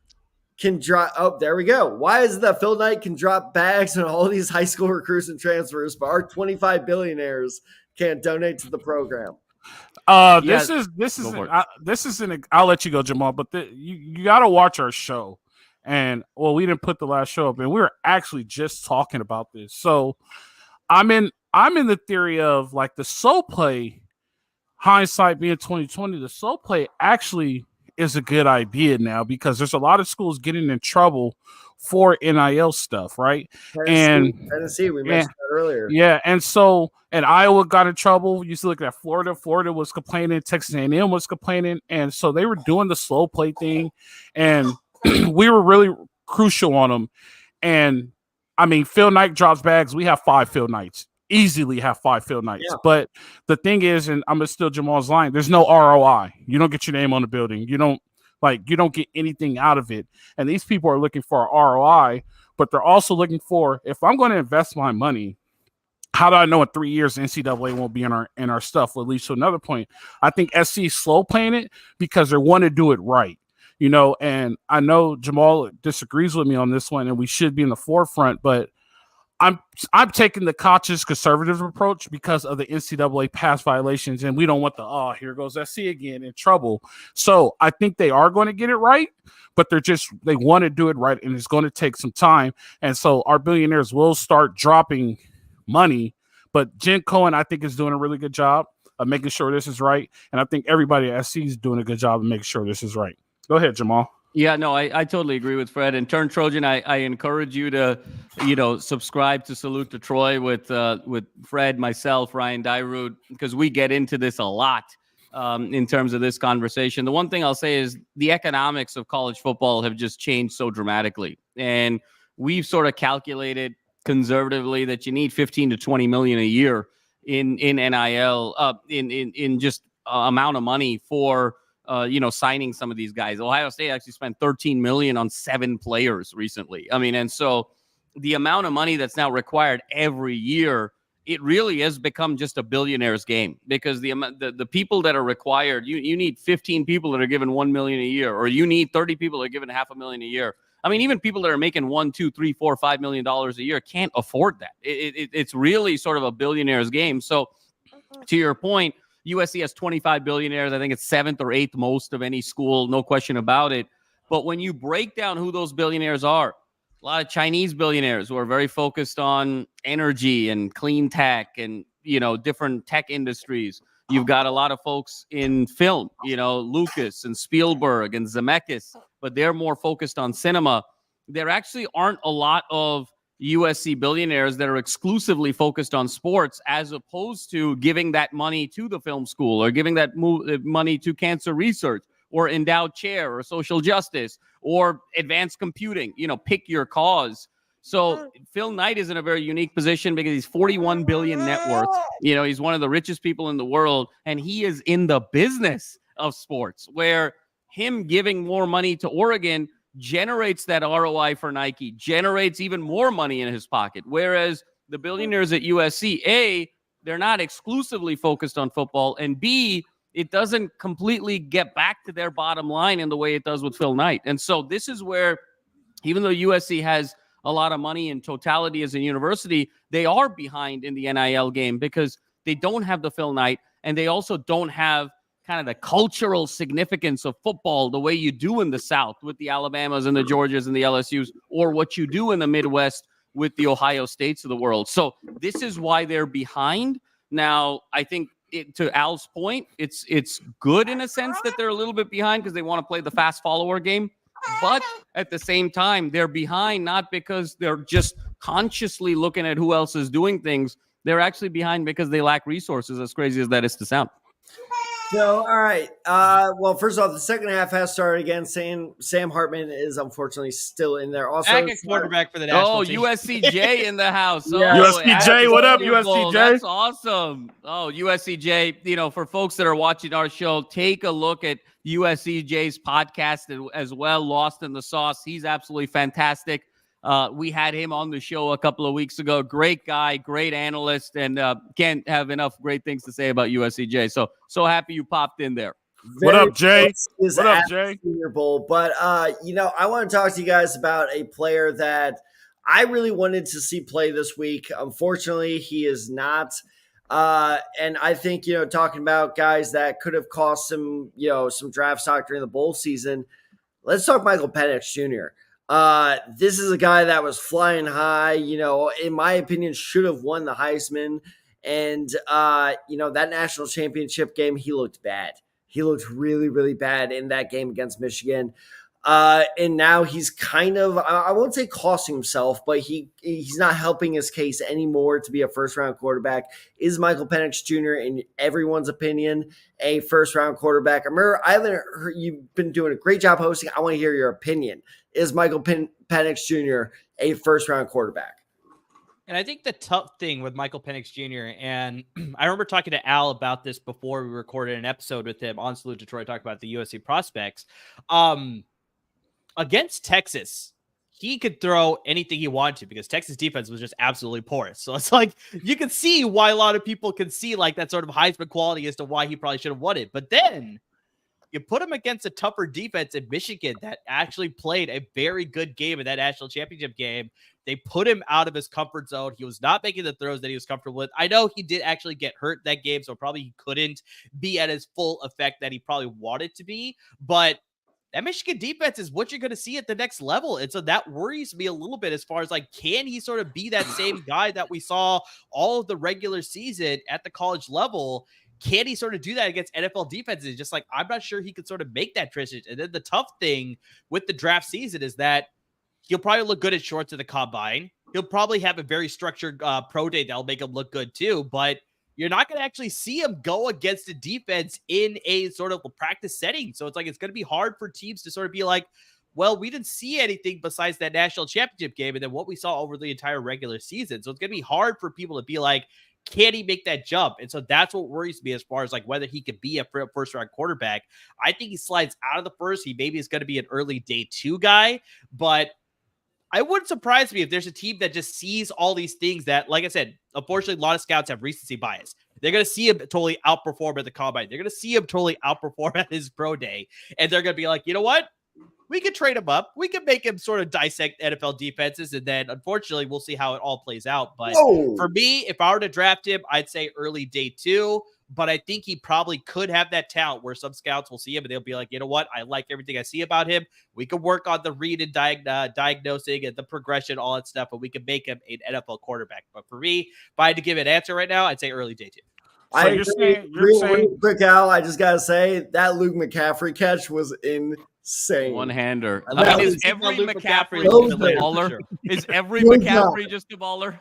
Can drop. Oh, there we go. Why is it that Phil Knight can drop bags on all these high school recruits and transfers, but our 25 billionaires can't donate to the program? This isn't. I'll let you go, Jamal. But you got to watch our show. And well, we didn't put the last show up, and we were actually just talking about this. So I'm in the theory of like the soul play. Hindsight being 2020, the soul play actually is a good idea now because there's a lot of schools getting in trouble for NIL stuff, right? Tennessee, we mentioned that earlier. Yeah, and Iowa got in trouble. You used to look at Florida. Florida was complaining. Texas A&M was complaining, and so they were doing the slow play thing, and we were really crucial on them. And I mean, Phil Knight drops bags. We have 5 Phil Knights. Easily have 5 Phil Knights. Yeah. But the thing is, and I'm gonna steal Jamal's line, there's no ROI. You don't get your name on the building. You don't get anything out of it. And these people are looking for a ROI, but they're also looking for, if I'm going to invest my money, how do I know in 3 years the NCAA won't be in our stuff? Well, at least to another point, I think SC is slow playing it because they want to do it right. And I know Jamal disagrees with me on this one, and we should be in the forefront, but I'm taking the cautious conservative approach because of the NCAA pass violations, and we don't want here goes SC again in trouble. So I think they are going to get it right, but they want to do it right, and it's going to take some time. And so our billionaires will start dropping money, but Jen Cohen, I think, is doing a really good job of making sure this is right, and I think everybody at SC is doing a good job of making sure this is right. Go ahead, Jamal. Yeah, no, I totally agree with Fred. And Turn Trojan, I encourage you to, subscribe to Salute to Troy with Fred, myself, Ryan Dyrud, because we get into this a lot in terms of this conversation. The one thing I'll say is the economics of college football have just changed so dramatically. And we've sort of calculated conservatively that you need 15 to 20 million a year in NIL, in just amount of money for signing some of these guys. Ohio State actually spent $13 million on 7 players recently. I mean, and so the amount of money that's now required every year, it really has become just a billionaire's game because the people that are required, you need 15 people that are given $1 million a year, or you need 30 people that are given $500,000 a year. I mean, even people that are making $1, $2, $3, $4, $5 million a year can't afford that. It's really sort of a billionaire's game. So to your point, USC has 25 billionaires. I think it's 7th or 8th most of any school, no question about it. But when you break down who those billionaires are, a lot of Chinese billionaires who are very focused on energy and clean tech and, different tech industries. You've got a lot of folks in film, Lucas and Spielberg and Zemeckis, but they're more focused on cinema. There actually aren't a lot of USC billionaires that are exclusively focused on sports, as opposed to giving that money to the film school or giving that money to cancer research or endowed chair or social justice or advanced computing. Pick your cause. So Phil Knight is in a very unique position because he's 41 billion net worth. He's one of the richest people in the world, and he is in the business of sports, where him giving more money to Oregon generates that ROI for Nike, generates even more money in his pocket. Whereas the billionaires at USC, A, they're not exclusively focused on football, and B, it doesn't completely get back to their bottom line in the way it does with Phil Knight. And so this is where, even though USC has a lot of money in totality as a university, they are behind in the NIL game because they don't have the Phil Knight, and they also don't have kind of the cultural significance of football the way you do in the South with the Alabamas and the Georgias and the LSUs, or what you do in the Midwest with the Ohio States of the world. So this is why they're behind. Now, I think to Al's point, it's good in a sense that they're a little bit behind because they want to play the fast follower game. But at the same time, they're behind not because they're just consciously looking at who else is doing things. They're actually behind because they lack resources, as crazy as that is to sound. So, all right. Well, first off, the second half has started again. Sam Hartman is unfortunately still in there. Also, back at quarterback for the national team. USCJ in the house. Yeah. USCJ, what up, USCJ? That's awesome. Oh, USCJ. For folks that are watching our show, take a look at USCJ's podcast as well, Lost in the Sauce. He's absolutely fantastic. We had him on the show a couple of weeks ago. Great guy, great analyst, and can't have enough great things to say about USCJ. So happy you popped in there. What up, Jay? What up, Jay? Senior Bowl. But, I want to talk to you guys about a player that I really wanted to see play this week. Unfortunately, he is not. And I think, talking about guys that could have cost some draft stock during the bowl season, let's talk Michael Penix Jr. This is a guy that was flying high, in my opinion, should have won the Heisman. And, that national championship game, he looked bad. He looked really, really bad in that game against Michigan. And now he's kind of, I won't say costing himself, but he's not helping his case anymore to be a first-round quarterback. Is Michael Penix Jr., in everyone's opinion, a first-round quarterback? Remember, I haven't heard, you've been doing a great job hosting. I want to hear your opinion. Is Michael Penix Jr. a first-round quarterback? And I think the tough thing with Michael Penix Jr., and I remember talking to Al about this before we recorded an episode with him on Salute Detroit, talking about the USC prospects. Against Texas, he could throw anything he wanted to because Texas defense was just absolutely porous. So it's like you can see why a lot of people can see like that sort of Heisman quality as to why he probably should have won it. But then you put him against a tougher defense in Michigan that actually played a very good game in that national championship game. They put him out of his comfort zone. He was not making the throws that he was comfortable with. I know he did actually get hurt that game, so probably he couldn't be at his full effect that he probably wanted to be. But that Michigan defense is what you're going to see at the next level. And so that worries me a little bit as far as like, can he sort of be that same guy that we saw all of the regular season at the college level? Can he sort of do that against NFL defenses? Just like, I'm not sure he could sort of make that transition. And then the tough thing with the draft season is that he'll probably look good at shorts at the combine. He'll probably have a very structured pro day that'll make him look good too, but you're not going to actually see him go against a defense in a sort of practice setting. So it's like, it's going to be hard for teams to sort of be like, well, we didn't see anything besides that national championship game and then what we saw over the entire regular season. So it's going to be hard for people to be like, can he make that jump? And so that's what worries me as far as like whether he could be a first round quarterback. I think he slides out of the first. He maybe is going to be an early day 2 guy, but I wouldn't surprise me if there's a team that just sees all these things that, like I said, unfortunately, a lot of scouts have recency bias. They're going to see him totally outperform at the combine. They're going to see him totally outperform at his pro day. And they're going to be like, you know what? We could trade him up. We could make him sort of dissect NFL defenses. And then, unfortunately, we'll see how it all plays out. But for me, if I were to draft him, I'd say early day 2. But I think he probably could have that talent where some scouts will see him and they'll be like, you know what? I like everything I see about him. We can work on the read and diagnosing and the progression, all that stuff, and we can make him an NFL quarterback. But for me, if I had to give an answer right now, I'd say early day 2. So you're saying quick, Al, I just got to say that Luke McCaffrey catch was insane. Same. One-hander. I mean, is every McCaffrey Those just a are- baller? Sure. Is every Good McCaffrey just a baller?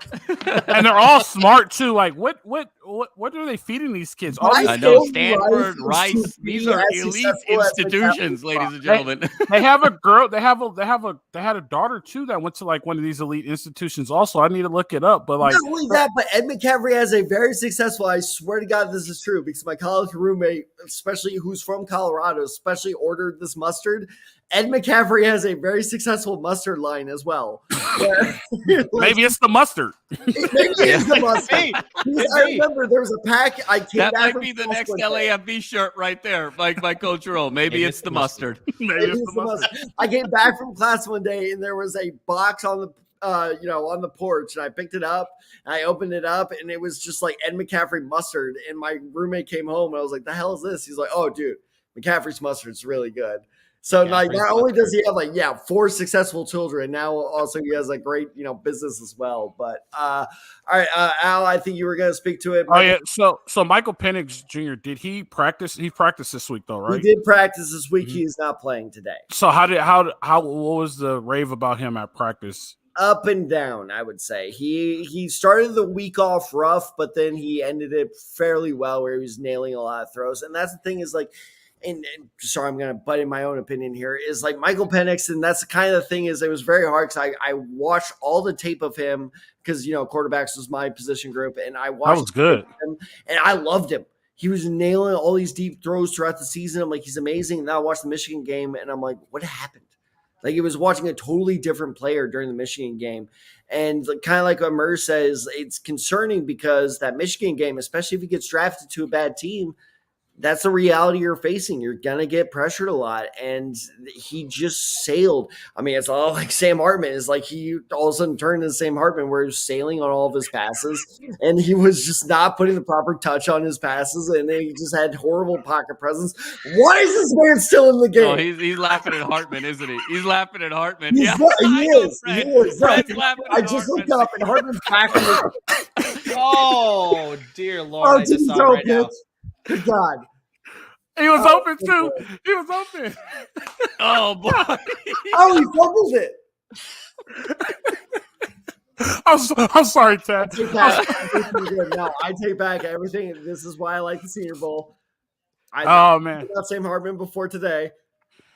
And they're all smart too. Like what are they feeding these kids? All these I know Rice Stanford, is to Rice. be These are as elite successful as institutions, McCaffrey. ladies and gentlemen. They have a girl. They had a daughter too that went to like one of these elite institutions. Also, I need to look it up. But like, Not only that, but Ed McCaffrey has a very successful, I swear to God, this is true, because my college roommate, especially who's from Colorado, especially ordered this mustard. Ed McCaffrey has a very successful mustard line as well. maybe it's the mustard. Maybe it's the mustard. Hey, Because I remember there was a pack I came That back might from be the class next one day. LAFB shirt right there, like by Coach Rowe. Maybe it's the mustard. Maybe it's the mustard. I came back from class one day and there was a box on the on the porch, and I picked it up and I opened it up and it was just like Ed McCaffrey mustard. And my roommate came home and I was like, "The hell is this?" He's like, "Oh, dude, McCaffrey's mustard's really good." So like, not only does he have 4 successful children, now also he has a great business as well. But all right, Al, I think you were going to speak to it. Oh yeah, so Michael Penix Jr. Did he practice? He practiced this week though, right? He did practice this week. Mhm. He is not playing today. So what was the rave about him at practice? Up and down, I would say. He started the week off rough, but then he ended it fairly well, where he was nailing a lot of throws. And that's the thing is like. And sorry, I'm going to butt in my own opinion here, is like Michael Penix. And that's the kind of thing is it was very hard because I watched all the tape of him because, quarterbacks was my position group. And I watched That was good. him and I loved him. He was nailing all these deep throws throughout the season. I'm like, he's amazing. And then I watched the Michigan game and I'm like, what happened? Like it was watching a totally different player during the Michigan game. And kind of like what Murr says, it's concerning because that Michigan game, especially if he gets drafted to a bad team, that's the reality you're facing. You're going to get pressured a lot. And he just sailed. I mean, it's all like Sam Hartman. It's like he all of a sudden turned into Sam Hartman where he was sailing on all of his passes. And he was just not putting the proper touch on his passes. And then he just had horrible pocket presence. Why is this man still in the game? Oh, he's laughing at Hartman, isn't he? He's laughing at Hartman. He Yeah, is. I know, He is. Fred's laughing I at just Hartman. looked up and Hartman's back in the Oh, dear Lord. I just saw it right now. Good God. He was open too. He was open. Oh boy. Oh, he fumbled it. I'm sorry, Ted. I take back everything. This is why I like the Senior Bowl. Oh man, about Sam Hartman before today.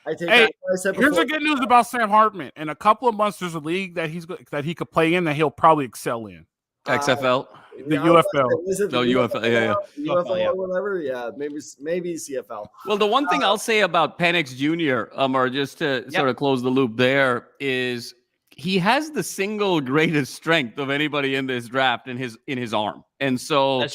I take hey, back what I said here's before. the good news about Sam Hartman. In a couple of months, there's a league that he could play in that he'll probably excel in. XFL. The UFL. Is it the No, UFL, yeah. UFL yeah. or whatever. Yeah, maybe CFL. Well, the one thing I'll say about Penix Jr., or just to sort of close the loop there, is he has the single greatest strength of anybody in this draft in his arm. And so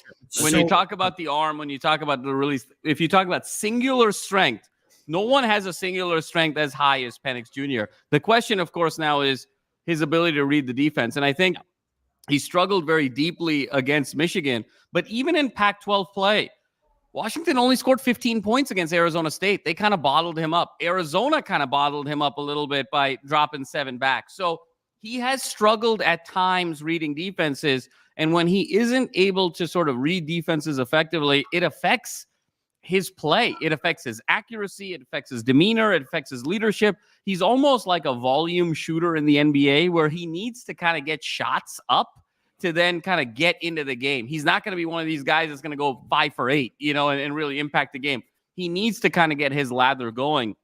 when you talk about the arm, when you talk about the release, if you talk about singular strength, no one has a singular strength as high as Penix Jr. The question, of course, now is his ability to read the defense. And I think he struggled very deeply against Michigan. But even in Pac-12 play, Washington only scored 15 points against Arizona State. They kind of bottled him up. Arizona kind of bottled him up a little bit by dropping 7 back. So he has struggled at times reading defenses. And when he isn't able to sort of read defenses effectively, it affects his play. It affects his accuracy. It affects his demeanor. It affects his leadership. He's almost like a volume shooter in the NBA where he needs to kind of get shots up to then kind of get into the game. He's not going to be one of these guys that's going to go 5 for 8, and really impact the game. He needs to kind of get his lather going.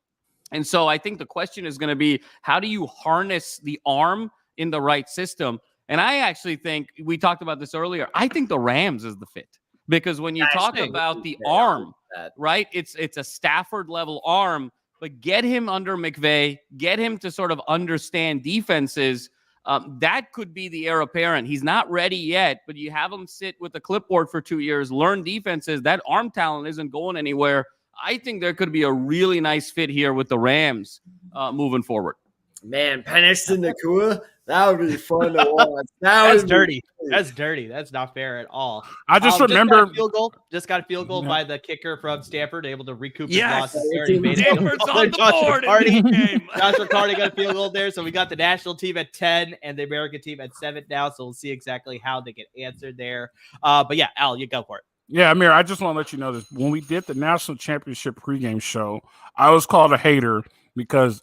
And so I think the question is going to be, how do you harness the arm in the right system? And I actually think, we talked about this earlier, I think the Rams is the fit. Because when you talk about the arm, right, it's a Stafford level arm, but get him under McVay, get him to sort of understand defenses. That could be the heir apparent. He's not ready yet, but you have him sit with a clipboard for 2 years, learn defenses. That arm talent isn't going anywhere. I think there could be a really nice fit here with the Rams moving forward. Man, Penix and Nakua, that would be fun to watch. That's dirty. That's dirty. That's not fair at all. I just remember just got a field goal by the kicker from Stanford, able to recoup Yes. his losses. Stanford's on the board in this game. Josh Riccardi got a field goal there. So we got the national team at 10 and the American team at 7 now. So we'll see exactly how they get answered there. But yeah, Al, you go for it. Yeah, Amir, I just want to let you know this. When we did the national championship pregame show, I was called a hater because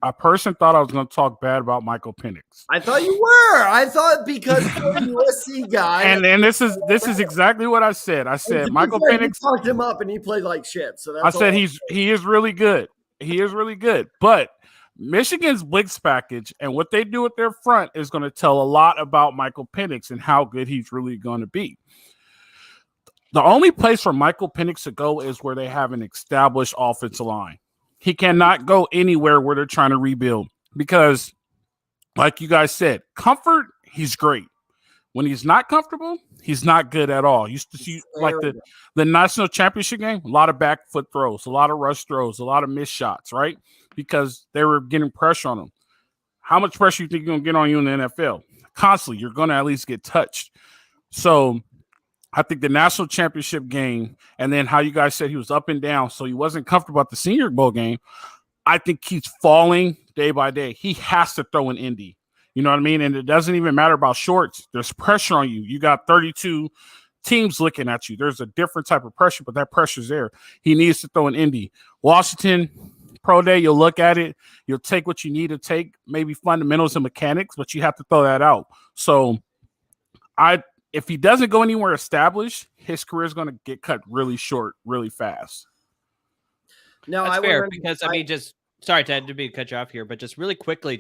a person thought I was going to talk bad about Michael Penix. I thought you were. I thought because you're a USC guy. And this is exactly what I said. I said Michael Penix talked him up, and he played like shit. So I said he is really good. He is really good. But Michigan's blitz package and what they do at their front is going to tell a lot about Michael Penix and how good he's really going to be. The only place for Michael Penix to go is where they have an established offensive line. He cannot go anywhere where they're trying to rebuild because, like you guys said, comfort, he's great. When he's not comfortable, he's not good at all. You used to see like the national championship game, a lot of back foot throws, a lot of rush throws, a lot of missed shots, right? Because they were getting pressure on him. How much pressure you think you're going to get on you in the NFL? Constantly, you're going to at least get touched. So I think the national championship game, and then how you guys said he was up and down, so he wasn't comfortable at the Senior Bowl game. I think he's falling day by day. He has to throw an Indy. You know what I mean? And it doesn't even matter about shorts. There's pressure on you. You got 32 teams looking at you. There's a different type of pressure, but that pressure's there. He needs to throw an Indy. Washington, pro day, you'll look at it. You'll take what you need to take, maybe fundamentals and mechanics, but you have to throw that out. So if he doesn't go anywhere established, his career is going to get cut really short, really fast. No, that's fair because I mean, just sorry, Ted, to be cut you off here, but just really quickly,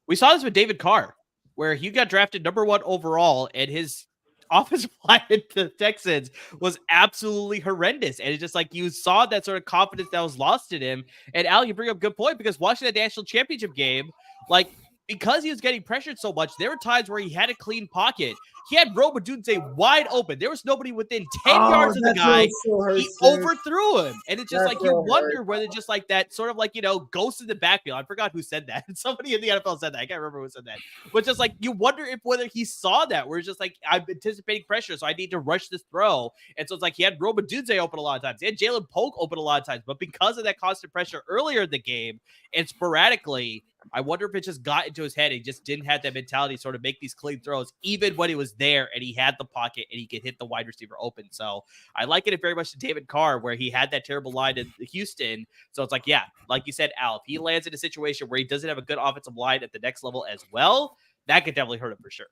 we saw this with David Carr, where he got drafted number 1 overall, and his offensive line at the Texans was absolutely horrendous. And it's just like you saw that sort of confidence that was lost in him. And Al, you bring up a good point because watching the national championship game, like because he was getting pressured so much, there were times where he had a clean pocket. He had Rome Odunze wide open. There was nobody within 10 yards of the guy. He overthrew him. And it's just like you wonder whether just like that sort of like, ghost in the backfield. I forgot who said that. Somebody in the NFL said that. I can't remember who said that. But just like you wonder whether he saw that where it's just like I'm anticipating pressure, so I need to rush this throw. And so it's like he had Rome Odunze open a lot of times. He had Jalen Polk open a lot of times. But because of that constant pressure earlier in the game and sporadically, I wonder if it just got into his head. He just didn't have that mentality to sort of make these clean throws, even when he was there and he had the pocket and he could hit the wide receiver open. So I liken it very much to David Carr, where he had that terrible line in Houston. So it's like, yeah, like you said, Al, if he lands in a situation where he doesn't have a good offensive line at the next level as well, that could definitely hurt him for sure.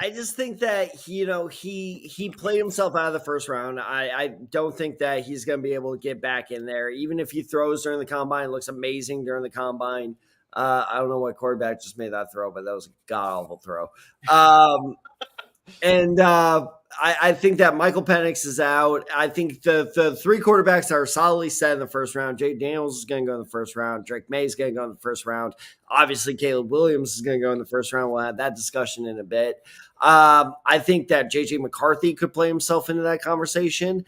I just think that he played himself out of the first round. I don't think that he's going to be able to get back in there. Even if he throws during the combine, looks amazing during the combine. I don't know what quarterback just made that throw, but that was a god-awful throw. I think that Michael Penix is out. I think the 3 quarterbacks that are solidly set in the first round. Jay Daniels is going to go in the first round. Drake May is going to go in the first round. Obviously, Caleb Williams is going to go in the first round. We'll have that discussion in a bit. I think that J.J. McCarthy could play himself into that conversation.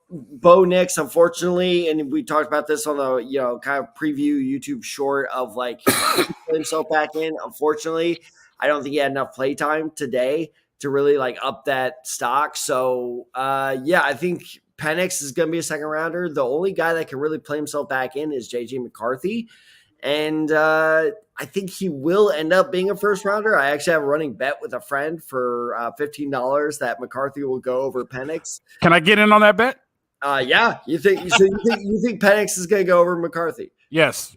Bo Nix, unfortunately, and we talked about this on the kind of preview YouTube short of like put himself back in. Unfortunately, I don't think he had enough play time today to really like up that stock. So I think Penix is going to be a second rounder. The only guy that can really play himself back in is JJ McCarthy. And I think he will end up being a first rounder. I actually have a running bet with a friend for $15 that McCarthy will go over Penix. Can I get in on that bet? Yeah. You think Penix is going to go over McCarthy? Yes.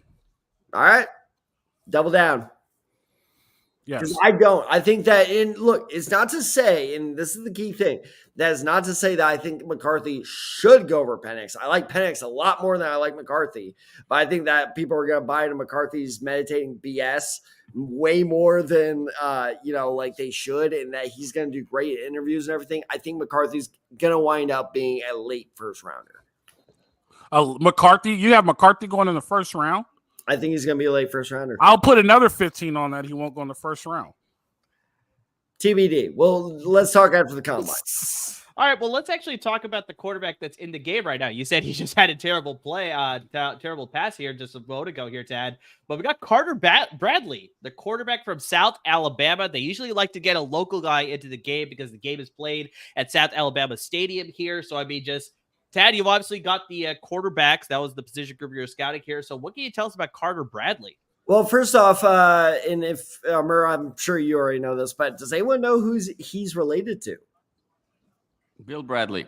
All right. Double down. Yes. I don't. I think that it's not to say, and this is the key thing, that is not to say that I think McCarthy should go over Penix. I like Penix a lot more than I like McCarthy, but I think that people are going to buy into McCarthy's meditating BS way more than like they should, and that he's going to do great interviews and everything. I think McCarthy's going to wind up being a late first rounder. McCarthy, you have McCarthy going in the first round? I think he's going to be a late first rounder. I'll put another 15 on that. He won't go in the first round. TBD. Well, let's talk after the combine. All right, well, let's actually talk about the quarterback that's in the game right now. You said he just had a terrible terrible pass here just a moment ago here, Tad. But we got Carter Bradley, the quarterback from South Alabama. They usually like to get a local guy into the game because the game is played at South Alabama Stadium here. So, I mean, Tad, you've obviously got the quarterbacks. That was the position group you're scouting here. So what can you tell us about Carter Bradley? Well, first off, and if I'm sure you already know this, but does anyone know who he's related to? Bill Bradley.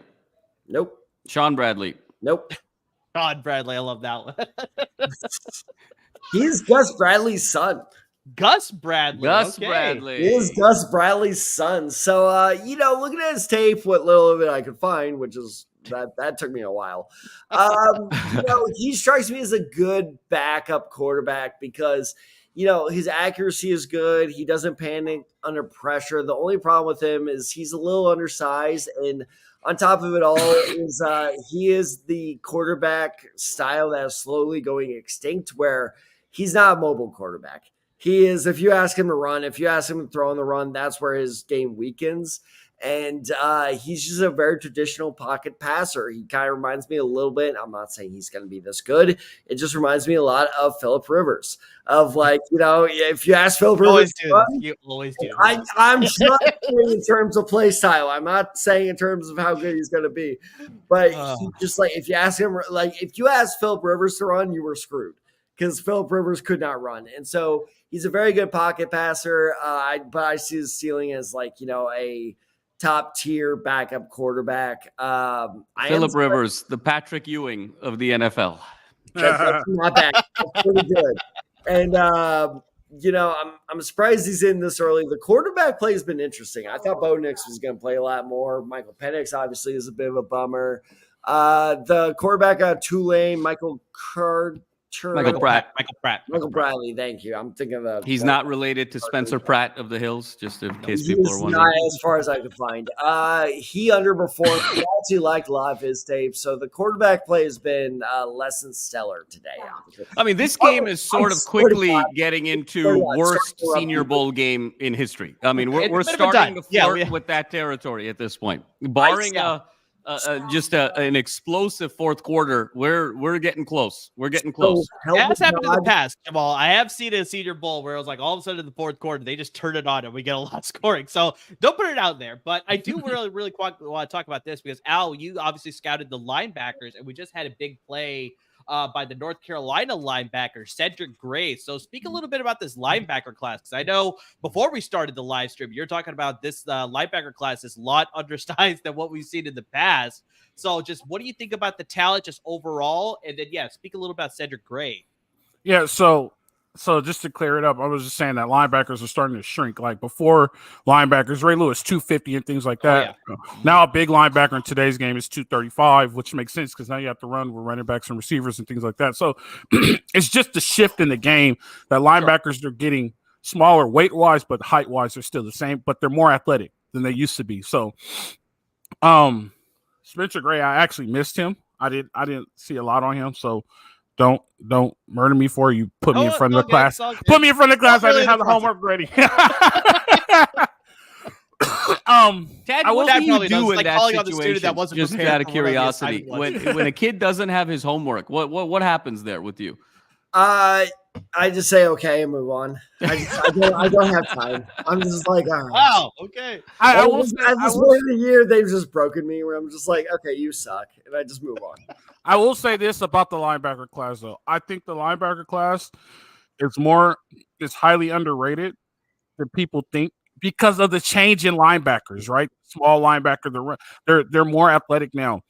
Nope. Sean Bradley. Nope. God, Bradley, I love that one. He's Gus Bradley's son. Gus Bradley. Gus Okay. Bradley. He is Gus Bradley's son. So, looking at his tape, what little of it I could find, which is that took me a while. He strikes me as a good backup quarterback because, his accuracy is good. He doesn't panic under pressure. The only problem with him is he's a little undersized, and on top of it all is he is the quarterback style that is slowly going extinct, where he's not a mobile quarterback. He is, if you ask him to run, if you ask him to throw on the run, that's where his game weakens. And he's just a very traditional pocket passer. He kind of reminds me a little bit. I'm not saying he's going to be this good. It just reminds me a lot of Phillip Rivers. Of if you ask Phillip Rivers, you always do. I'm not saying in terms of play style. I'm not saying in terms of how good he's going to be. But he just if you ask him, if you ask Phillip Rivers to run, you were screwed because Phillip Rivers could not run. And so he's a very good pocket passer. But I see his ceiling as a top tier backup quarterback. Phillip Rivers, the Patrick Ewing of the NFL. That's not bad. That's pretty good. And I'm surprised he's in this early. The quarterback play has been interesting. I thought Bo Nix was going to play a lot more. Michael Penix obviously is a bit of a bummer. The quarterback out of Tulane, Michael Bradley, thank you. I'm thinking of he's not related to Spencer Pratt of the Hills, just in case people are wondering. Not as far as I could find. He underperformed. I actually liked a lot of his tape. So the quarterback play has been less than stellar today. I mean, this game is sort of quickly getting into worst Senior Bowl game in history. I mean, we're starting to flirt with that territory at this point, barring an explosive fourth quarter. We're getting close. We're getting close. It has happened in the past, Jamal. I have seen a Senior Bowl where it was like all of a sudden in the fourth quarter they just turn it on and we get a lot of scoring. So don't put it out there. But I do really want to talk about this because Al, you obviously scouted the linebackers, and we just had a big play by the North Carolina linebacker, Cedric Gray. So speak a little bit about this linebacker class, because I know before we started the live stream, you're talking about this linebacker class is a lot undersized than what we've seen in the past. So just what do you think about the talent just overall? And then, speak a little about Cedric Gray. Yeah, so just to clear it up, I was just saying that linebackers are starting to shrink. Like before, linebackers, Ray Lewis, 250 and things like that. Oh, yeah. Now a big linebacker in today's game is 235, which makes sense because now you have to run with running backs and receivers and things like that. So it's just a shift in the game that linebackers are getting smaller weight-wise, but height-wise they're still the same, but they're more athletic than they used to be. So Spencer Gray, I actually missed him. I didn't see a lot on him, so don't murder me for you. Put me in front of the class. Put me in front of the class. I didn't have the homework ready. Ted, what do you do in that situation? Just out of curiosity, when a kid doesn't have his homework, what happens there with you? I just say okay and move on. I don't have time. I'm just like, all right. Wow, okay. At this point of the year, they've just broken me where I'm just like, okay, you suck, and I just move on. I will say this about the linebacker class, though. I think the linebacker class is highly underrated than people think because of the change in linebackers, right? Small linebacker, they're more athletic now.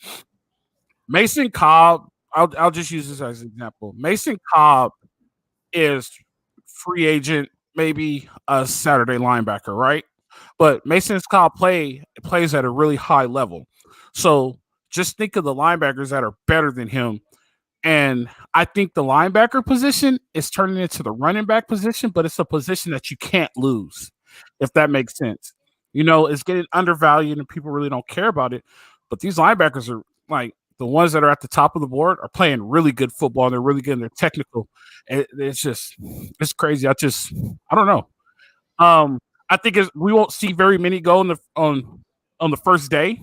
Mason Cobb, I'll just use this as an example. Mason Cobb is free agent, maybe a Saturday linebacker, right? But Mason Cobb plays at a really high level. So just think of the linebackers that are better than him. And I think the linebacker position is turning into the running back position, but it's a position that you can't lose, if that makes sense. It's getting undervalued and people really don't care about it. But these linebackers are like the ones that are at the top of the board are playing really good football. And they're really good and they're technical. It's crazy. I don't know. I think we won't see very many go on the first day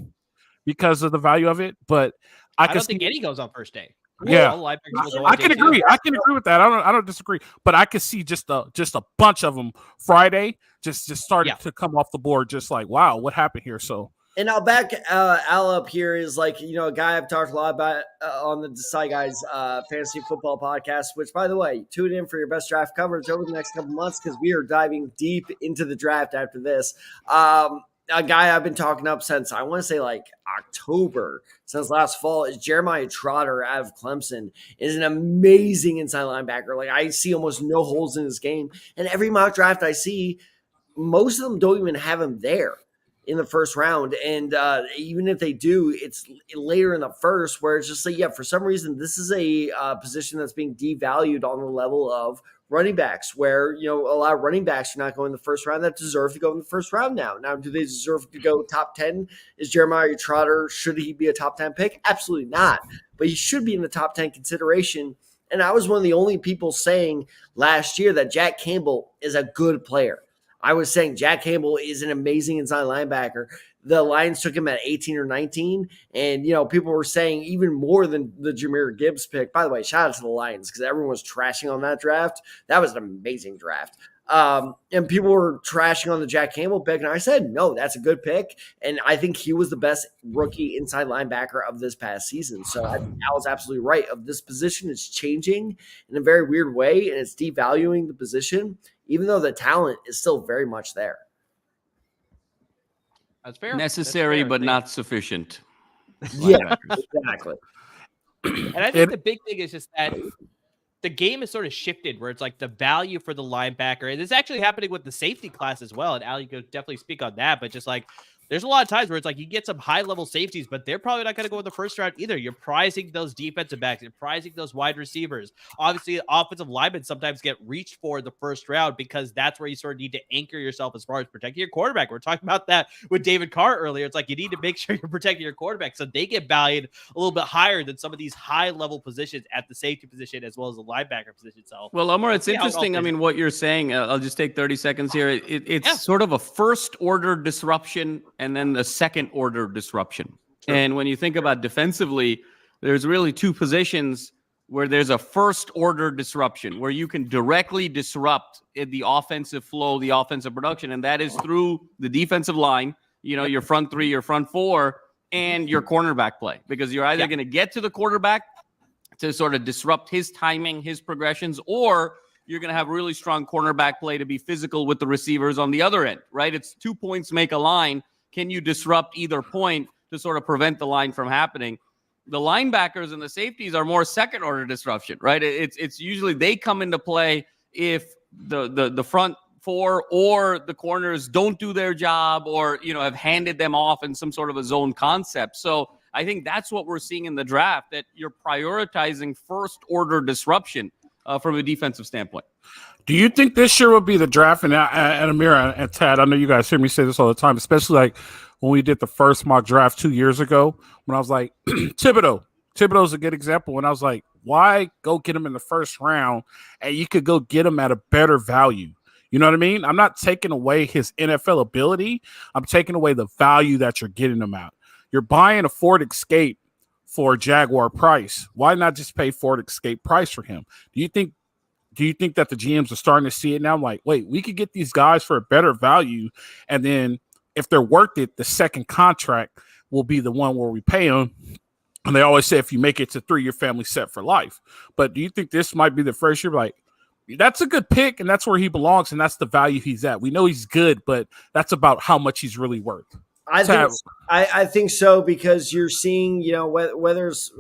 because of the value of it. But I don't think any goes on first day. Yeah, I can agree. I can agree with that. I don't disagree. But I could see just a bunch of them Friday just started to come off the board. Just like, wow, what happened here? So. And I'll back Al up here is a guy I've talked a lot about on the Decide Guys Fantasy Football Podcast, which, by the way, tune in for your best draft coverage over the next couple months because we are diving deep into the draft after this. a guy I've been talking up since I want to say like October, since last fall, is Jeremiah Trotter out of Clemson. Is an amazing inside linebacker. Like I see almost no holes in his game, and every mock draft I see, most of them don't even have him there in the first round. And even if they do, it's later in the first, where it's just like, yeah, for some reason, this is a position that's being devalued on the level of running backs, where, you know, a lot of running backs are not going in the first round that deserve to go in the first round now. Now, do they deserve to go top 10? Is Jeremiah Trotter, should he be a top 10 pick? Absolutely not. But he should be in the top 10 consideration. And I was one of the only people saying last year that Jack Campbell is a good player. I was saying Jack Campbell is an amazing inside linebacker. The Lions took him at 18 or 19, and, you know, people were saying even more than the Jahmyr Gibbs pick. By the way, shout out to the Lions, because everyone was trashing on that draft. That was an amazing draft. And people were trashing on the Jack Campbell pick, and I said, no, that's a good pick, and I think he was the best rookie inside linebacker of this past season. So I think Al is absolutely right. Of this position is changing in a very weird way, and it's devaluing the position, even though the talent is still very much there. That's fair. Necessary, but not sufficient. Yeah, exactly. And I think the big thing is just that the game is sort of shifted, where it's like the value for the linebacker, and it's actually happening with the safety class as well. And Al, you could definitely speak on that, but just like, there's a lot of times where it's like you get some high-level safeties, but they're probably not going to go in the first round either. You're prizing those defensive backs. You're prizing those wide receivers. Obviously, offensive linemen sometimes get reached for in the first round, because that's where you sort of need to anchor yourself as far as protecting your quarterback. We're talking about that with David Carr earlier. It's like you need to make sure you're protecting your quarterback, so they get valued a little bit higher than some of these high-level positions at the safety position as well as the linebacker position. So, well, Omar, it's interesting. I mean, what you're saying, I'll just take 30 seconds here. It's sort of a first-order disruption and then the second-order disruption. Sure. And when you think about defensively, there's really two positions where there's a first-order disruption, where you can directly disrupt the offensive flow, the offensive production, and that is through the defensive line, you know, your front three, your front four, and your cornerback play, because you're either going to get to the quarterback to sort of disrupt his timing, his progressions, or you're going to have really strong cornerback play to be physical with the receivers on the other end, right? It's 2 points make a line. Can you disrupt either point to sort of prevent the line from happening? The linebackers and the safeties are more second order disruption, right? It's usually they come into play if the front four or the corners don't do their job, or, you know, have handed them off in some sort of a zone concept. So I think that's what we're seeing in the draft, that you're prioritizing first order disruption from a defensive standpoint. Do you think this year will be the draft? And Amira and Tad, I know you guys hear me say this all the time, especially like when we did the first mock draft 2 years ago, when I was like, Thibodeau's a good example. When I was like, why go get him in the first round and you could go get him at a better value? You know what I mean? I'm not taking away his NFL ability. I'm taking away the value that you're getting him at. You're buying a Ford Escape for Jaguar price. Why not just pay Ford Escape price for him? Do you think that the GMs are starting to see it now? I'm like, wait, we could get these guys for a better value, and then if they're worth it, the second contract will be the one where we pay them. And they always say if you make it to 3, your family's set for life. But do you think this might be the first year? Like, that's a good pick, and that's where he belongs, and that's the value he's at. We know he's good, but that's about how much he's really worth. I think so, because you're seeing, you know, whether it's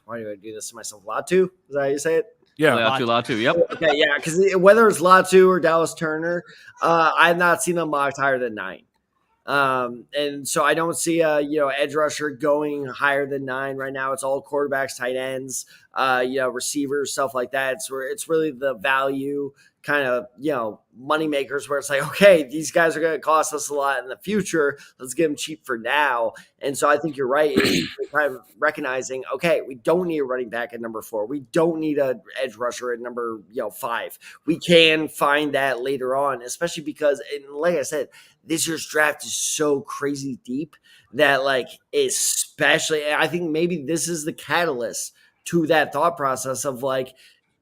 why do I do this to myself? Latu? Is that how you say it? Yeah, Latu. Yep. Okay, yeah, because whether it's Latu or Dallas Turner, I've not seen them mocked higher than 9. And so I don't see a, you know, edge rusher going higher than 9 right now. It's all quarterbacks, tight ends, you know, receivers, stuff like that. It's really the value kind of, you know, money makers, where it's like, okay, these guys are going to cost us a lot in the future. Let's get them cheap for now. And so I think you're right. It's kind of recognizing, okay, we don't need a running back at number 4. We don't need an edge rusher at number, you know, 5. We can find that later on, especially because, and like I said, this year's draft is so crazy deep that, like, especially, I think maybe this is the catalyst to that thought process of, like,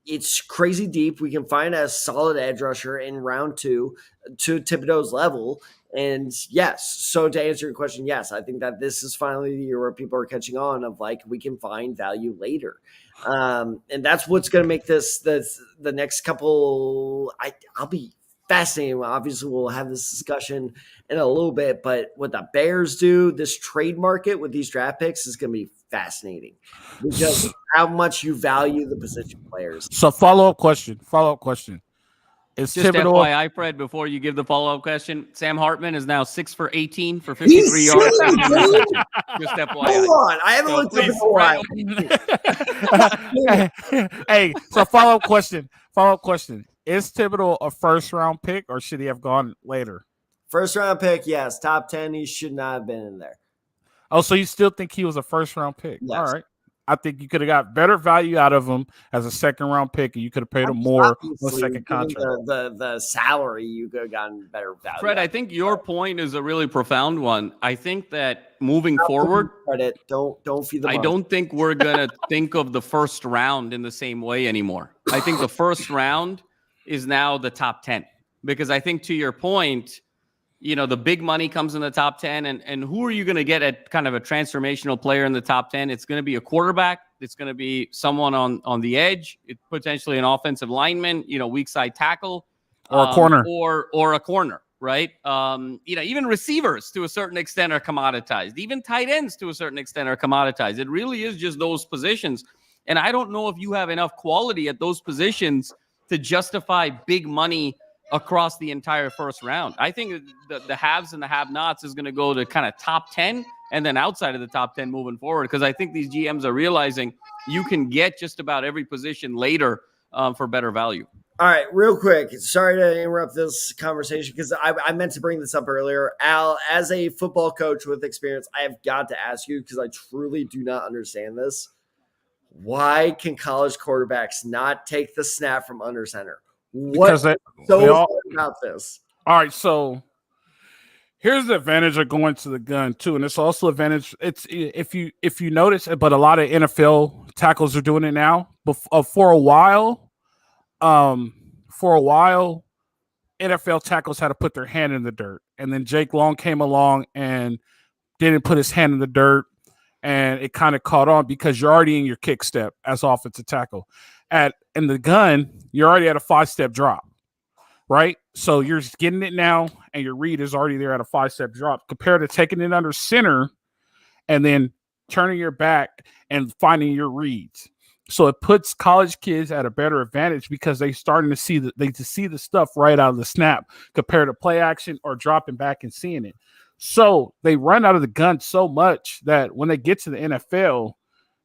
it's crazy deep. We can find a solid edge rusher in round 2 to Thibodeau's level. And yes, so to answer your question, yes, I think that this is finally the year where people are catching on of, like, we can find value later. And that's what's going to make this the next couple. I'll be fascinating. Obviously, we'll have this discussion in a little bit, but what the Bears do, this trade market with these draft picks is going to be fascinating because how much you value the position players. So follow-up question. Is Just Thibodeau FYI, Fred, before you give the follow-up question, Sam Hartman is now 6 for 18 for 53 yards. Just FYI. Hold on. I haven't looked up in a while. Hey, so follow-up question. Is Thibodeau a first-round pick, or should he have gone later? First-round pick, yes. Top 10, he should not have been in there. Oh, so you still think he was a first-round pick? Yes. All right. I think you could have got better value out of him as a second-round pick, and you could have paid him more on the second contract. The salary, you could have gotten better value. Fred, I think your point is a really profound one. I think that moving forward, credit. Don't feed the I don't think we're gonna think of the first round in the same way anymore. I think the first round is now the top 10, because I think, to your point, the big money comes in the top 10, and who are you going to get at kind of a transformational player in the top 10? It's going to be a quarterback. It's going to be someone on the edge. It's potentially an offensive lineman, weak side tackle, or a corner, or a corner, right? Even receivers to a certain extent are commoditized. Even tight ends to a certain extent are commoditized. It really is just those positions. And I don't know if you have enough quality at those positions to justify big money across the entire first round. I think the haves and the have-nots is going to go to kind of top 10 and then outside of the top 10 moving forward, because I think these GMs are realizing you can get just about every position later for better value. All right, real quick. Sorry to interrupt this conversation because I meant to bring this up earlier. Al, as a football coach with experience, I have got to ask you, because I truly do not understand this. Why can college quarterbacks not take the snap from under center? What's so about this? All right, so here's the advantage of going to the gun too, and it's also advantage. It's if you notice, but a lot of NFL tackles are doing it now. But for a while, NFL tackles had to put their hand in the dirt, and then Jake Long came along and didn't put his hand in the dirt, and it kind of caught on because you're already in your kick step as offensive tackle. In the gun, you're already at a 5-step drop, right? So you're just getting it now, and your read is already there at a 5-step drop, compared to taking it under center and then turning your back and finding your reads. So it puts college kids at a better advantage because they starting to see the stuff right out of the snap compared to play action or dropping back and seeing it. So they run out of the gun so much that when they get to the NFL,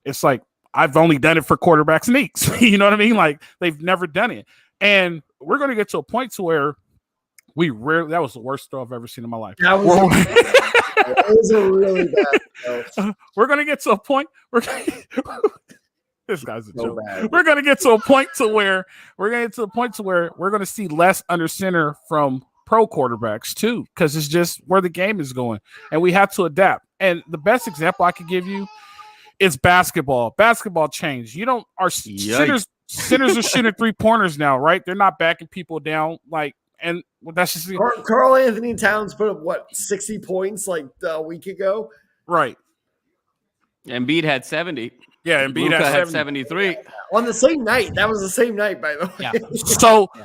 it's like, I've only done it for quarterback sneaks. You know what I mean? Like, they've never done it. And we're going to get to a point to where that was the worst throw I've ever seen in my life. That was a really bad throw. We're going to get to a point. This guy's a joke. We're going to get to a point to where we're going to see less under center from pro quarterbacks too, because it's just where the game is going, and we have to adapt. And the best example I could give you is basketball. Basketball changed. Centers are shooting 3-pointers now, right? They're not backing people down, and that's just Karl Anthony Towns put up 60 points like a week ago, right? Embiid had 70. Yeah, Embiid had 73 on the same night. That was the same night, by the way. Yeah.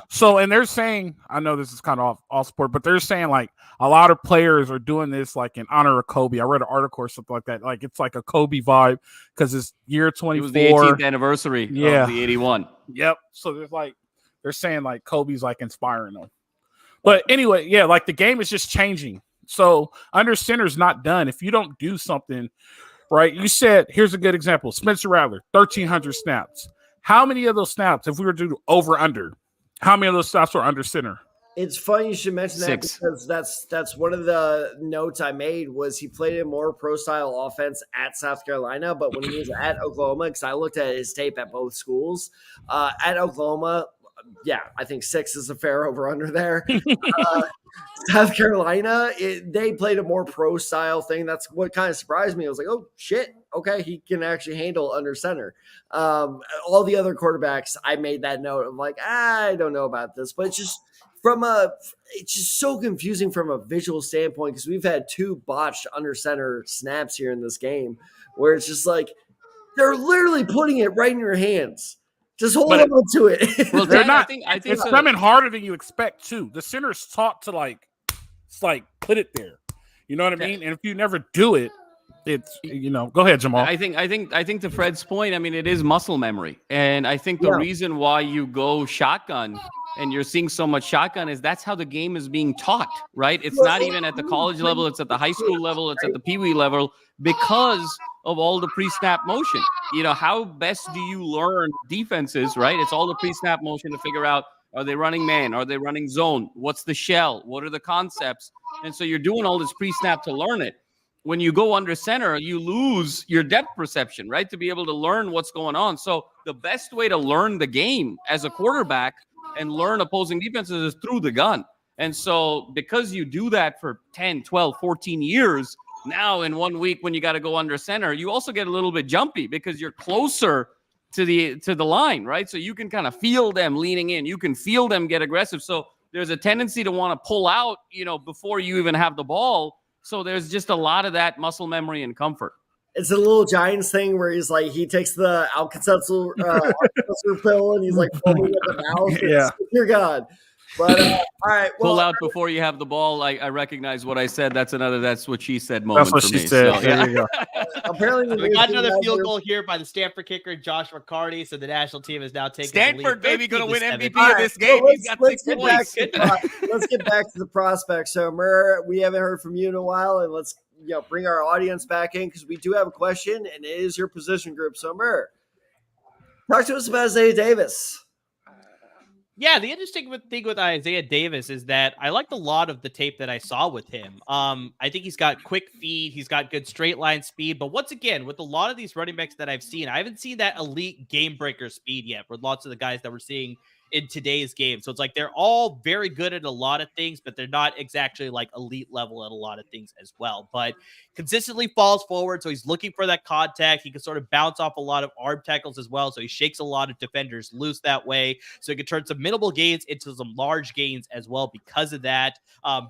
So, and they're saying, I know this is kind of off sport, but they're saying like a lot of players are doing this like in honor of Kobe. I read an article or something like that. Like, it's like a Kobe vibe because it's year 24. It was the 18th anniversary of the 81. Yep. So they're saying like Kobe's like inspiring them. But anyway, yeah, like the game is just changing. So under center's not done. If you don't do something right, you said, here's a good example. Spencer Rattler, 1,300 snaps. How many of those snaps, if we were to do over-under, how many of those snaps were under center? It's funny you should mention that 6. because that's one of the notes I made was he played a more pro-style offense at South Carolina, but when he was at Oklahoma, because I looked at his tape at both schools, at Oklahoma, yeah, I think 6 is a fair over-under there. South Carolina, they played a more pro-style thing. That's what kind of surprised me. I was like, oh, shit, okay, he can actually handle under center. All the other quarterbacks, I made that note of like, I don't know about this. But it's just so confusing from a visual standpoint because we've had 2 botched under center snaps here in this game where it's just like they're literally putting it right in your hands. Just hold on to it. Well, They're Dan, not. I think It's coming harder than you expect too. The center's taught to put it there. You know what I mean? And if you never do it, it's Go ahead, Jamal. I think to Fred's point, I mean, it is muscle memory, and I think the reason why you go shotgun and you're seeing so much shotgun is that's how the game is being taught, right? It's not even at the college level; it's at the high school level, it's at the pee-wee level because of all the pre-snap motion. How best do you learn defenses, right? It's all the pre-snap motion to figure out, are they running man? Are they running zone? What's the shell? What are the concepts? And so you're doing all this pre-snap to learn it. When you go under center, you lose your depth perception, right? To be able to learn what's going on. So the best way to learn the game as a quarterback and learn opposing defenses is through the gun. And so because you do that for 10, 12, 14 years, now in 1 week when you got to go under center, you also get a little bit jumpy because you're closer to the line, right? So you can kind of feel them leaning in. You can feel them get aggressive. So there's a tendency to want to pull out, before you even have the ball. So there's just a lot of that muscle memory and comfort. It's a little Giants thing where he's like, he takes the Alka-Seltzer pill and he's like foaming at the mouth. Yeah. Dear God. But all right. Well, pull out before you have the ball. I recognize what I said. That's what she said moment That's what for she me. said. So, There you go. apparently We got another field goal here by the Stanford kicker, Josh McCarty. So the national team is now taking Stanford, the lead, baby, going to win 13-7. MVP of this game. He's got 6 points. Let's get back to the prospects. So, Murr, we haven't heard from you in a while, and let's bring our audience back in because we do have a question, and it is your position group. So, Murr, talk to us about Isaiah Davis. Yeah, the interesting thing with Isaiah Davis is that I liked a lot of the tape that I saw with him. I think he's got quick feet. He's got good straight line speed. But once again, with a lot of these running backs that I've seen, I haven't seen that elite game breaker speed yet with lots of the guys that we're seeing in today's game. So it's like they're all very good at a lot of things, but they're not exactly like elite level at a lot of things as well. But consistently falls forward, so he's looking for that contact. He can sort of bounce off a lot of arm tackles as well, so he shakes a lot of defenders loose that way. So he can turn some minimal gains into some large gains as well because of that.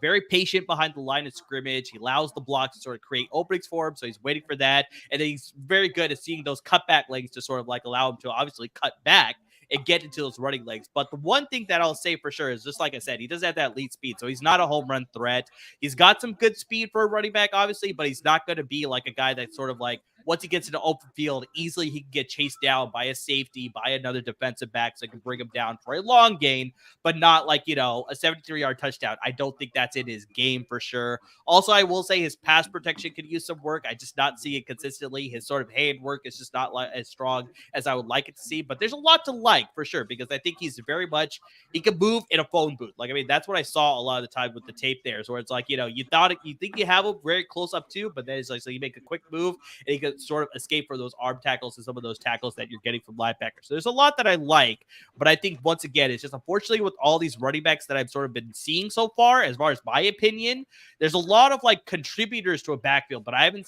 Very patient behind the line of scrimmage. He allows the blocks to sort of create openings for him, so he's waiting for that. And then he's very good at seeing those cutback legs to sort of like allow him to obviously cut back and get into those running legs. But the one thing that I'll say for sure is, just like I said, he doesn't have that lead speed. So he's not a home run threat. He's got some good speed for a running back, obviously, but he's not going to be like a guy that's sort of like, once he gets into open field, easily he can get chased down by a safety, by another defensive back, so it can bring him down for a long gain, but not like, a 73-yard touchdown. I don't think that's in his game for sure. Also, I will say his pass protection could use some work. I just not see it consistently. His sort of hand work is just not as strong as I would like it to see, but there's a lot to like for sure, because I think he's very much, he can move in a phone booth. Like, I mean, that's what I saw a lot of the time with the tape there, where it's like, you think you have him very close up too, but then it's like, so you make a quick move and he can sort of escape for those arm tackles and some of those tackles that you're getting from linebackers. So there's a lot that I like, but I think once again, it's just unfortunately with all these running backs that I've sort of been seeing so far as my opinion, there's a lot of like contributors to a backfield, but I haven't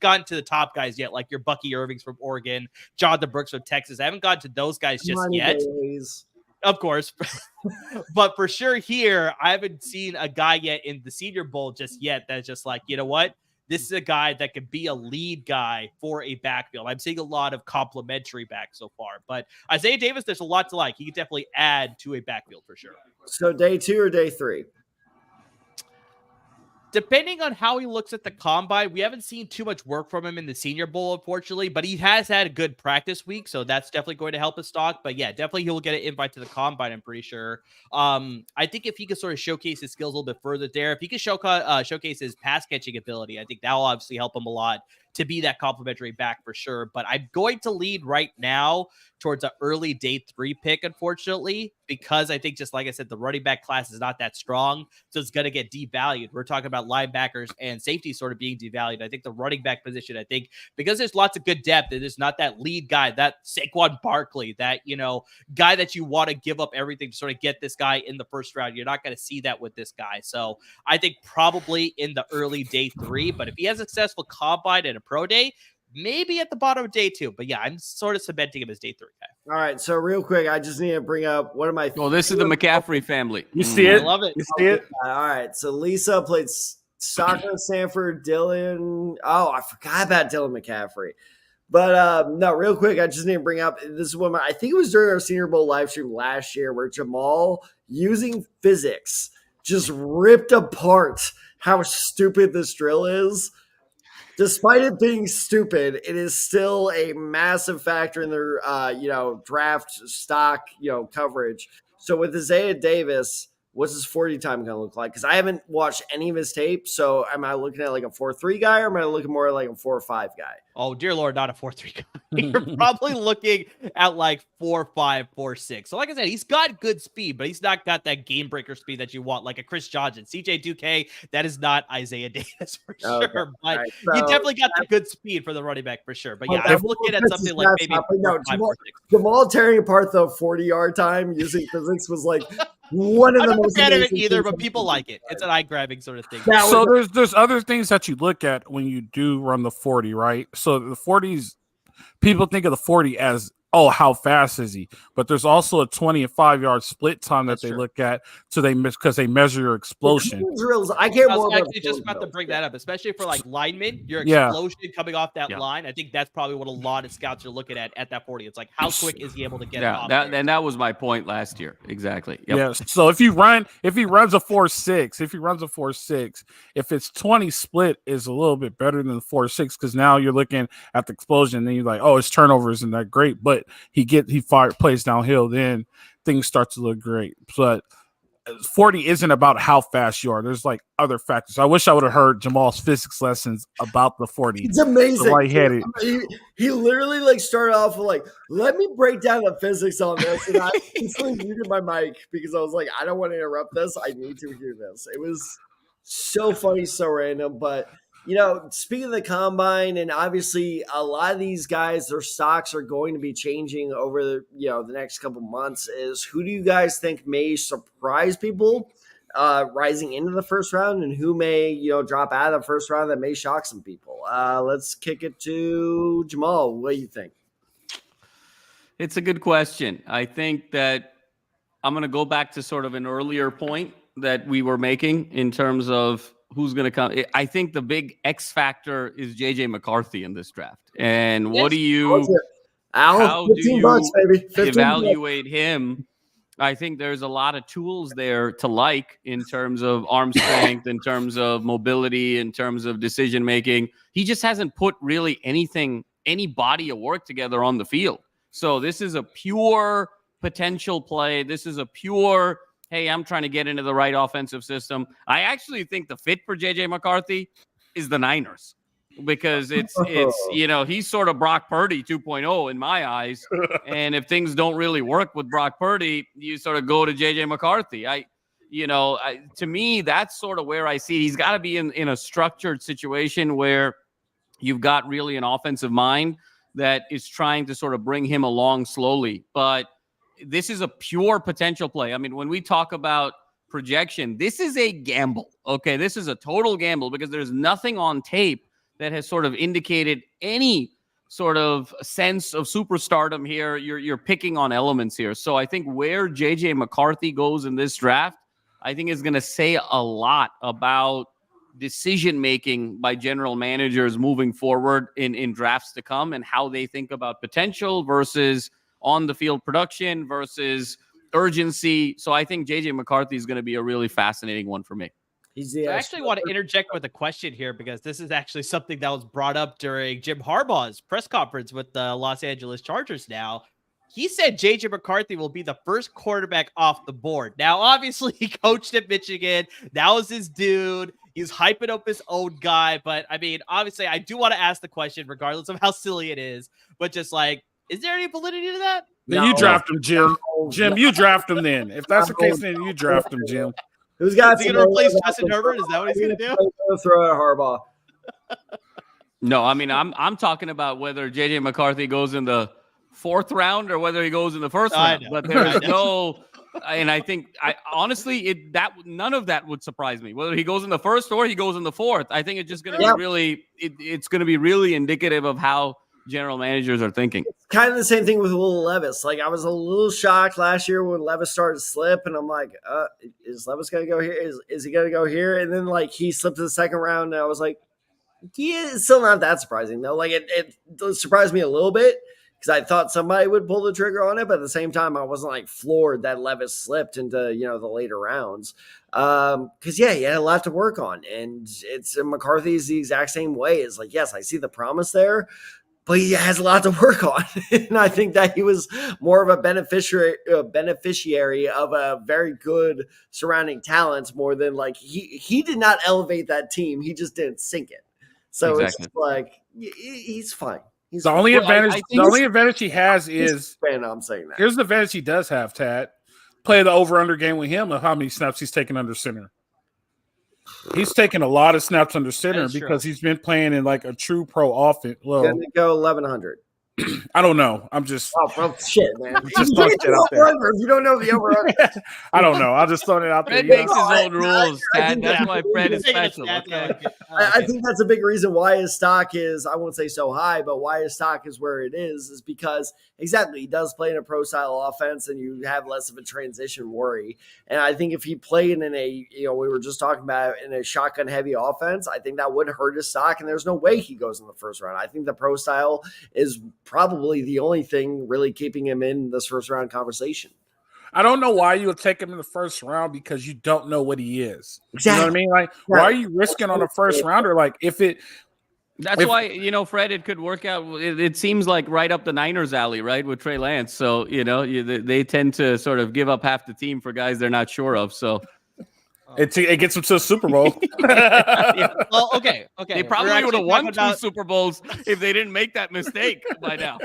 gotten to the top guys yet, like your Bucky Irvings from Oregon, Jonathan Brooks from Texas. I haven't gotten to those guys just yet. Of course. But for sure here, I haven't seen a guy yet in the Senior Bowl just yet that's just like, you know what? This is a guy that could be a lead guy for a backfield. I'm seeing a lot of complimentary backs so far. But Isaiah Davis, there's a lot to like. He could definitely add to a backfield for sure. So day 2 or day 3? Depending on how he looks at the combine, we haven't seen too much work from him in the Senior Bowl, unfortunately, but he has had a good practice week, so that's definitely going to help his stock. But yeah, definitely he'll get an invite to the combine, I'm pretty sure. I think if he could sort of showcase his skills a little bit further there, if he could showcase his pass catching ability, I think that will obviously help him a lot to be that complimentary back for sure. But I'm going to lead right now towards an early day 3 pick, unfortunately, because I think, just like I said, the running back class is not that strong, so it's going to get devalued. We're talking about linebackers and safety sort of being devalued. I think the running back position, I think, because there's lots of good depth, and there's not that lead guy, that Saquon Barkley, that, guy that you want to give up everything to sort of get this guy in the first round. You're not going to see that with this guy. So I think probably in the early day 3, but if he has a successful combine and a pro day, maybe at the bottom of day 2. But yeah, I'm sort of cementing him as day 3 guy. All right. So real quick, I just need to bring up one of my. Well, this is the McCaffrey family. You see it? I love it. You see it? All right. So Lisa played soccer at Stanford. Dylan. Oh, I forgot about Dylan McCaffrey. But no, real quick, I just need to bring up this is one. I think it was during our Senior Bowl live stream last year where Jamal, using physics, just ripped apart how stupid this drill is. Despite it being stupid, it is still a massive factor in their draft stock coverage. So with Isaiah Davis, what's his 40 time going to look like? Because I haven't watched any of his tape. So am I looking at like a 4.3 guy, or am I looking more like a 4.5 guy? Oh, dear Lord, not a 4.3 guy. You're probably looking at like 4.5, 4.6. So like I said, he's got good speed, but he's not got that game breaker speed that you want, like a Chris Johnson. CJ Duque, that is not Isaiah Davis for sure. But right, so you definitely got the good speed for the running back for sure. But yeah, I'm looking at something like maybe Jamal tearing apart the 40-yard time using physics was like one of the most. I'm not a fan of it either, but people like it. It's an eye-grabbing sort of thing. So there's other things that you look at when you do run the 40, right? So the 40s, people think of the 40 as, oh, how fast is he? But there's also a 20 and 5-yard split time that they look at, so because they measure your explosion. Drills, I care more about. Actually, just about to bring that up, especially for like linemen, your explosion coming off that line. I think that's probably what a lot of scouts are looking at that 40. It's like, how quick is he able to get off? And that was my point last year. Exactly. Yep. Yeah. So if he runs a 4.6, if it's 20 split is a little bit better than the 4.6, because now you're looking at the explosion, and then you're like, oh, his turnover isn't that great, but he plays downhill, then things start to look great. But 40 isn't about how fast you are. There's like other factors. I wish I would have heard Jamal's physics lessons about the 40. It's amazing. He literally like started off with like, let me break down the physics on this. And I instantly muted my mic because I was like, I don't want to interrupt this. I need to hear this. It was so funny, so random. But speaking of the combine, and obviously a lot of these guys, their stocks are going to be changing over the next couple months. Is who do you guys think may surprise people rising into the first round, and who may drop out of the first round that may shock some people? Let's kick it to Jamal. What do you think? It's a good question. I think that I'm going to go back to sort of an earlier point that we were making in terms of who's going to come. I think the big X factor is JJ McCarthy in this draft. And how do you evaluate him? I think there's a lot of tools there to like in terms of arm strength, in terms of mobility, in terms of decision making. He just hasn't put really any body of work together on the field. So this is a pure potential play. This is a pure, hey, I'm trying to get into the right offensive system. I actually think the fit for JJ McCarthy is the Niners, because it's he's sort of Brock Purdy 2.0 in my eyes. And if things don't really work with Brock Purdy, you sort of go to JJ McCarthy. To me, that's sort of where I see he's got to be in a structured situation where you've got really an offensive mind that is trying to sort of bring him along slowly. But this is a pure potential play. I mean, when we talk about projection, this is a gamble. Okay, this is a total gamble, because there's nothing on tape that has sort of indicated any sort of sense of superstardom here. You're picking on elements here. So I think where JJ McCarthy goes in this draft, I think is going to say a lot about decision making by general managers moving forward in drafts to come, and how they think about potential versus on the field production versus urgency. So I think JJ McCarthy is going to be a really fascinating one for me. I actually want to interject with a question here, because this is actually something that was brought up during Jim Harbaugh's press conference with the Los Angeles Chargers. Now, he said JJ McCarthy will be the first quarterback off the board. Now, obviously, he coached at Michigan. That was his dude. He's hyping up his own guy. But I mean, obviously, I do want to ask the question, regardless of how silly it is, but just like, is there any validity to that? Then you draft him, Jim. Jim, you draft him then. If that's the case, then you draft him, Jim. Who's got? Is he going to replace Justin Herbert? Is that what he's going to do? Throw at Harbaugh. No, I mean, I'm talking about whether JJ McCarthy goes in the 4th round or whether he goes in the 1st round. But there is no, and I think honestly, none of that would surprise me. Whether he goes in the 1st or he goes in the 4th, I think it's just going to be really, it's going to be really indicative of how general managers are thinking. It's kind of the same thing with Will Levis. Like, I was a little shocked last year when Levis started to slip, and I'm like, is Levis going to go here? Is he going to go here? And then like he slipped to the 2nd round, and I was like, he is still not that surprising though. Like it surprised me a little bit because I thought somebody would pull the trigger on it, but at the same time, I wasn't like floored that Levis slipped into the later rounds. Because he had a lot to work on, and it's McCarthy's the exact same way. It's like, yes, I see the promise there, but he has a lot to work on. And I think that he was more of a beneficiary of a very good surrounding talents more than like he did not elevate that team. He just didn't sink it. So It's just like, he's fine. The only advantage he has is I'm saying that. Here's the advantage he does have, Tad. Play the over-under game with him of how many snaps he's taken under center. He's taken a lot of snaps under center because he's been playing in like a true pro offense. Well, gonna go 1,100. I don't know. I'm just shit, man. Just throwing it out there. If you don't know the over, I don't know. I'll just throw it out there. Fred makes his own rules, Tad. That's why Fred is special. Okay. I think that's a big reason why his stock is, I won't say so high, but why his stock is where it is because exactly he does play in a pro style offense and you have less of a transition worry. And I think if he played in a, we were just talking about in a shotgun heavy offense, I think that would hurt his stock. And there's no way he goes in the first round. I think the pro style is probably the only thing really keeping him in this first round conversation. I don't know why you would take him in the first round because you don't know what he is. Exactly. You know what I mean? Like, why are you risking on a first rounder? Like, That's why, Fred, it could work out. It seems like right up the Niners alley, right, with Trey Lance. So, they tend to sort of give up half the team for guys they're not sure of. So it gets them to the Super Bowl. Well, okay. They probably would have won 2 Super Bowls if they didn't make that mistake by now.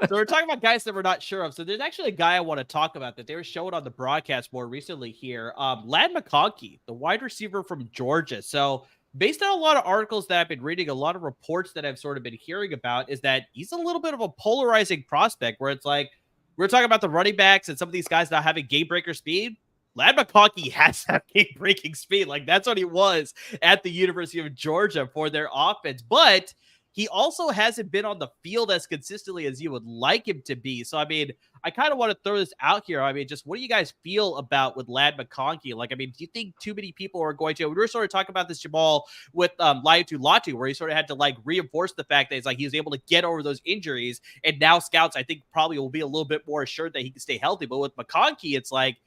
So we're talking about guys that we're not sure of. So there's actually a guy I want to talk about that they were showing on the broadcast more recently here. Ladd McConkey, the wide receiver from Georgia. So based on a lot of articles that I've been reading, a lot of reports that I've sort of been hearing about is that he's a little bit of a polarizing prospect where it's like, we're talking about the running backs and some of these guys not having game breaker speed. Ladd McConkey has that game-breaking speed. Like, that's what he was at the University of Georgia for their offense. But he also hasn't been on the field as consistently as you would like him to be. So, I mean, I kind of want to throw this out here. I mean, just what do you guys feel about with Ladd McConkey? Like, I mean, do you think too many people are going to – we were sort of talking about this, Jamal, with Laiatu Latu, where he sort of had to, like, reinforce the fact that it's like he was able to get over those injuries. And now scouts, I think, probably will be a little bit more assured that he can stay healthy. But with McConkey, it's like,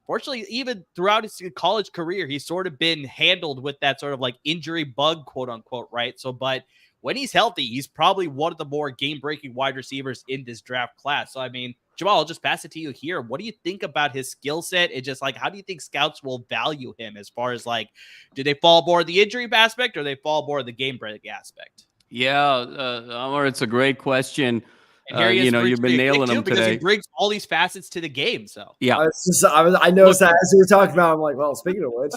fortunately, even throughout his college career, he's sort of been handled with that sort of like injury bug, quote unquote, right? So, but when he's healthy, he's probably one of the more game-breaking wide receivers in this draft class. So, I mean, Jamal, I'll just pass it to you here. What do you think about his skill set? And just like, how do you think scouts will value him as far as like, do they fall more the injury aspect or they fall more the game-breaking aspect? Yeah, Amar, it's a great question. And here he is, you've been nailing them because today. he brings all these facets to the game. So yeah, I noticed that as you were talking about. I'm like, well, speaking of which,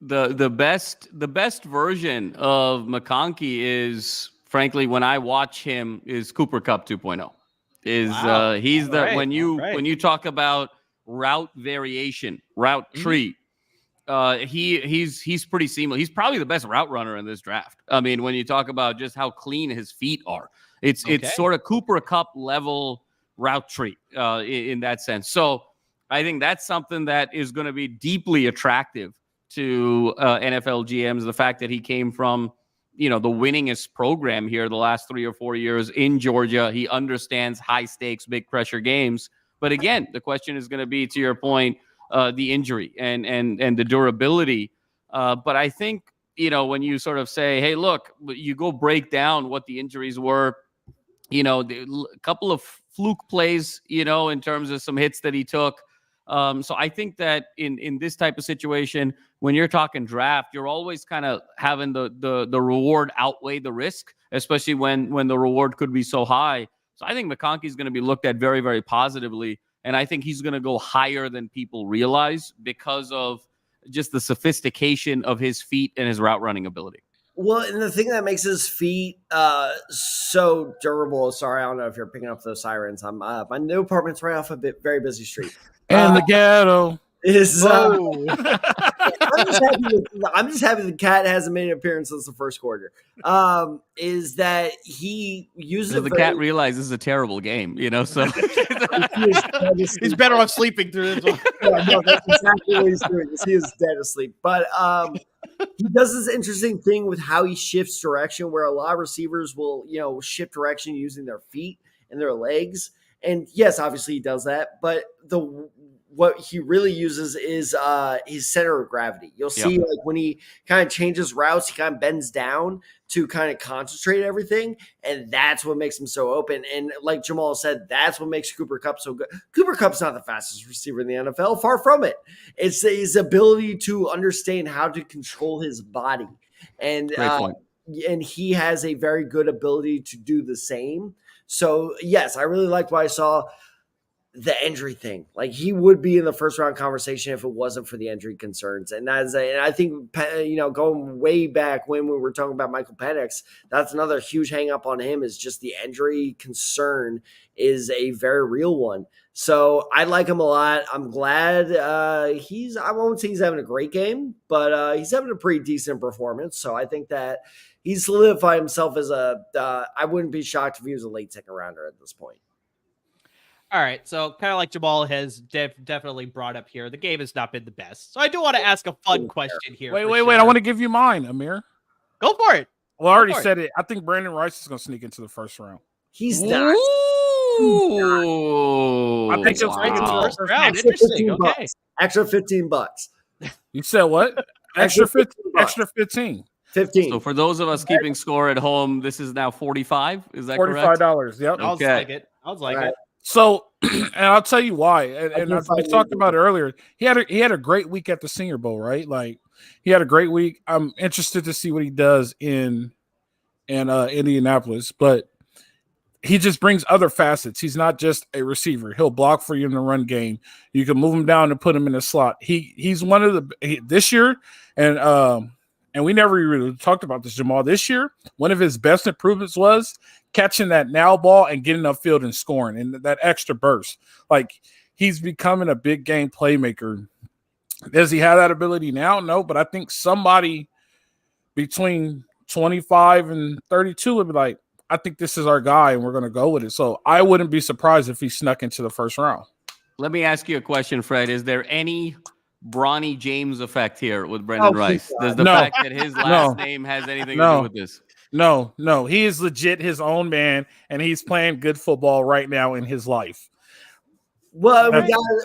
the best version of McConkey is, frankly, when I watch him, is Cooper Kupp 2.0. He's the when you talk about route variation, route tree. He's pretty seamless. He's probably the best route runner in this draft. I mean, when you talk about just how clean his feet are. It's sort of Cooper Kupp level route tree in that sense. So I think that's something that is going to be deeply attractive to NFL GMs. The fact that he came from, the winningest program here the last 3 or 4 years in Georgia. He understands high stakes, big pressure games. But again, the question is going to be, to your point, the injury and the durability. But I think, when you sort of say, hey, look, you go break down what the injuries were, a couple of fluke plays, in terms of some hits that he took. So I think that in this type of situation, when you're talking draft, you're always kind of having the reward outweigh the risk, especially when the reward could be so high. So I think McConkey is going to be looked at very, very positively. And I think he's going to go higher than people realize because of just the sophistication of his feet and his route running ability. Well, and the thing that makes his feet so durable. Sorry, I don't know if you're picking up those sirens. My new apartment's right off a very busy street. And the ghetto is I'm just happy the cat hasn't made an appearance since the first quarter. Is that he uses the cat realize this is a terrible game, so he's better off sleeping through this one. Yeah, no, that's exactly what he's doing. He is dead asleep. But he does this interesting thing with how he shifts direction, where a lot of receivers will, shift direction using their feet and their legs. And yes, obviously he does that, but what he really uses is his center of gravity. You'll see like when he kind of changes routes, he kind of bends down to kind of concentrate everything. And that's what makes him so open. And like Jamal said, that's what makes Cooper Kupp so good. Cooper Kupp's not the fastest receiver in the NFL. Far from it. It's his ability to understand how to control his body. And he has a very good ability to do the same. So, yes, I really liked what I saw. The injury thing, like he would be in the first round conversation if it wasn't for the injury concerns. And I think, going way back when we were talking about Michael Penix, that's another huge hang up on him, is just the injury concern is a very real one. So I like him a lot. I'm glad I won't say he's having a great game, but he's having a pretty decent performance. So I think that he's solidified himself as I wouldn't be shocked if he was a late second rounder at this point. All right, so kind of like Jamal has definitely brought up here, the game has not been the best. So I do want to ask a fun question here. Wait. I want to give you mine, Amir. Go for it. Well, I already said it. I think Brandon Rice is going to sneak into the first round. He's not. Ooh. I think it's right into the first round. Interesting. Okay. Extra $15. You said what? Extra 15. 15. So for those of us keeping score at home, this is now 45. Is that correct? $45. Yep. Okay. I was like it. So, and I'll tell you why. And we talked about it earlier. He had a great week at the Senior Bowl, right? Like he had a great week. I'm interested to see what he does in Indianapolis, but he just brings other facets. He's not just a receiver. He'll block for you in the run game. You can move him down and put him in the slot. He's one of this year, and we never really talked about this, Jamal. This year, one of his best improvements was catching that now ball and getting upfield and scoring, and that extra burst. Like he's becoming a big game playmaker. Does he have that ability now? No, but I think somebody between 25 and 32 would be like, I think this is our guy, and we're going to go with it. So I wouldn't be surprised if he snuck into the first round. Let me ask you a question, Fred. Is there any Bronny James effect here with Brendan Rice? Does the fact that his last name has anything to do with this? No. He is legit his own man, and he's playing good football right now in his life. Well,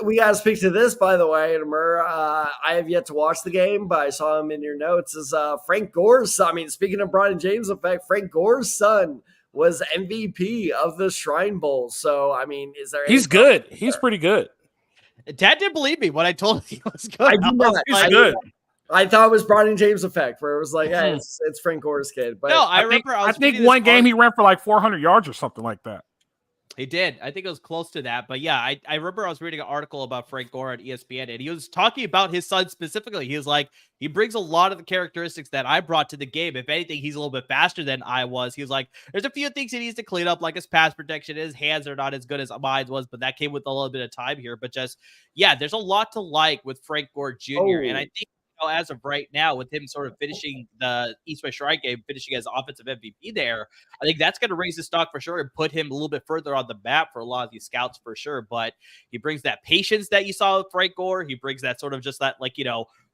we got to speak to this, by the way, Amir. I have yet to watch the game, but I saw him in your notes. Is Frank Gore's son. I mean, speaking of Bronny James effect, Frank Gore's son was MVP of the Shrine Bowl. So, I mean, is there? He's good. He's pretty good. Dad didn't believe me when I told him he was good. I do not. He's good. I thought it was Bronny James effect, where it was like, hey, it's Frank Gore's kid. But no, I remember. I think one game he ran for like 400 yards or something like that. He did. I think it was close to that. But yeah, I remember I was reading an article about Frank Gore on ESPN, and he was talking about his son specifically. He was like, he brings a lot of the characteristics that I brought to the game. If anything, he's a little bit faster than I was. He was like, there's a few things he needs to clean up, like his pass protection. His hands are not as good as mine was, but that came with a little bit of time here. But just, yeah, there's a lot to like with Frank Gore Jr. And I think, as of right now, with him sort of finishing the East West Shrine game, finishing as offensive MVP there, I think that's going to raise his stock for sure and put him a little bit further on the map for a lot of these scouts for sure. But he brings that patience that you saw with Frank Gore. He brings that sort of just that, like,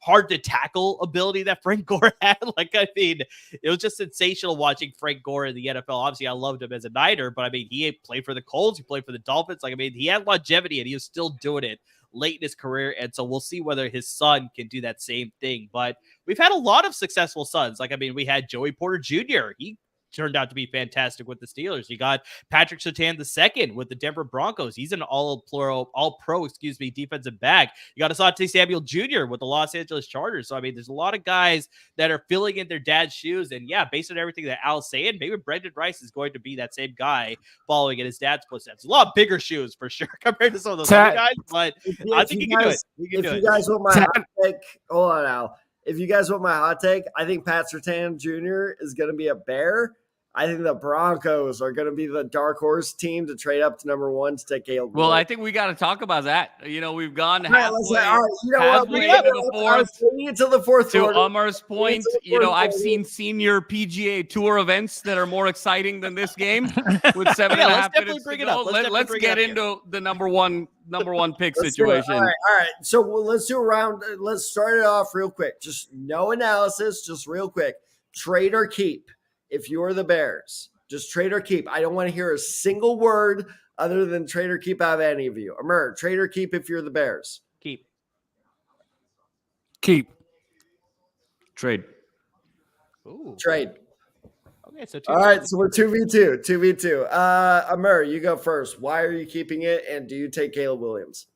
hard to tackle ability that Frank Gore had. Like, I mean, it was just sensational watching Frank Gore in the NFL. Obviously, I loved him as a Niner, but I mean, he played for the Colts, he played for the Dolphins. Like, I mean, he had longevity and he was still doing it late in his career, and so we'll see whether his son can do that same thing. But we've had a lot of successful sons. Like, I mean, we had Joey Porter Jr. He turned out to be fantastic with the Steelers. You got Patrick Surtain II with the Denver Broncos. He's an all-pro defensive back. You got Asante Samuel Jr. with the Los Angeles Chargers. So, I mean, there's a lot of guys that are filling in their dad's shoes. And yeah, based on everything that Al's saying, maybe Brendan Rice is going to be that same guy following in his dad's footsteps. A lot bigger shoes for sure compared to some of those other guys, but I think he can do it. If you guys want my hot take, hold on, Al. If you guys want my hot take, I think Pat Surtain Jr. is going to be a Bear. I think the Broncos are going to be the dark horse team to trade up to number 1 to take Caleb. Well, Williams. I think we got to talk about that. We've gone All right, halfway, you know what? halfway into the fourth. Into the fourth To quarter. Amar's point, I've seen senior PGA Tour events that are more exciting than this game with 7.5 minutes to go. Let's get into the number one pick situation. All right. So let's do a round. Let's start it off real quick. Just no analysis, just real quick. Trade or keep if you're the Bears. Just trade or keep. I don't want to hear a single word other than trade or keep out of any of you. Amir, trade or keep if you're the Bears. Keep. Trade. Ooh. Trade. Okay, so all right, so we're 2v2. 2v2. Amir, you go first. Why are you keeping it, and do you take Caleb Williams?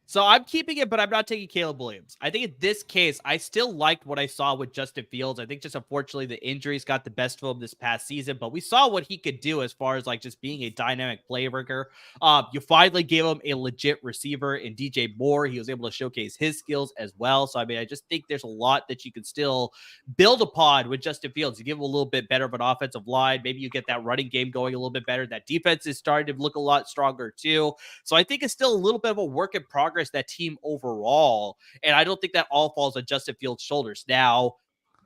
So I'm keeping it, but I'm not taking Caleb Williams. I think in this case, I still liked what I saw with Justin Fields. I think just unfortunately the injuries got the best of him this past season, but we saw what he could do as far as like just being a dynamic playmaker. You finally gave him a legit receiver in DJ Moore. He was able to showcase his skills as well. So, I mean, I just think there's a lot that you can still build upon with Justin Fields. You give him a little bit better of an offensive line. Maybe you get that running game going a little bit better. That defense is starting to look a lot stronger too. So I think it's still a little bit of a work in progress, that team overall, and I don't think that all falls on Justin Fields' shoulders. Now,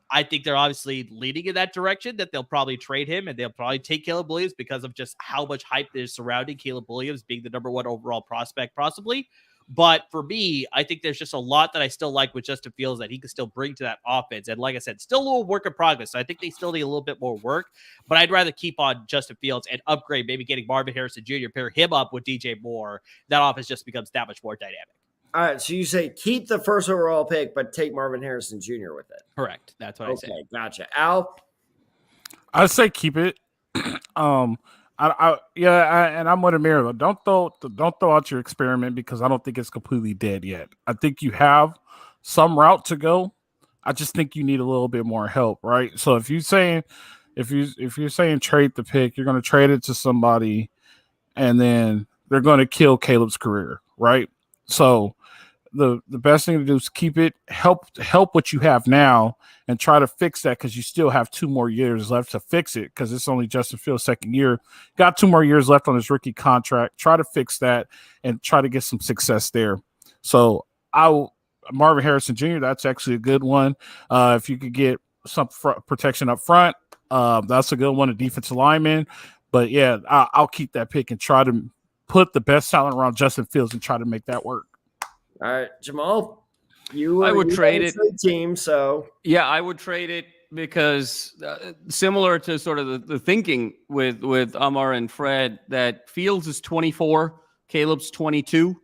I think they're obviously leading in that direction, that they'll probably trade him and they'll probably take Caleb Williams because of just how much hype is surrounding Caleb Williams being the number 1 overall prospect, possibly. But for me, I think there's just a lot that I still like with Justin Fields that he can still bring to that offense. And like I said, still a little work in progress. So I think they still need a little bit more work, but I'd rather keep on Justin Fields and upgrade, maybe getting Marvin Harrison Jr., pair him up with DJ Moore. That offense just becomes that much more dynamic. All right, so you say keep the first overall pick, but take Marvin Harrison Jr. with it. Correct. That's what I said. Okay, gotcha. Al? I say keep it. And I'm with Amir. Don't throw out your experiment because I don't think it's completely dead yet. I think you have some route to go. I just think you need a little bit more help, right? So if you're saying trade the pick, you're going to trade it to somebody, and then they're going to kill Caleb's career, right? So the best thing to do is keep it, help what you have now, and try to fix that because you still have 2 more years left to fix it because it's only Justin Fields' second year. Got 2 more years left on his rookie contract. Try to fix that and try to get some success there. So Marvin Harrison Jr., that's actually a good one. If you could get some protection up front, that's a good one, a defensive lineman. But yeah, I'll keep that pick and try to put the best talent around Justin Fields and try to make that work. All right, Jamal, I would trade it. Team, so yeah, I would trade it because similar to sort of the thinking with Amar and Fred, that Fields is 24, Caleb's 22.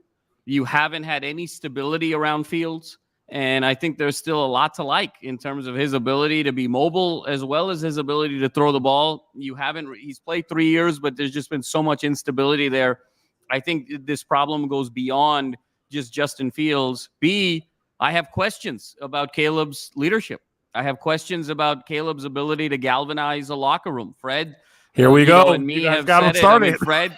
You haven't had any stability around Fields, and I think there's still a lot to like in terms of his ability to be mobile as well as his ability to throw the ball. He's played 3 years, but there's just been so much instability there. I think this problem goes beyond just Justin Fields. I have questions about Caleb's leadership. I have questions about Caleb's ability to galvanize a locker room. Fred, here we go. And me have got him started. Fred,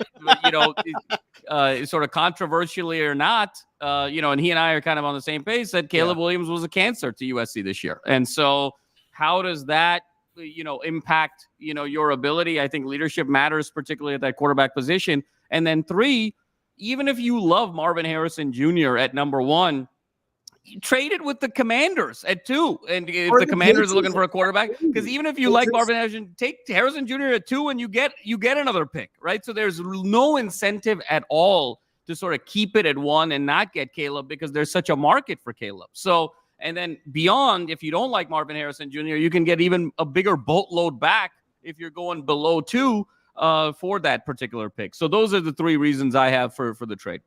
sort of controversially or not, and he and I are kind of on the same page, said Caleb Williams was a cancer to USC this year. And so how does that, impact, your ability? I think leadership matters, particularly at that quarterback position. And then 3, even if you love Marvin Harrison Jr. at number 1, trade it with the Commanders at 2. And if the Commanders are looking for a quarterback, because even if you like Marvin Harrison, take Harrison Jr. at 2 and you get another pick, right? So there's no incentive at all to sort of keep it at 1 and not get Caleb because there's such a market for Caleb. So, and then beyond, if you don't like Marvin Harrison Jr., you can get even a bigger boatload back if you're going below 2 for that particular pick. So those are the 3 reasons I have for the trade.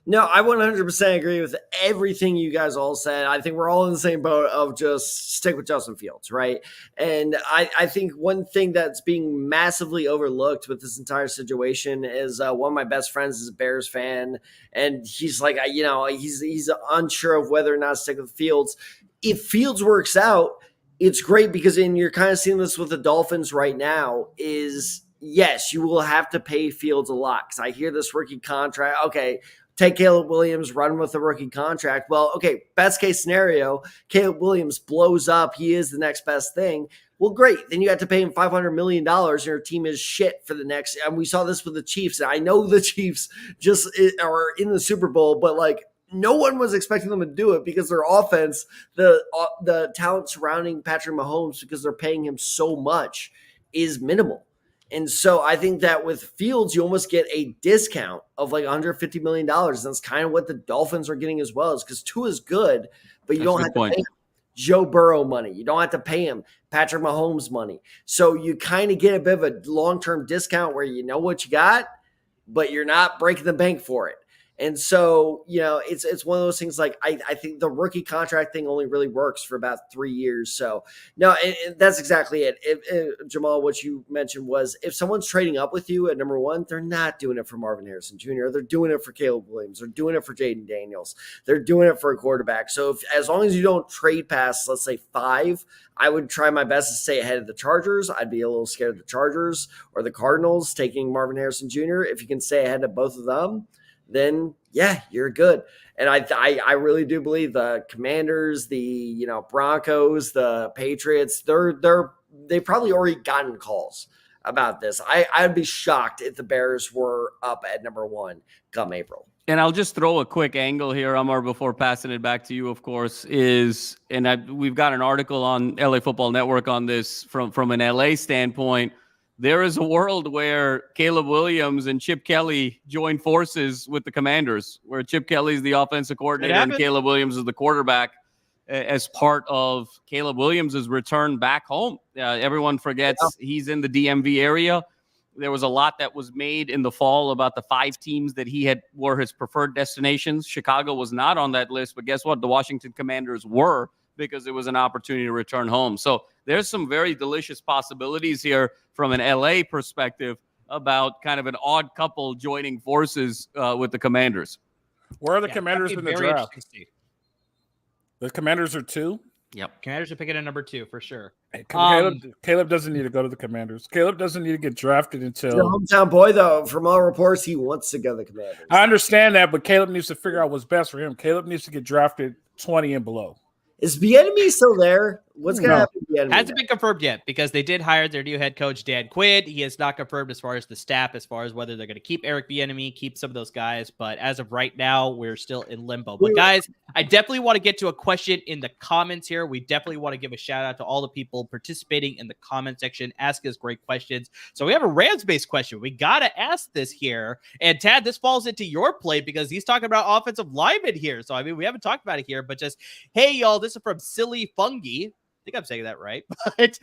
No, I 100% agree with everything you guys all said. I think we're all in the same boat of just stick with Justin Fields, right? And I think one thing that's being massively overlooked with this entire situation is one of my best friends is a Bears fan, and he's like, he's unsure of whether or not to stick with Fields. If Fields works out, it's great because you're kind of seeing this with the Dolphins right now is, yes, you will have to pay Fields a lot because I hear this rookie contract. Okay, take Caleb Williams, run with the rookie contract. Well, okay, best case scenario, Caleb Williams blows up. He is the next best thing. Well, great. Then you have to pay him $500 million and your team is shit for the next. And we saw this with the Chiefs. And I know the Chiefs just are in the Super Bowl, but like no one was expecting them to do it because their offense, the talent surrounding Patrick Mahomes, because they're paying him so much, is minimal. And so I think that with Fields, you almost get a discount of like $150 million. And that's kind of what the Dolphins are getting as well, is because Tua is good, but you don't have to pay him Joe Burrow money. You don't have to pay him Patrick Mahomes money. So you kind of get a bit of a long-term discount where you know what you got, but you're not breaking the bank for it. And so, it's one of those things like I think the rookie contract thing only really works for about 3 years. So, no, that's exactly it. Jamal, what you mentioned was if someone's trading up with you at number one, they're not doing it for Marvin Harrison Jr. They're doing it for Caleb Williams. They're doing it for Jaden Daniels. They're doing it for a quarterback. So, as long as you don't trade past, let's say 5, I would try my best to stay ahead of the Chargers. I'd be a little scared of the Chargers or the Cardinals taking Marvin Harrison Jr. If you can stay ahead of both of them, then yeah, you're good. And I really do believe the Commanders, the Broncos, the Patriots, they've probably already gotten calls about this. I'd be shocked if the Bears were up at number 1 come April. And I'll just throw a quick angle here, Amar, before passing it back to you, of course, we've got an article on LA Football Network on this from an LA standpoint. There is a world where Caleb Williams and Chip Kelly join forces with the Commanders, where Chip Kelly is the offensive coordinator and Caleb Williams is the quarterback, as part of Caleb Williams' return back home. Everyone forgets he's in the DMV area. There was a lot that was made in the fall about the 5 teams that he had were his preferred destinations. Chicago was not on that list, but guess what? The Washington Commanders were, because it was an opportunity to return home. So there's some very delicious possibilities here from an LA perspective about kind of an odd couple joining forces with the Commanders. Where are the Commanders in the draft? The Commanders are 2? Yep. Commanders are picking at number 2 for sure. Hey, Caleb doesn't need to go to the Commanders. Caleb doesn't need to get drafted until... He's a hometown boy, though. From all reports, he wants to go to the Commanders. I understand that, but Caleb needs to figure out what's best for him. Caleb needs to get drafted 20 and below. Is Bieniemy still there? What's going to happen to Bieniemy? Hasn't been confirmed yet because they did hire their new head coach, Dan Quinn. He has not confirmed as far as the staff, as far as whether they're going to keep Eric Bieniemy, keep some of those guys. But as of right now, we're still in limbo. But guys, I definitely want to get to a question in the comments here. We definitely want to give a shout out to all the people participating in the comment section, ask us great questions. So we have a Rams-based question. We got to ask this here. And Tad, this falls into your plate because he's talking about offensive linemen here. So, I mean, we haven't talked about it here, but just, hey, y'all, this is from Silly Fungi. I think I'm saying that right. But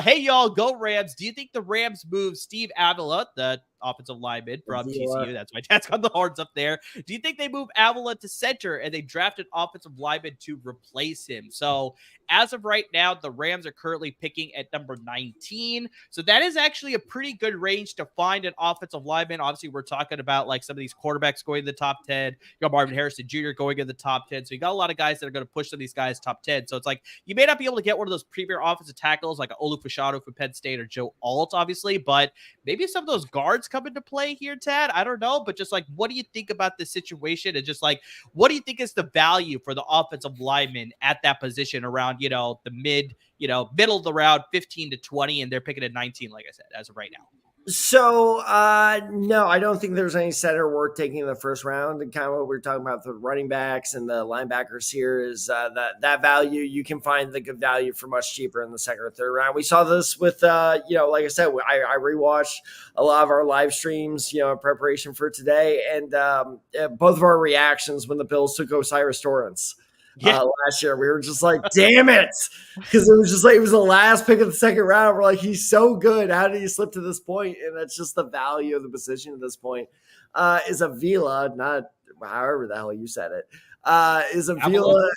hey, y'all, go Rams. Do you think the Rams move Steve Avila, the offensive lineman from TCU? That's why Dad's got the horns up there. Do you think they move Avila to center and they draft an offensive lineman to replace him? So as of right now, the Rams are currently picking at number 19. So that is actually a pretty good range to find an offensive lineman. Obviously, we're talking about like some of these quarterbacks going in the top 10. You got Marvin Harrison Jr. going in the top 10. So you got a lot of guys that are going to push some of these guys top 10. So it's like you may not be able to get one of those premier offensive tackles like Olu Fashanu from Penn State or Joe Alt, obviously, but maybe some of those guards come into play here, Tad. I don't know, but just like, what do you think about this situation? And just like, what do you think is the value for the offensive lineman at that position around, the middle of the round, 15 to 20, and they're picking at 19, like I said, as of right now. So, no, I don't think there's any center worth taking in the first round. And kind of what we're talking about, the running backs and the linebackers here is that value. You can find the good value for much cheaper in the second or third round. We saw this with, like I said, I rewatched a lot of our live streams, in preparation for today. And both of our reactions when the Bills took Osiris Torrance. Last year, we were just like, damn it. Because it was just like, it was the last pick of the second round. We're like, he's so good. How did he slip to this point? And that's just the value of the position at this point. Is Avila, not however the hell you said it, is Avila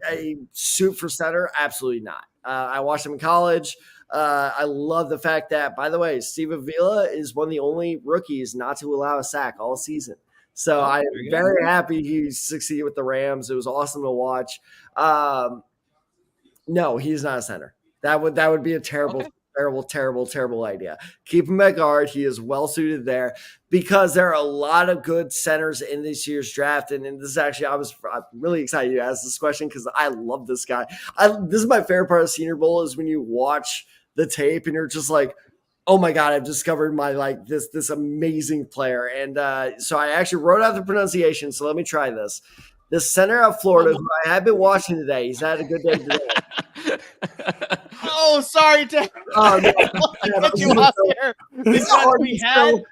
a suit for center? Absolutely not. I watched him in college. I love the fact that, by the way, Steve Avila is one of the only rookies not to allow a sack all season. So I'm very happy he succeeded with the Rams. It was awesome to watch. No, he's not a center. That would be a terrible idea. Keep him at guard. He is well suited there because there are a lot of good centers in this year's draft. And this is actually, I'm really excited you asked this question because I love this guy. This is my favorite part of Senior Bowl is when you watch the tape, and you're just like, oh my God, I've discovered my this amazing player. And so I actually wrote out the pronunciation. So let me try this. The center of Florida, who I have been watching today, he's had a good day today. Oh, sorry, Ted. Oh, no. Get you off here because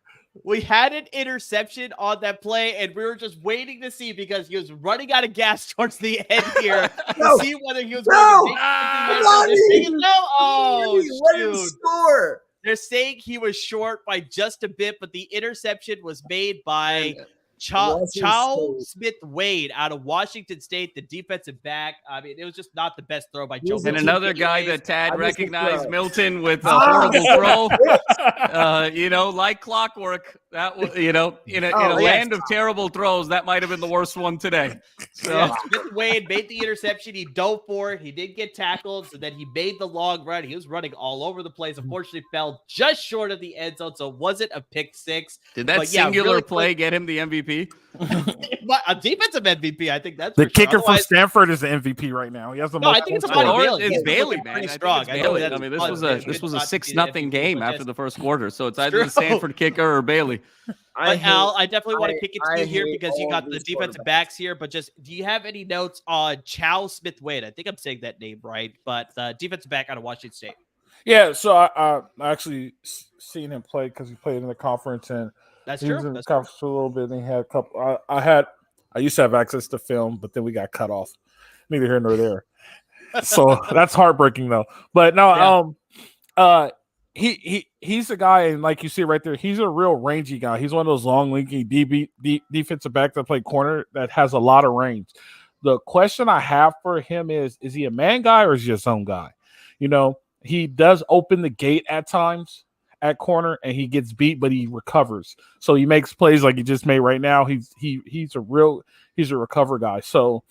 we had an interception on that play, and we were just waiting to see because he was running out of gas towards the end here to see whether he was going to make Oh, shoot. Score. They're saying he was short by just a bit, but the interception was made by Chow Smith-Wade out of Washington State, the defensive back. I mean, it was just not the best throw by Joe. And another guy that Tad recognized, Milton, with a horrible throw. Like clockwork. That was, in a land of terrible throws, that might have been the worst one today. So Smith-Wade made the interception. He dove for it. He did get tackled, so then he made the long run. He was running all over the place. Unfortunately, fell just short of the end zone, so it wasn't a pick six. Did that singular play get him the MVP? But a defensive MVP, I think that's the kicker from Stanford is the MVP right now. He has the most. I think it's Bailey. It's Bailey, man. Pretty strong. I mean, this was a 6-0 game after the first quarter, so it's either the Stanford kicker or Bailey. But Al, I definitely want to kick it to you here because you got the defensive backs here. But just, do you have any notes on Chow Smith-Wade? I think I'm saying that name right, but defensive back out of Washington State. Yeah, so I actually seen him play because he played in the conference, and that's he true. was in the conference for a little bit. And he had a couple. I used to have access to film, but then we got cut off. Neither here nor there. So that's heartbreaking, though. But no, he's a guy, and like you see right there, he's a real rangy guy. He's one of those long, lanky defensive back that play corner that has a lot of range. The question I have for him is he a man guy or is he a zone guy? He does open the gate at times at corner, and he gets beat, but he recovers. So he makes plays like he just made right now. He's a recover guy. So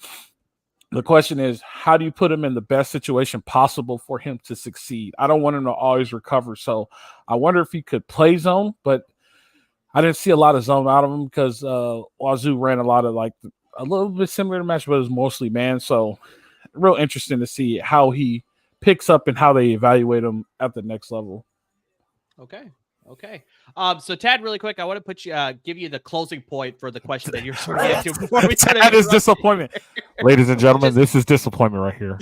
the question is, how do you put him in the best situation possible for him to succeed? I don't want him to always recover. So I wonder if he could play zone, but I didn't see a lot of zone out of him because Wazoo ran a lot of a little bit similar to match, but it was mostly man. So real interesting to see how he picks up and how they evaluate him at the next level. Okay. So Tad, really quick, I want to give you the closing point for the question that you're sort of getting to before we That is disappointment. Ladies and gentlemen, this is disappointment right here.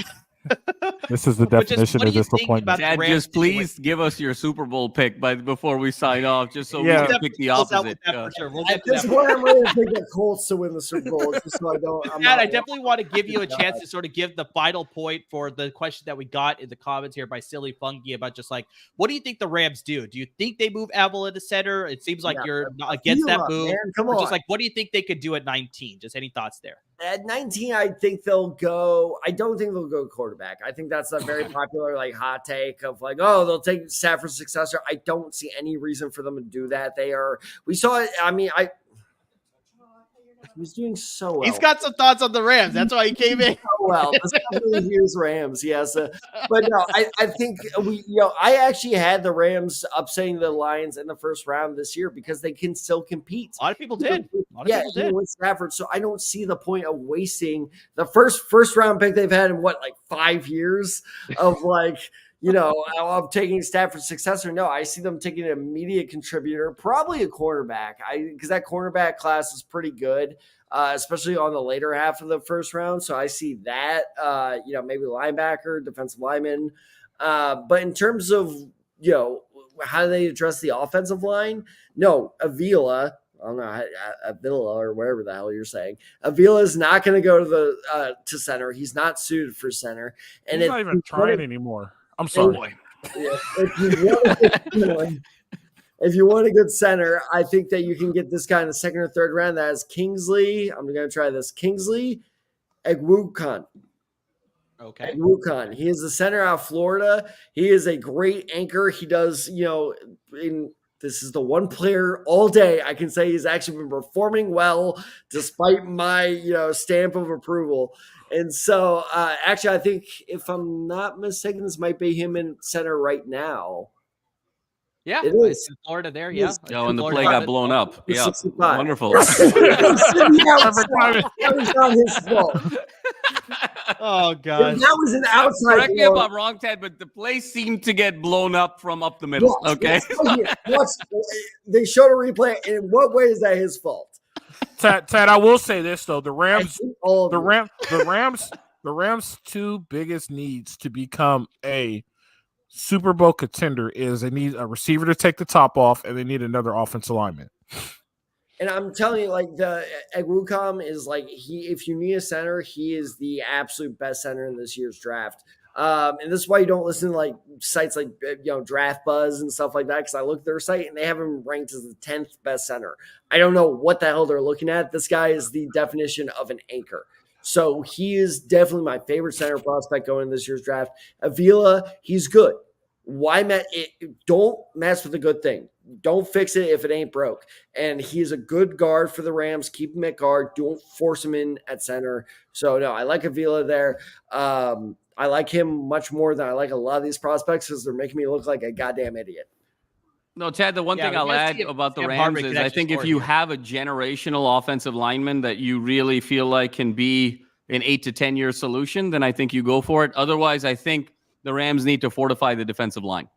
This is the definition of disappointment. Dad, just please give us your Super Bowl pick before we sign off, just so we can pick the opposite. We'll At this point, I'm really thinking the Colts to win the Super Bowl, just so I don't. Dad, I definitely want to give you a chance to sort of give the final point for the question that we got in the comments here by Silly Funky about just what do you think the Rams do? Do you think they move Avila to center? It seems like you're against that move. Man, come on. Just what do you think they could do at 19? Just any thoughts there? At 19, I think they'll go. I don't think they'll go quarterback. I think that's a very popular hot take of they'll take Stafford's successor. I don't see any reason for them to do that. We saw it. I mean, he was doing so well. He's got some thoughts on the Rams. That's why he came in. Here's Rams. Yes. But no, I think I actually had the Rams upsetting the Lions in the first round this year because they can still compete. A lot of people did. With Stafford. So I don't see the point of wasting the first round pick they've had in 5 years of of taking Stafford's successor. No, I see them taking an immediate contributor, probably a cornerback. Because that cornerback class is pretty good, especially on the later half of the first round. So I see that, maybe linebacker, defensive lineman. But in terms of, how do they address the offensive line? No, Avila. I don't know, Avila or whatever the hell you're saying. Avila is not going to go to center. He's not suited for center. And he's not even trying anymore. I'm sorry. If you want a good center, I think that you can get this guy in the second or third round. That is Kingsley. I'm going to try this. Kingsley Egwukan. Okay. Egwukan. He is the center out of Florida. He is a great anchor. He does, this is the one player all day I can say he's actually been performing well despite my, stamp of approval. And so, actually, I think if I'm not mistaken, this might be him in center right now. Yeah, It it's is. in Florida there. It Yeah. is. Oh, and the Florida play got Rabbits. blown up. It's Yeah, 65. wonderful. That was not his fault. Oh gosh. That was an outside. Correct me if blow. I'm wrong, Ted, but the play seemed to get blown up from up the middle. Okay. They showed a replay. In what way is that his fault? Ted, I will say this though: the Rams, The the Rams' two biggest needs to become a Super Bowl contender is they need a receiver to take the top off, and they need another offensive lineman. And I'm telling you, like the Egwucom is like if you need a center, he is the absolute best center in this year's draft. And this is why you don't listen to like sites like Draft Buzz and stuff like that. Because I looked at their site and they have him ranked as the 10th best center. I don't know what the hell they're looking at. This guy is the definition of an anchor. So he is definitely my favorite center prospect going in this year's draft. Avila, he's good. Don't mess with a good thing. Don't fix it if it ain't broke. And he's a good guard for the Rams. Keep him at guard. Don't force him in at center. So, no, I like Avila there. I like him much more than I like a lot of these prospects because they're making me look like a goddamn idiot. No, Chad, the one thing I'll add about the Rams is I think if you have a generational offensive lineman that you really feel like can be an 8 to 10 year solution, then I think you go for it. Otherwise, I think the Rams need to fortify the defensive line.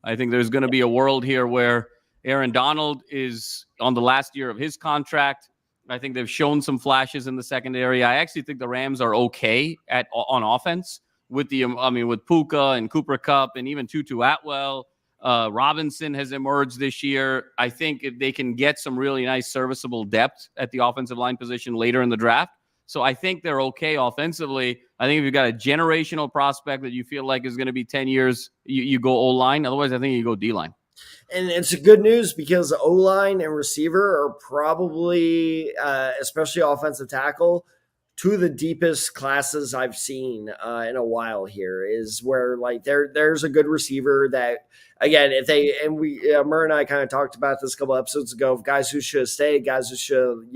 I think there's going to be a world here where Aaron Donald is on the last year of his contract. I think they've shown some flashes in the secondary. I actually think the Rams are okay on offense with with Puka and Cooper Kupp and even Tutu Atwell. Robinson has emerged this year. I think if they can get some really nice serviceable depth at the offensive line position later in the draft. So I think they're okay offensively. I think if you've got a generational prospect that you feel like is going to be 10 years, you go O-line. Otherwise, I think you go D-line. And it's good news because O-line and receiver are probably, especially offensive tackle, two of the deepest classes I've seen in a while here is where like there's a good receiver that, again, Murr and I kind of talked about this a couple episodes ago of guys who should have stayed, guys who should,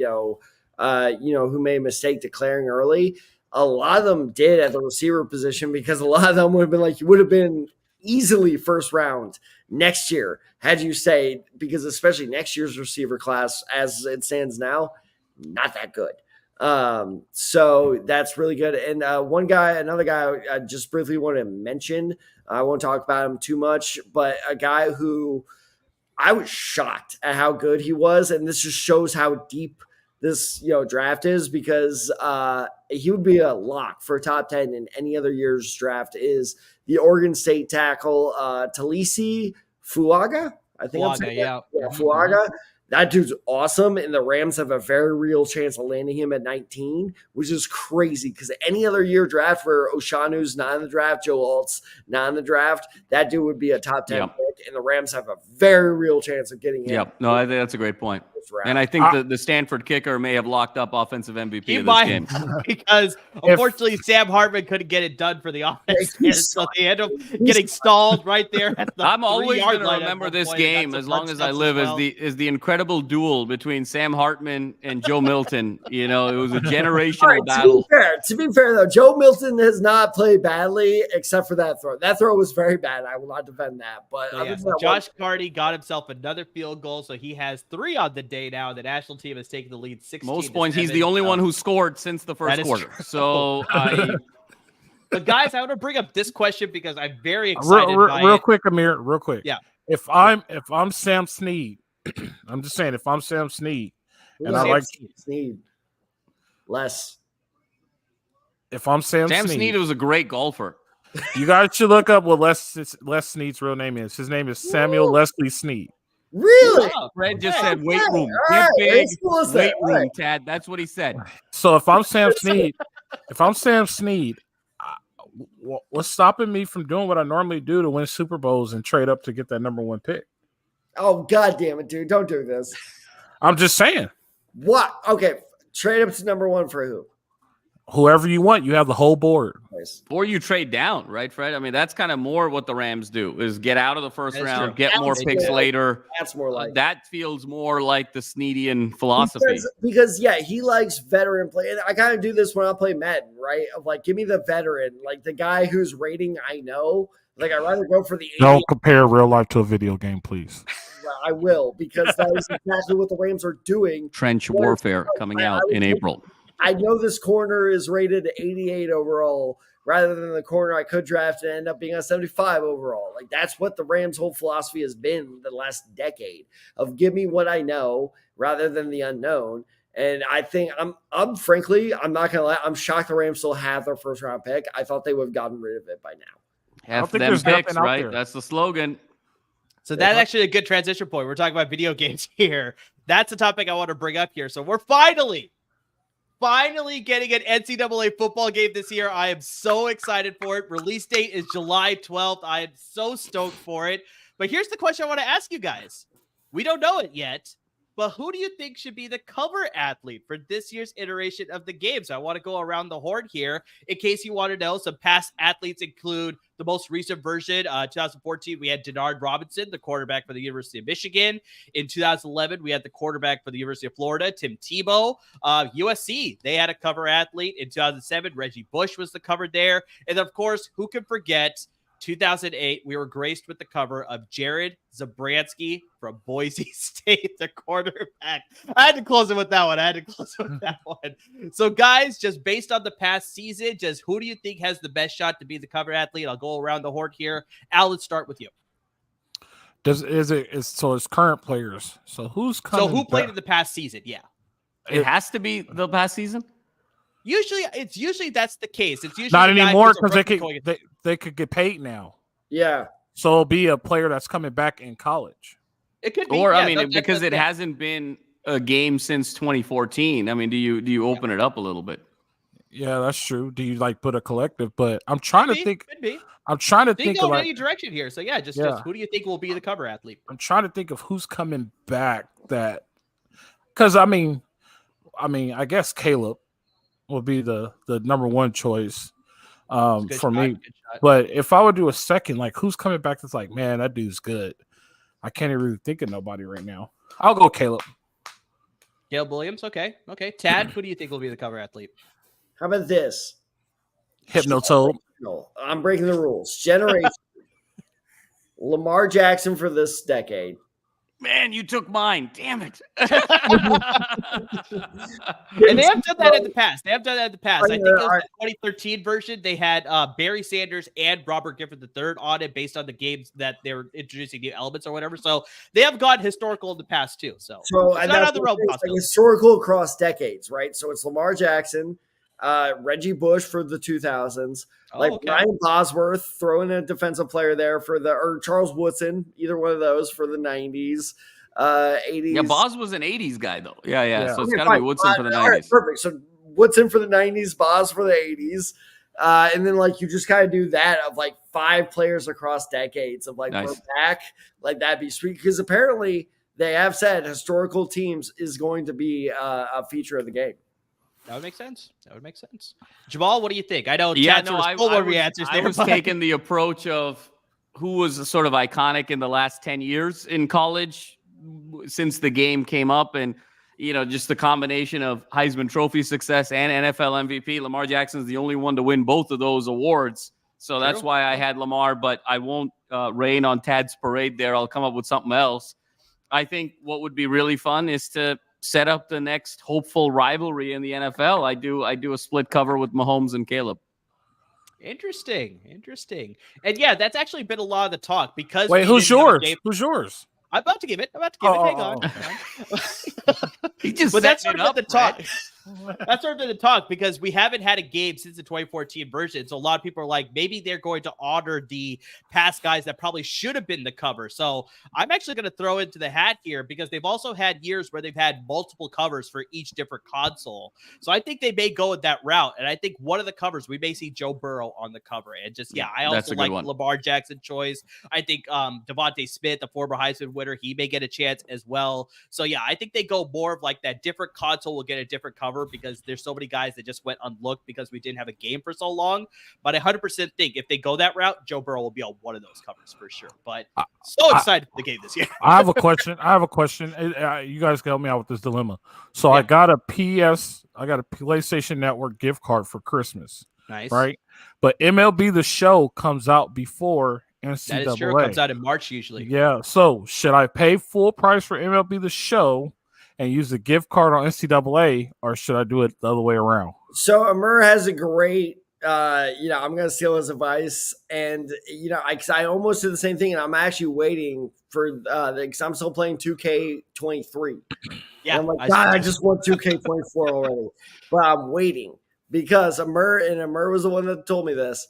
who made a mistake declaring early. A lot of them did at the receiver position because a lot of them would have been like, you would have been easily first round next year had you stayed, because especially next year's receiver class as it stands now, not that good. So that's really good. And another guy I just briefly want to mention, I won't talk about him too much, but a guy who I was shocked at how good he was. And this just shows how deep this draft is, because he would be a lock for a top 10 in any other year's draft, is the Oregon State tackle Talisi Fuaga. I think Fuaga. That dude's awesome, and the Rams have a very real chance of landing him at 19, which is crazy because any other year draft where O'Shanu's not in the draft, Joe Alt's not in the draft, that dude would be a top 10 pick, and the Rams have a very real chance of getting him. Yep. No, I think that's a great point. And I think the Stanford kicker may have locked up offensive MVP of this game. Because unfortunately Sam Hartman couldn't get it done for the offense there, so they end up getting stalled right there at the I'm always going to remember this game as long as I live as the incredible duel between Sam Hartman and Joe Milton. It was a generational battle. To be fair, though, Joe Milton has not played badly except for that throw. That throw was very bad. I will not defend that. But Josh Carty got himself another field goal, so he has 3 on the day now. The national team has taken the lead 16. Most points. He's the only one who scored since the first quarter. True. So, but guys, I want to bring up this question because I'm very excited. Real quick, Amir. Real quick. Yeah. If I'm Sam Snead, I'm just saying, if I'm Sam Snead, and I like Snead less. If I'm Sam Snead was a great golfer. You guys should look up what Les Snead's real name is. His name is Samuel Leslie Snead. Really? Fred just said weight room. Get big, weight room, Tad. That's what he said. So if I'm Sam Snead, what's stopping me from doing what I normally do to win Super Bowls and trade up to get that number 1 pick? Oh, God damn it, dude. Don't do this. I'm just saying. What? Okay. Trade up to number 1 for who? Whoever you want. You have the whole board. Nice. Or you trade down, right, Fred? I mean, that's kind of more what the Rams do, is get out of the first round, get more picks later. That's more like that feels more like the Sneadian philosophy. Because he likes veteran play. And I kind of do this when I play Madden, right? Of like, give me the veteran, like the guy whose rating I know. Like, I'd rather go for the 88. Don't compare real life to a video game, please. I will, because that is exactly what the Rams are doing. Trench warfare coming out in April. I know this corner is rated 88 overall rather than the corner I could draft and end up being a 75 overall. Like, that's what the Rams' whole philosophy has been the last decade of give me what I know rather than the unknown. And I think I'm frankly, I'm not going to lie, I'm shocked the Rams still have their first round pick. I thought they would have gotten rid of it by now. Half them picks, right? That's the slogan. So that's actually a good transition point. We're talking about video games here. That's a topic I want to bring up here. So we're finally getting an NCAA football game this year. I am so excited for it. Release date is July 12th. I am so stoked for it. But here's the question I want to ask you guys. We don't know it yet, but who do you think should be the cover athlete for this year's iteration of the game? So I want to go around the horn here in case you want to know. Some past athletes include the most recent version. 2014, we had Denard Robinson, the quarterback for the University of Michigan. In 2011, we had the quarterback for the University of Florida, Tim Tebow. USC, they had a cover athlete. In 2007, Reggie Bush was the cover there. And of course, who can forget 2008, we were graced with the cover of Jared Zabransky from Boise State, the quarterback. I had to close it with that one. So, guys, just based on the past season, just who do you think has the best shot to be the cover athlete? I'll go around the horn here. Al, let's start with you. It's current players. So who's coming? So who played in the past season? Yeah. It has to be the past season? Usually that's the case. It's usually not anymore because they could get paid now. Yeah. So it'll be a player that's coming back in college. It could be, or because it hasn't been a game since 2014. I mean, do you open it up a little bit? Yeah, that's true. Do you put a collective? But I'm trying to think. Could be. I'm trying to think of any direction here. So just who do you think will be the cover athlete? I'm trying to think of who's coming back because I I guess Caleb will be the number one choice for me. But if I would do a second, who's coming back that's man, that dude's good. I can't even really think of nobody right now. I'll go Caleb. Caleb Williams. Okay. Tad, who do you think will be the cover athlete? How about this? Hypnotoad. I'm breaking the rules. Generation. Lamar Jackson for this decade. Man, you took mine. Damn it. And they have done that in the past. I think it was the 2013 version. They had Barry Sanders and Robert Gifford III on it based on the games that they were introducing new elements or whatever. So they have gone historical in the past too. So it's not out the realm of possibility. Historical across decades, right? So it's Lamar Jackson, Reggie Bush for the 2000s. Ryan Bosworth, throw in a defensive player there or Charles Woodson, either one of those for the 90s, 80s. Yeah, Bos was an 80s guy, though. Yeah. So it's got to be Woodson for the 90s. All right, perfect. So Woodson for the 90s, Bos for the 80s. And then you just kind of do that of 5 players across decades of nice. We're back. that'd be sweet because apparently they have said historical teams is going to be a feature of the game. That would make sense. Jamal, what do you think? I know. I was taking the approach of who was sort of iconic in the last 10 years in college since the game came up, and just the combination of Heisman Trophy success and NFL MVP. Lamar Jackson's the only one to win both of those awards, so that's why I had Lamar. But I won't rain on Tad's parade there. I'll come up with something else. I think what would be really fun is to set up the next hopeful rivalry in the NFL. I do a split cover with Mahomes and Caleb. Interesting. And yeah, that's actually been a lot of the talk because who's yours? I'm about to give it. Hang on. He just that's sort of the talk. That's sort of the talk because we haven't had a game since the 2014 version. So a lot of people are like, maybe they're going to honor the past guys that probably should have been the cover. So I'm actually going to throw into the hat here because they've also had years where they've had multiple covers for each different console. So I think they may go with that route. And I think one of the covers, we may see Joe Burrow on the cover. And I also like Lamar Jackson choice. I think Devontae Smith, the former Heisman winner, he may get a chance as well. So I think they go more of that different console will get a different cover because there's so many guys that just went unlooked because we didn't have a game for so long. But I 100% think if they go that route, Joe Burrow will be on one of those covers for sure. But so excited for the game this year. I have a question. You guys can help me out with this dilemma. So I got a PlayStation Network gift card for Christmas. Nice. Right. But MLB The Show comes out before NCAA. That is true. It comes out in March usually. Yeah. So should I pay full price for MLB The Show and use a gift card on NCAA, or should I do it the other way around? So Amur has a great, I'm going to steal his advice. And, I almost did the same thing. And I'm actually waiting for, because I'm still playing 2K23. Yeah. And I'm like, God, I just want 2K24 already. But I'm waiting because Amur was the one that told me this.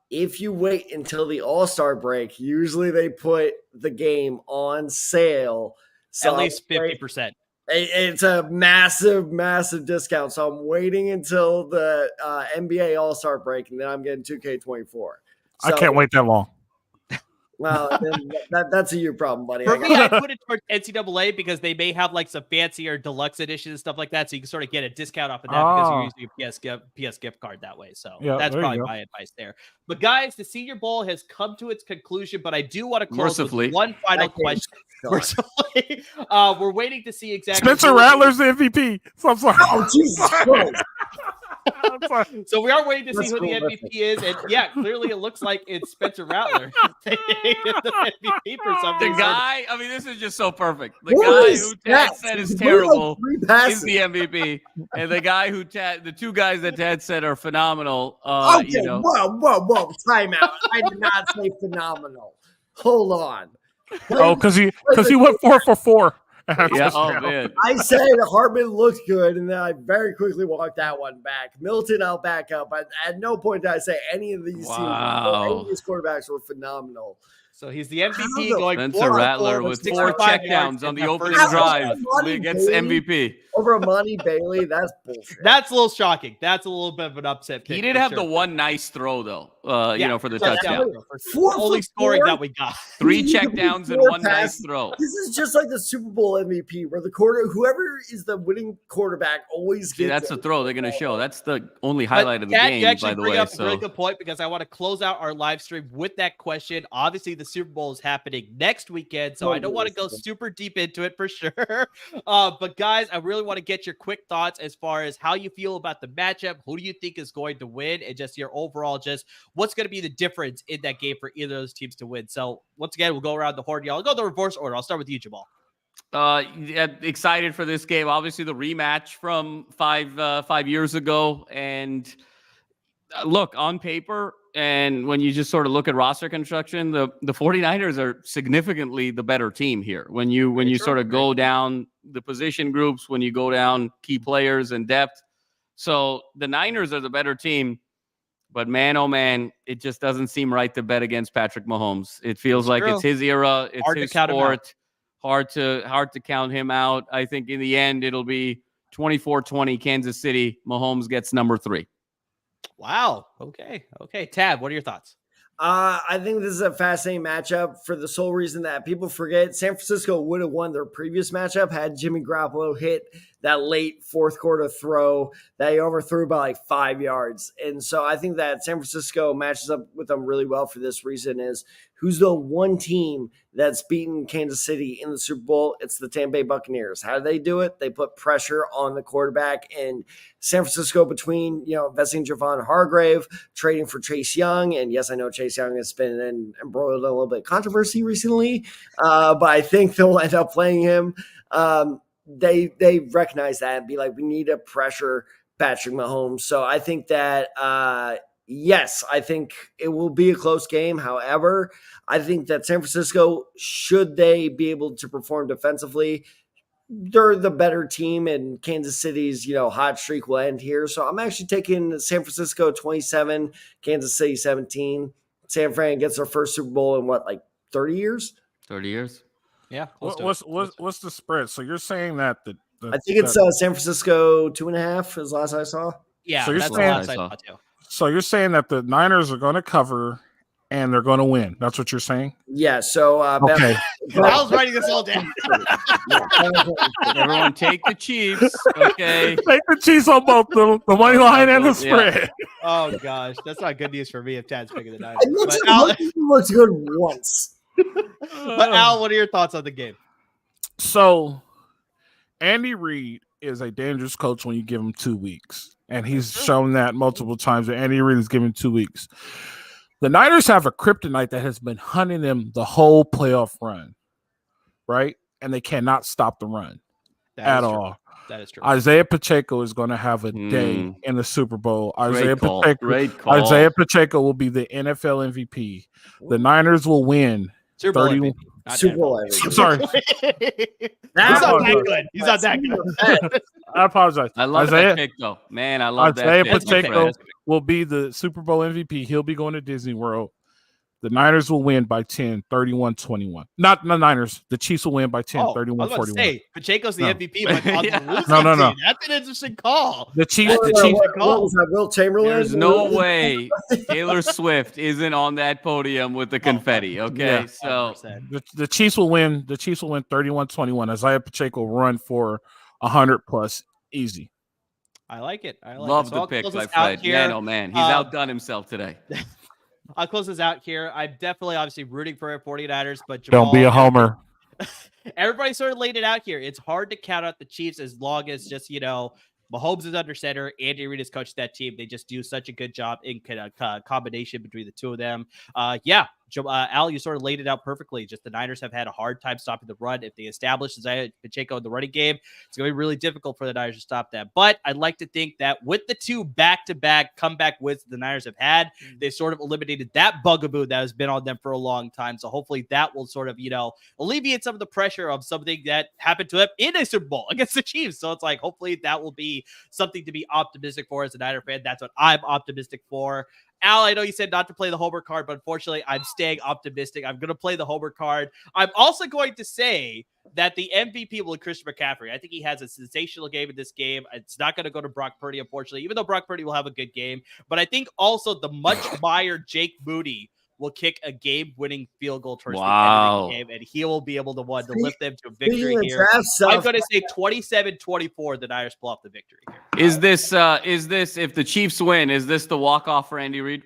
If you wait until the All-Star break, usually they put the game on sale. So at least 50%. It's a massive, massive discount. So I'm waiting until the NBA All-Star break, and then I'm getting 2K24. So, I can't wait that long. Well, that's a you problem, buddy. For me, I put it towards NCAA because they may have like some fancier deluxe editions and stuff like that, so you can sort of get a discount off of that because you're using a PS gift card that way. So that's probably my advice there. But guys, the Senior Bowl has come to its conclusion, but I do want to close with one final question. Mercifully, we're waiting to see exactly. Spencer Rattler's the MVP. So I'm sorry. Oh, Jesus Christ. So we are waiting to see who the MVP is, and yeah, clearly it looks like it's Spencer Rattler. The MVP for some reason. The guy, I mean, this is just so perfect. The guy who Tad said is terrible is the MVP, and the guy who the two guys that Tad said are phenomenal. Okay, whoa, time out. I did not say phenomenal. Hold on. Because he went 4 for 4. Yeah, man. I said Hartman looked good, and then I very quickly walked that one back. Milton, I'll back up. At no point did I say any of these teams, any of these quarterbacks were phenomenal. So he's the MVP going Spencer Rattler with 4 checkdowns on the opening drive against MVP. Over Amani Bailey, that's bullshit. That's a little shocking. That's a little bit of an upset pick. He did have the one nice throw, though, for the touchdown. Only scoring that we got. 3 checkdowns and 1 nice throw. This is just like the Super Bowl MVP, where whoever is the winning quarterback always gets that's the throw they're going to show. That's the only highlight of the game, by the way. You bring up a really good point, because I want to close out our live stream with that question. Obviously, the Super Bowl is happening next weekend, so I don't want to go super deep into it for sure. But guys, I really want to get your quick thoughts as far as how you feel about the matchup. Who do you think is going to win? And just your overall, just what's going to be the difference in that game for either of those teams to win. So once again, we'll go around the horn. Y'all go the reverse order. I'll start with you, Jamal. Excited for this game. Obviously, the rematch from 5 years ago. And look, on paper, and when you just sort of look at roster construction, the 49ers are significantly the better team here. When you sort of go down the position groups, when you go down key players and depth. So the Niners are the better team. But man, oh man, it just doesn't seem right to bet against Patrick Mahomes. It feels like it's his era. It's his sport. Hard to count him out. I think in the end, it'll be 24-20 Kansas City. Mahomes gets number 3. Wow. Okay. Tab, what are your thoughts? I think this is a fascinating matchup for the sole reason that people forget San Francisco would have won their previous matchup had Jimmy Garoppolo hit that late fourth quarter throw that he overthrew by like 5 yards. And so I think that San Francisco matches up with them really well for this reason is who's the one team that's beaten Kansas City in the Super Bowl? It's the Tampa Bay Buccaneers. How do they do it? They put pressure on the quarterback. And San Francisco, between investing in Javon Hargrave, trading for Chase Young, and yes, I know Chase Young has been embroiled in a little bit of controversy recently, but I think they'll end up playing him. They recognize that and be like, we need to pressure Patrick Mahomes. So I think that yes, I think it will be a close game. However, I think that San Francisco, should they be able to perform defensively, they're the better team, and Kansas City's hot streak will end here. So I'm actually taking San Francisco 27, Kansas City 17. San Fran gets their first Super Bowl in 30 years? 30 years. Yeah. What's the spread? So you're saying that I think it's San Francisco 2.5 is the last I saw. Yeah, so that's the last I saw too. So you're saying that the Niners are going to cover and they're going to win. That's what you're saying? Yeah. So okay. I was writing this all down. Everyone take the Chiefs. Okay. Take the Chiefs on both the money line and the spread. Yeah. Oh gosh, that's not good news for me if Tad's picking the Niners. It looks good once. But Al, what are your thoughts on the game? So Andy Reid is a dangerous coach when you give him 2 weeks. And he's shown that multiple times. And Andy Reid is given 2 weeks. The Niners have a kryptonite that has been hunting them the whole playoff run, right? And they cannot stop the run at all. That is true. Isaiah Pacheco is going to have a day in the Super Bowl. Isaiah Pacheco will be the NFL MVP. The Niners will win. Super Bowl MVP. Super Bowl MVP. Sorry. He's not that good. He's not that good. I apologize. I love that pick, though. Man, I love Isaiah that pick. Pacheco will be the Super Bowl MVP. He'll be going to Disney World. The Niners will win by 10, 31-21. Not the Niners. The Chiefs will win by 10, 31-41. Pacheco's the MVP, but on the losing no. team. That's an interesting call. The Chiefs. What was that, Will Chamberlain? There's no way Taylor Swift isn't on that podium with the confetti. Okay, yeah. So the Chiefs will win. The Chiefs will win 31-21. Isaiah Pacheco will run for 100+ easy. I like it. Love the pick by Fred. Man, oh man, he's outdone himself today. I'll close this out here. I'm definitely obviously rooting for 49ers, but Jamal, don't be a homer. Everybody sort of laid it out here. It's hard to count out the Chiefs as long as just, Mahomes is under center. Andy Reid has coached that team. They just do such a good job in combination between the two of them. Al, you sort of laid it out perfectly. Just the Niners have had a hard time stopping the run. If they establish Isaiah Pacheco in the running game, it's going to be really difficult for the Niners to stop that. But I'd like to think that with the two back-to-back comeback wins the Niners have had, they sort of eliminated that bugaboo that has been on them for a long time. So hopefully that will sort of, alleviate some of the pressure of something that happened to them in a Super Bowl against the Chiefs. So it's like, hopefully that will be something to be optimistic for as a Niner fan. That's what I'm optimistic for. Al, I know you said not to play the homer card, but unfortunately, I'm staying optimistic. I'm going to play the homer card. I'm also going to say that the MVP will be Christian McCaffrey. I think he has a sensational game in this game. It's not going to go to Brock Purdy, unfortunately, even though Brock Purdy will have a good game. But I think also the much-admired Jake Moody will kick a game-winning field goal towards the end of the game, and he will be able to lift them to a victory here. I'm going to say 27-24, the Niners pull off the victory here. Is this if the Chiefs win, is this the walk-off for Andy Reid?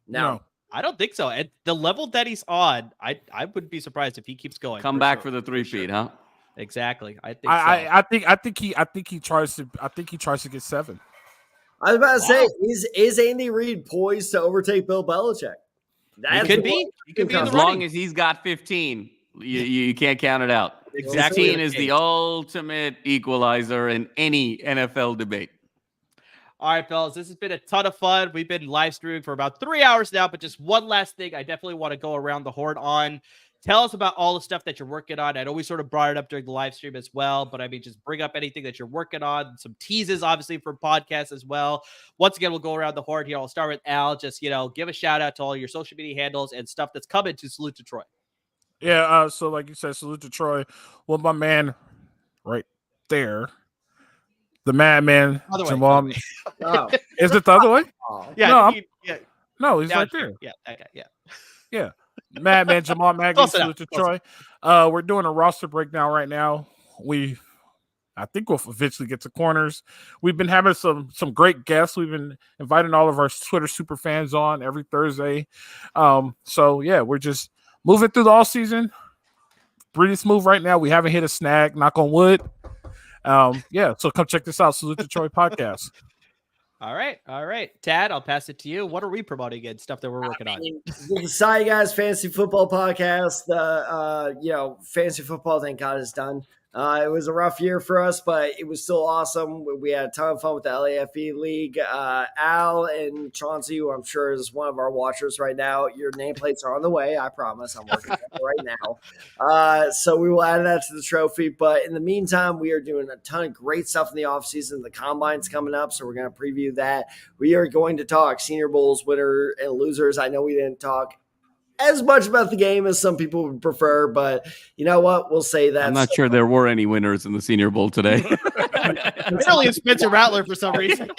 No. I don't think so. At the level that he's on, I wouldn't be surprised if he keeps going. Come back for the three-peat, huh? Exactly. I think he tries to get 7. I was about to say, is Andy Reid poised to overtake Bill Belichick? He could be as long as he's got 15. You can't count it out. Exactly. 15 is the ultimate equalizer in any NFL debate. All right, fellas, this has been a ton of fun. We've been live streaming for about 3 hours now, but just one last thing I definitely want to go around the horn on. Tell us about all the stuff that you're working on. I know we sort of brought it up during the live stream as well, but I mean, just bring up anything that you're working on. Some teases, obviously, for podcasts as well. Once again, we'll go around the horn here. I'll start with Al. Just, give a shout out to all your social media handles and stuff that's coming to Salute to Troy. Yeah, so like you said, Salute to Troy. Well, my man right there, the madman, Jamal. Is it the other way? Yeah. No, he's right there. Yeah, that guy, yeah. Madman Jamal Maggie, Salute to Troy. We're doing a roster breakdown right now. I think we'll eventually get to corners. We've been having some great guests. We've been inviting all of our Twitter super fans on every Thursday. So yeah, we're just moving through the all season. Pretty smooth right now. We haven't hit a snag, knock on wood. So come check this out. Salute to Troy podcast. All right. Tad, I'll pass it to you. What are we promoting again? Stuff that we're working on. The Side Guys Fantasy Football Podcast. Fantasy football, thank God, is done. It was a rough year for us, but it was still awesome. We had a ton of fun with the LAFE League. Al and Chauncey, who I'm sure is one of our watchers right now, your nameplates are on the way. I promise. I'm working on it right now. So we will add that to the trophy. But in the meantime, we are doing a ton of great stuff in the offseason. The Combine's coming up, so we're going to preview that. We are going to talk Senior Bowls, winner and losers. I know we didn't talk as much about the game as some people would prefer, but you know what? We'll say that. I'm not sure there were any winners in the Senior Bowl today. Apparently it's Spencer Rattler for some reason.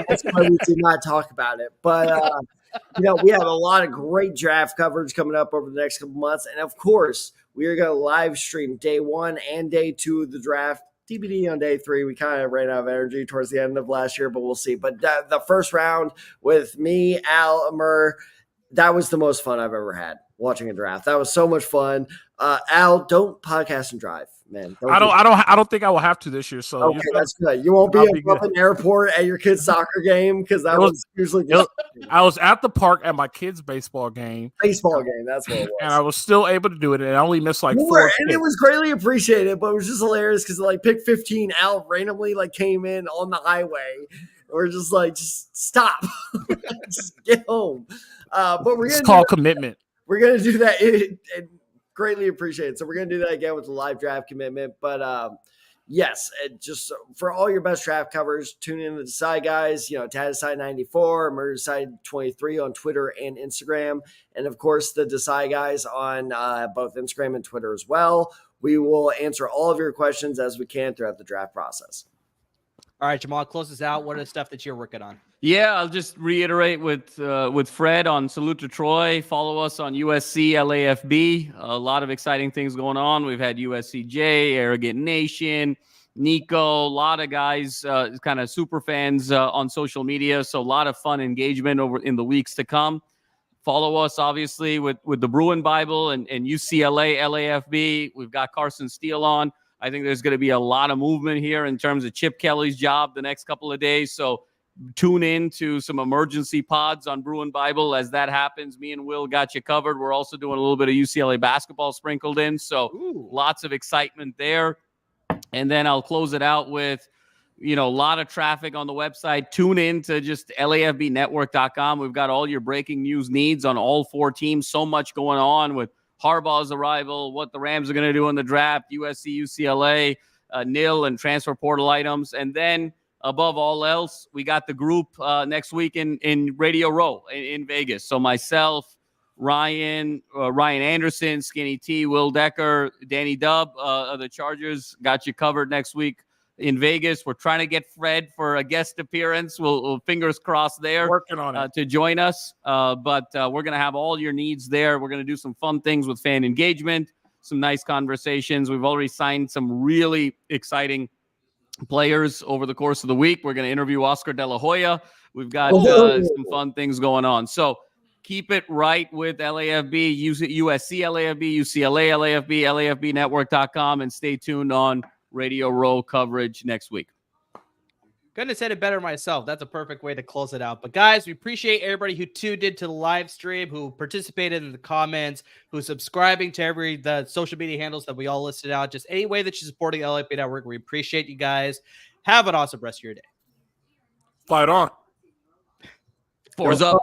That's why we did not talk about it. But, we have a lot of great draft coverage coming up over the next couple months. And, of course, we are going to live stream day 1 and day 2 of the draft. TBD on day 3. We kind of ran out of energy towards the end of last year, but we'll see. But the first round with me, Al, Amir, that was the most fun I've ever had watching a draft. That was so much fun. Al, don't podcast and drive. man. I don't think I will have to this year. So okay, that's good. You won't be up in the airport at your kid's soccer game because that was usually. I was at the park at my kid's baseball game. Baseball game, that's what it was. And I was still able to do it, and I only missed like 4 and it was greatly appreciated, but it was just hilarious because like pick 15 out randomly like came in on the highway. We're just like, just stop, just get home. But we're gonna call commitment. We're gonna do that. And greatly appreciate it. So we're gonna do that again with the live draft commitment. But yes, just for all your best draft covers, tune in to the Decide Guys. You know, Tad 94, Murder Decide 23 on Twitter and Instagram, and of course the Decide Guys on both Instagram and Twitter as well. We will answer all of your questions as we can throughout the draft process. All right, Jamal, close us out. What are the stuff that you're working on? Yeah, I'll just reiterate with Fred on Salute to Troy. Follow us on USC LAFB. A lot of exciting things going on. We've had USCJ, Arrogant Nation, Nico, a lot of guys, kind of super fans on social media. So a lot of fun engagement over in the weeks to come. Follow us, obviously, with the Bruin Bible and UCLA LAFB. We've got Carson Steele on. I think there's going to be a lot of movement here in terms of Chip Kelly's job the next couple of days. So tune in to some emergency pods on Bruin Bible as that happens. Me and Will got you covered. We're also doing a little bit of UCLA basketball sprinkled in. So lots of excitement there. And then I'll close it out with, a lot of traffic on the website. Tune in to just LAFBnetwork.com. We've got all your breaking news needs on all 4 teams. So much going on with Harbaugh's arrival, what the Rams are going to do in the draft, USC, UCLA, nil and transfer portal items. And then above all else, we got the group next week in Radio Row in Vegas. So myself, Ryan Anderson, Skinny T, Will Decker, Danny Dubb of the Chargers got you covered next week in Vegas. We're trying to get Fred for a guest appearance. We'll fingers crossed there. Working on it. To join us. But we're going to have all your needs there. We're going to do some fun things with fan engagement, some nice conversations. We've already signed some really exciting players over the course of the week. We're going to interview Oscar De La Hoya. We've got some fun things going on. So keep it right with LAFB, USC LAFB, UCLA LAFB, LAFBnetwork.com, and stay tuned on Radio Row coverage next week. Couldn't have said it better myself. That's a perfect way to close it out. But guys, we appreciate everybody who tuned into the live stream, who participated in the comments, who's subscribing to the social media handles that we all listed out. Just any way that you're supporting LAP Network, we appreciate you guys. Have an awesome rest of your day. Fight on. Forza.